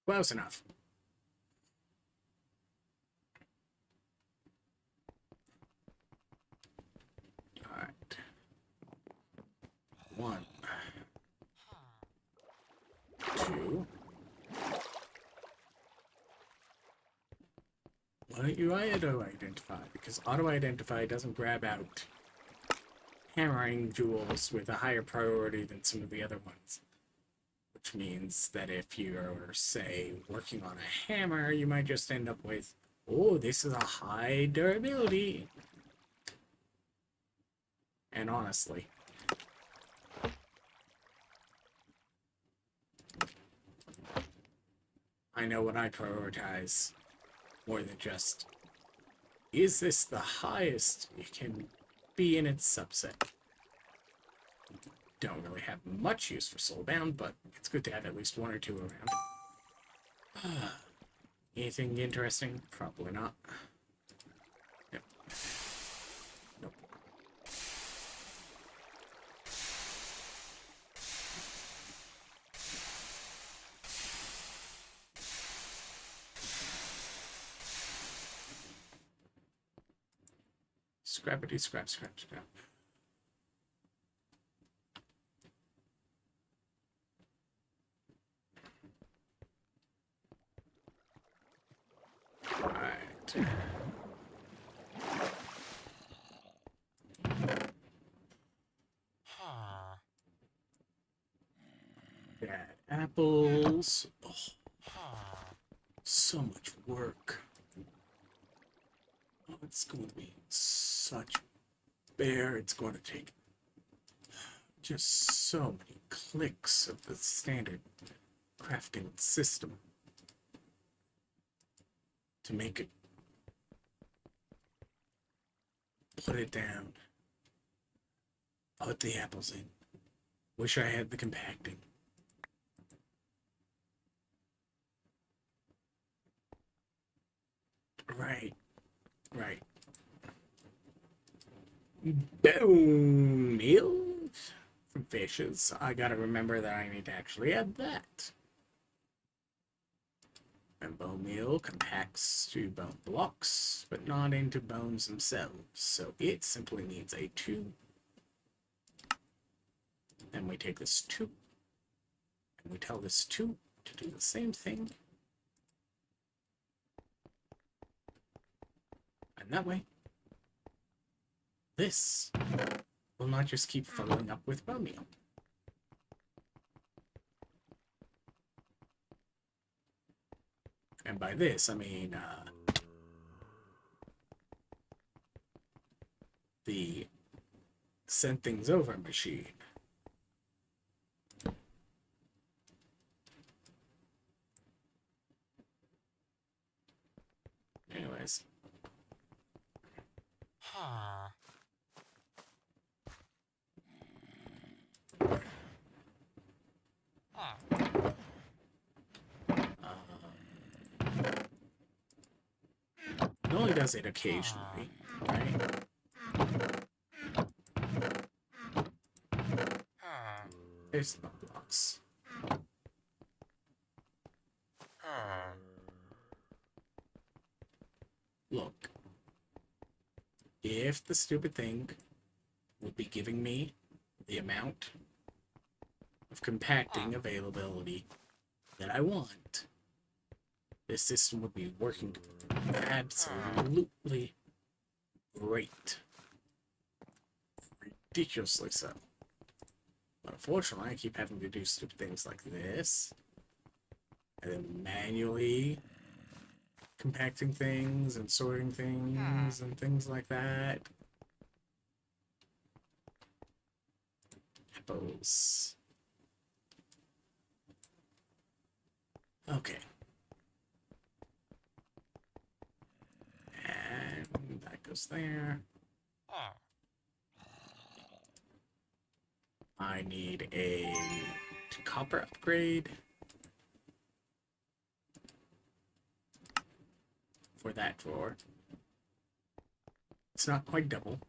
Close enough. Alright. 1, 2. Why don't you auto-identify? Because auto-identify doesn't grab out hammering jewels with a higher priority than some of the other ones. Which means that if you're, say, working on a hammer, you might just end up with, oh, this is a high durability. And honestly, I know what I prioritize more than just, is this the highest it can be in its subset? Don't really have much use for Soulbound, but it's good to have at least 1 or 2 around. Anything interesting? Probably not. Yep. Nope. Scrappity scrap, scrap, scrap. Alright. Bad apples. Oh, so much work. Oh, it's going to be such bear. It's going to take just so many clicks of the standard crafting system to make it. Put it down. Put the apples in. Wish I had the compacting. Right. Right. Bone meal from fishes. I gotta remember that I need to actually add that. And bone meal compacts to bone blocks, but not into bones themselves. So it simply needs a 2. Then we take this 2, and we tell this 2 to do the same thing. And that way, this will not just keep filling up with bone meal. And by this, I mean the send things over machine. Anyways. It only does it occasionally, right? There's the blocks. Look, if the stupid thing would be giving me the amount compacting availability that I want. This system would be working absolutely great. Ridiculously so. But unfortunately, I keep having to do stupid things like this. And then manually compacting things and sorting things and things like that. Apples. Okay. And that goes there. I need a copper upgrade for that drawer. It's not quite double.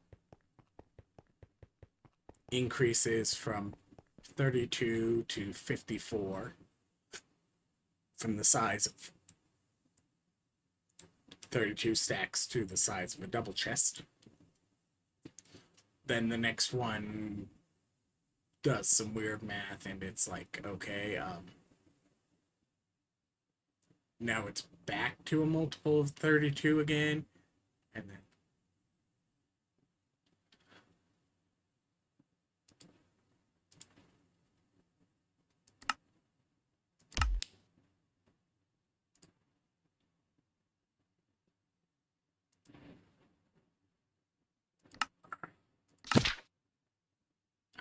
Increases from 32 to 54 from the size of 32 stacks to the size of a double chest. Then the next one does some weird math and it's like, okay, now it's back to a multiple of 32 again, and then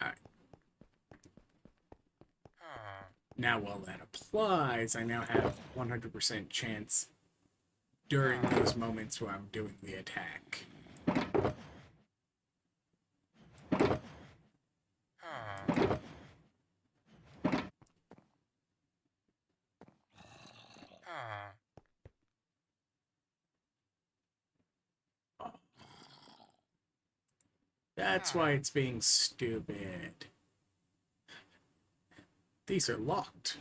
alright. Now while that applies, I now have 100% chance during those moments where I'm doing the attack. That's why it's being stupid. These are locked.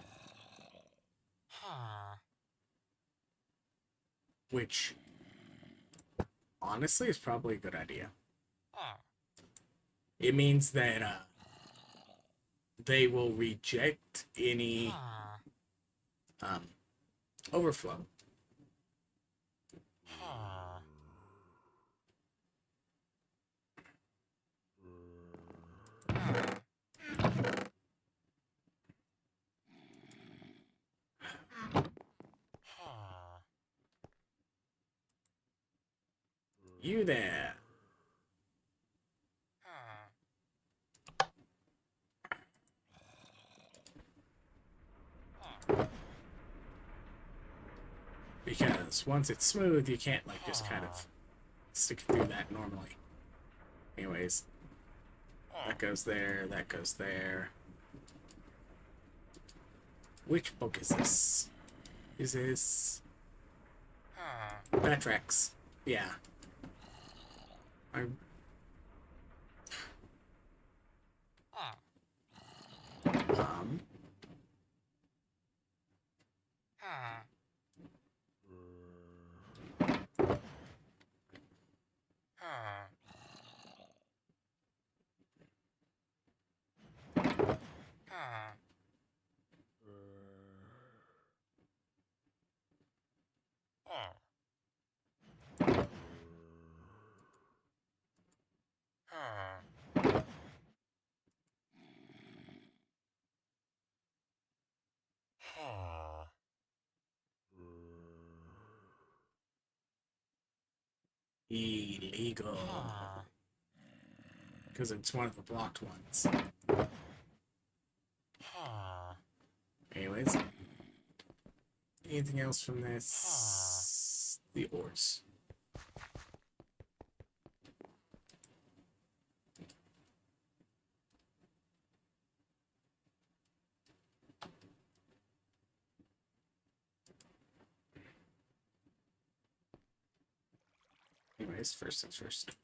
Which, honestly, is probably a good idea. It means that they will reject any overflow. You there. Because once it's smooth, you can't, like, just kind of stick through that normally. Anyways, that goes there, that goes there. Which book is this? Is this... Batrax. Yeah. I'm... Illegal. Because it's one of the blocked ones. Anyways. Anything else from this? The ores. Anyways, first things first.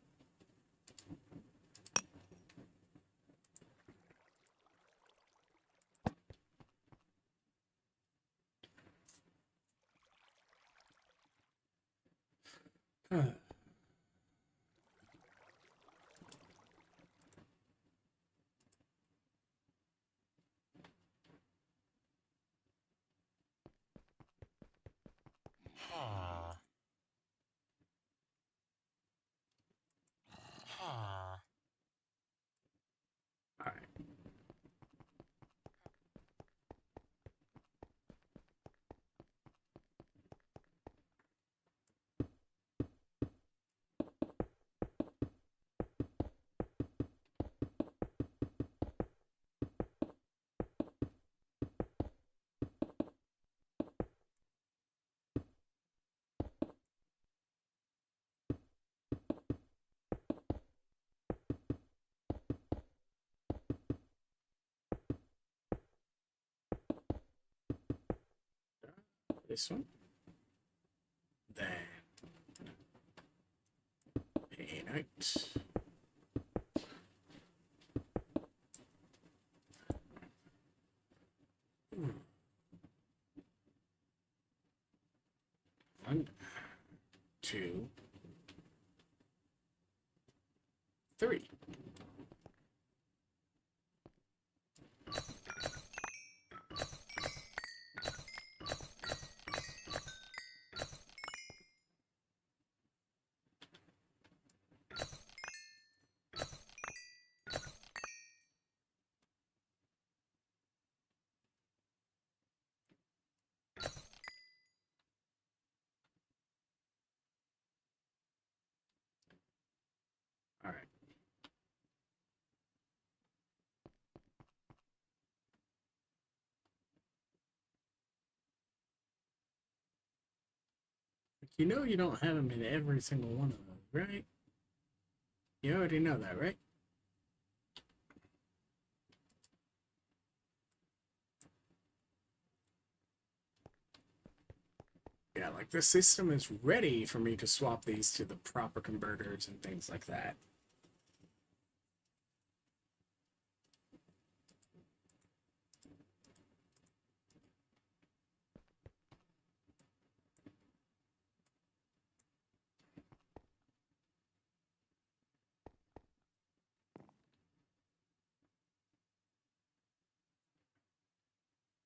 this one. Then paint. One, two, three. All right. You know you don't have them in every single one of them, right? You already know that, right? Yeah, like the system is ready for me to swap these to the proper converters and things like that.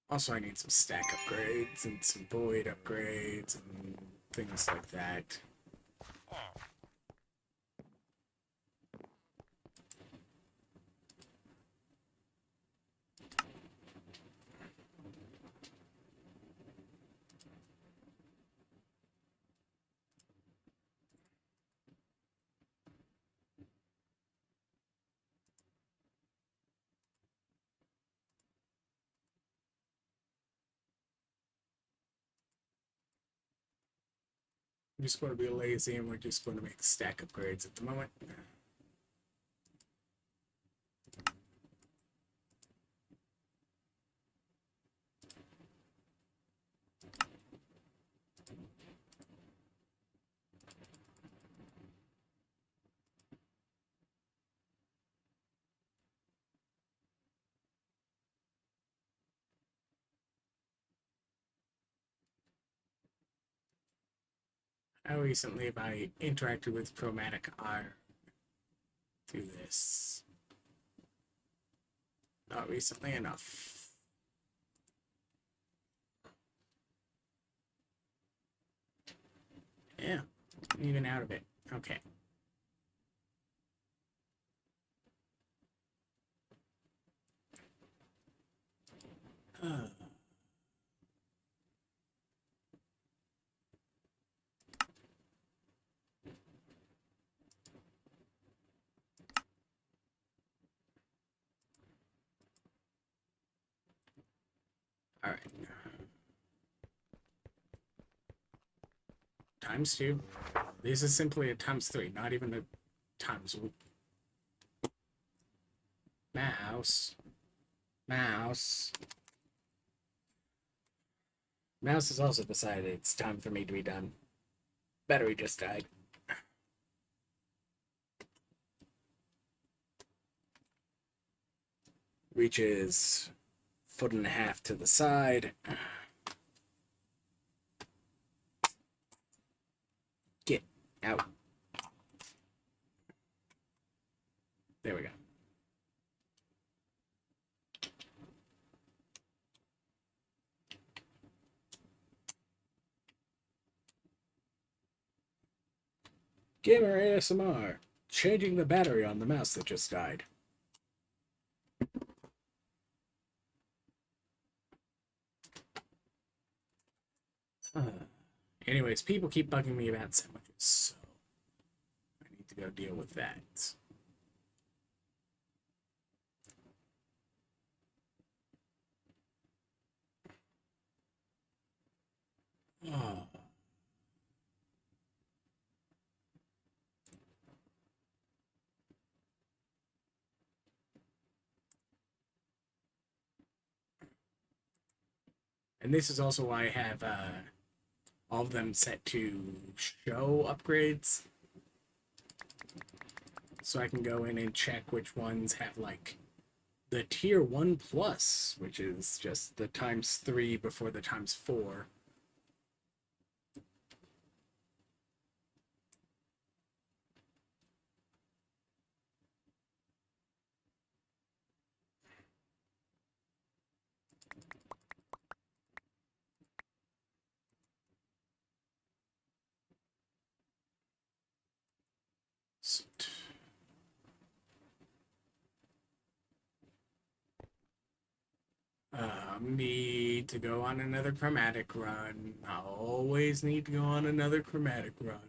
Also, I need some stack upgrades and some void upgrades and things like that. I'm just going to be lazy and we're just going to make stack upgrades at the moment. How recently have I interacted with chromatic iron through this? Not recently enough. Yeah, even out of it. Okay. All right. Times 2. This is simply a times 3, not even a times mouse. Mouse. Mouse has also decided it's time for me to be done. Battery just died. Reaches 1.5 feet to the side. Get out. There we go. Gamer ASMR. Changing the battery on the mouse that just died. Anyways, people keep bugging me about sandwiches, so I need to go deal with that. Oh. And this is also why I have all of them set to show upgrades. So I can go in and check which ones have like the tier 1 plus, which is just the ×3 before the ×4. Need to go on another chromatic run. I always need to go on another chromatic run.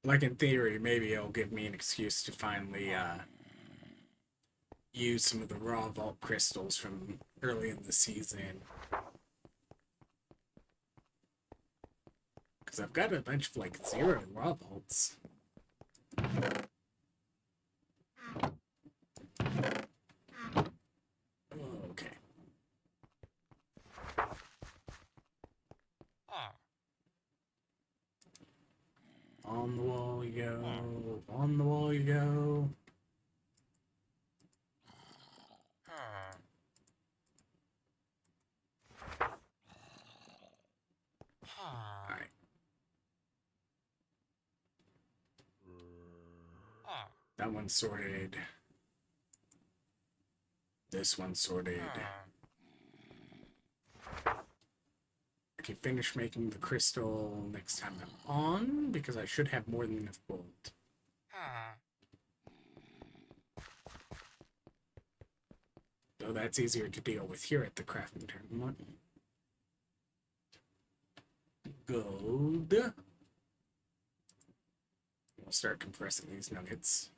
Like in theory, maybe it'll give me an excuse to finally use some of the raw vault crystals from early in the season. Because I've got a bunch of like 0 raw vaults. Okay. On the wall you go. On the wall you go. Alright. That one's sorted. This one's sorted. I can finish making the crystal next time I'm on, because I should have more than enough gold. Though that's easier to deal with here at the crafting tournament. Gold. We'll start compressing these nuggets.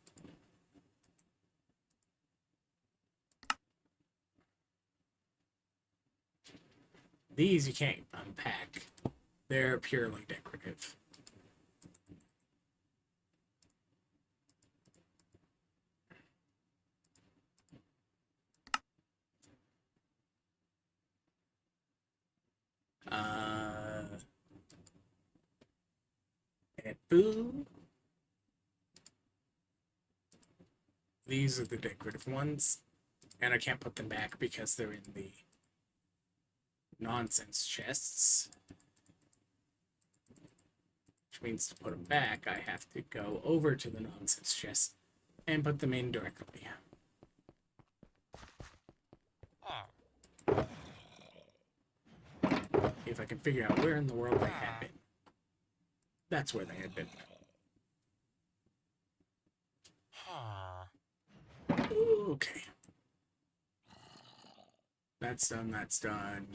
These you can't unpack. They're purely decorative. Boo. These are the decorative ones, and I can't put them back because they're in the nonsense chests. Which means to put them back, I have to go over to the nonsense chest and put them in directly. If I can figure out where in the world they had been. That's where they had been. Okay. That's done, that's done.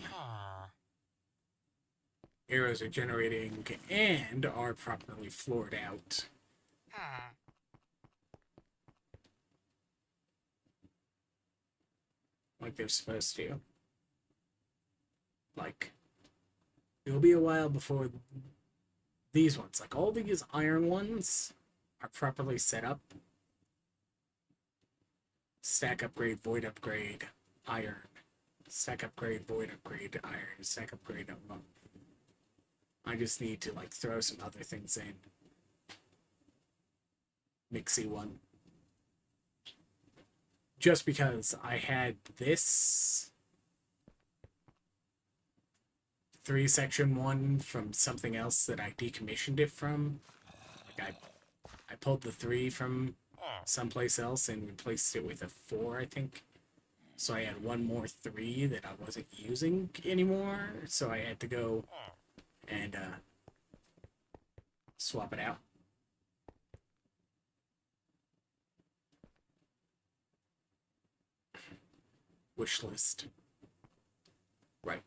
Arrows are generating and are properly floored out. Like they're supposed to. Like, it'll be a while before these ones, like all these iron ones, are properly set up. Stack upgrade, void upgrade, iron. Stack upgrade, void upgrade, iron. Stack upgrade, I just need to like throw some other things in. Mixy one. Just because I had this 3-section one from something else that I decommissioned it from. Like I pulled the 3 from someplace else and replaced it with a 4, I think. So I had one more 3 that I wasn't using anymore. So I had to go and swap it out. Wish list. Right.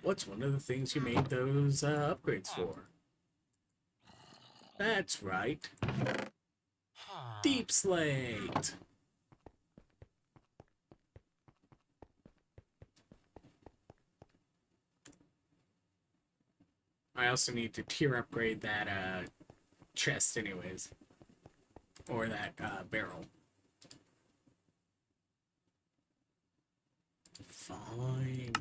What's one of the things you made those upgrades for? That's right. Deep slate. I also need to tier upgrade that chest anyways. Or that barrel. Fine.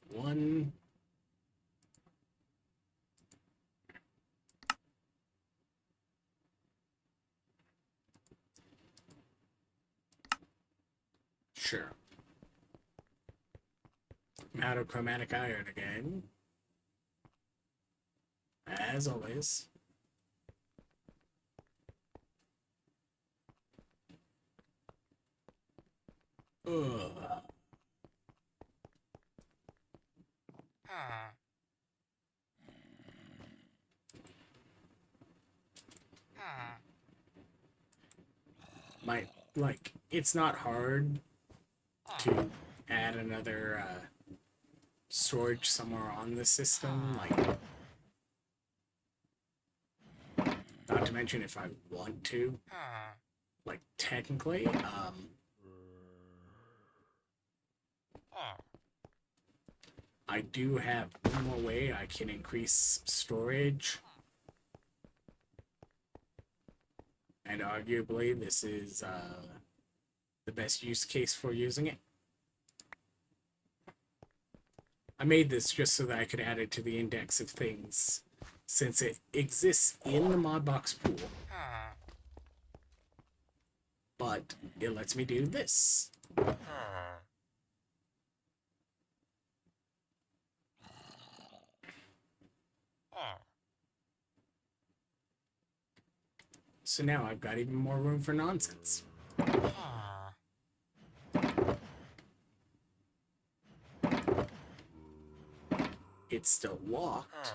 One. Sure. Monochromatic iron again. As always. Ugh. My, like, it's not hard to add another storage somewhere on the system, like, not to mention if I want to, like, technically, I do have one more way I can increase storage, and arguably this is the best use case for using it. I made this just so that I could add it to the index of things, since it exists in the modbox pool. But it lets me do this. So now I've got even more room for nonsense. It's still locked.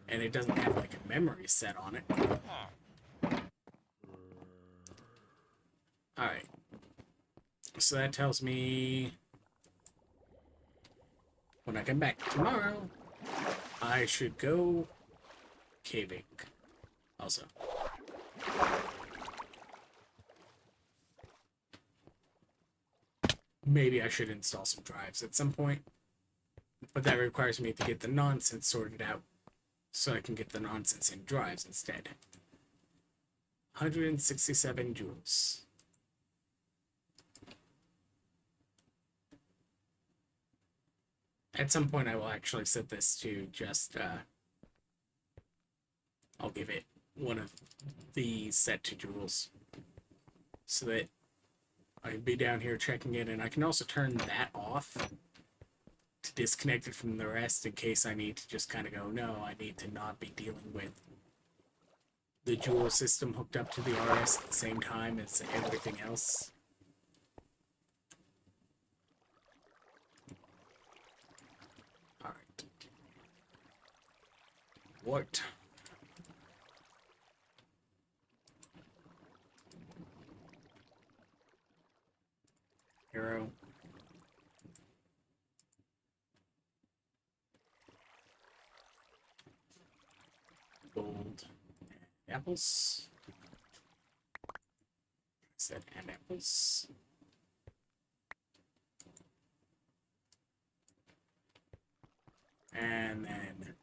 And it doesn't have like a memory set on it. Alright. So that tells me when I come back tomorrow, I should go caving. Also. Maybe I should install some drives at some point. But that requires me to get the nonsense sorted out so I can get the nonsense in drives instead. 167 joules. At some point I will actually set this to just, I'll give it one of these set to joules. So that I can be down here checking it, and I can also turn that off to disconnect it from the rest in case I need to just kind of go, no, I need to not be dealing with the Joule system hooked up to the RS at the same time as everything else. Alright. What? Hero. Gold. Apples. I said and apples. And then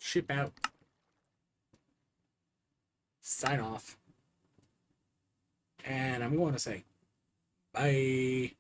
ship out. Sign off. And I'm going to say bye.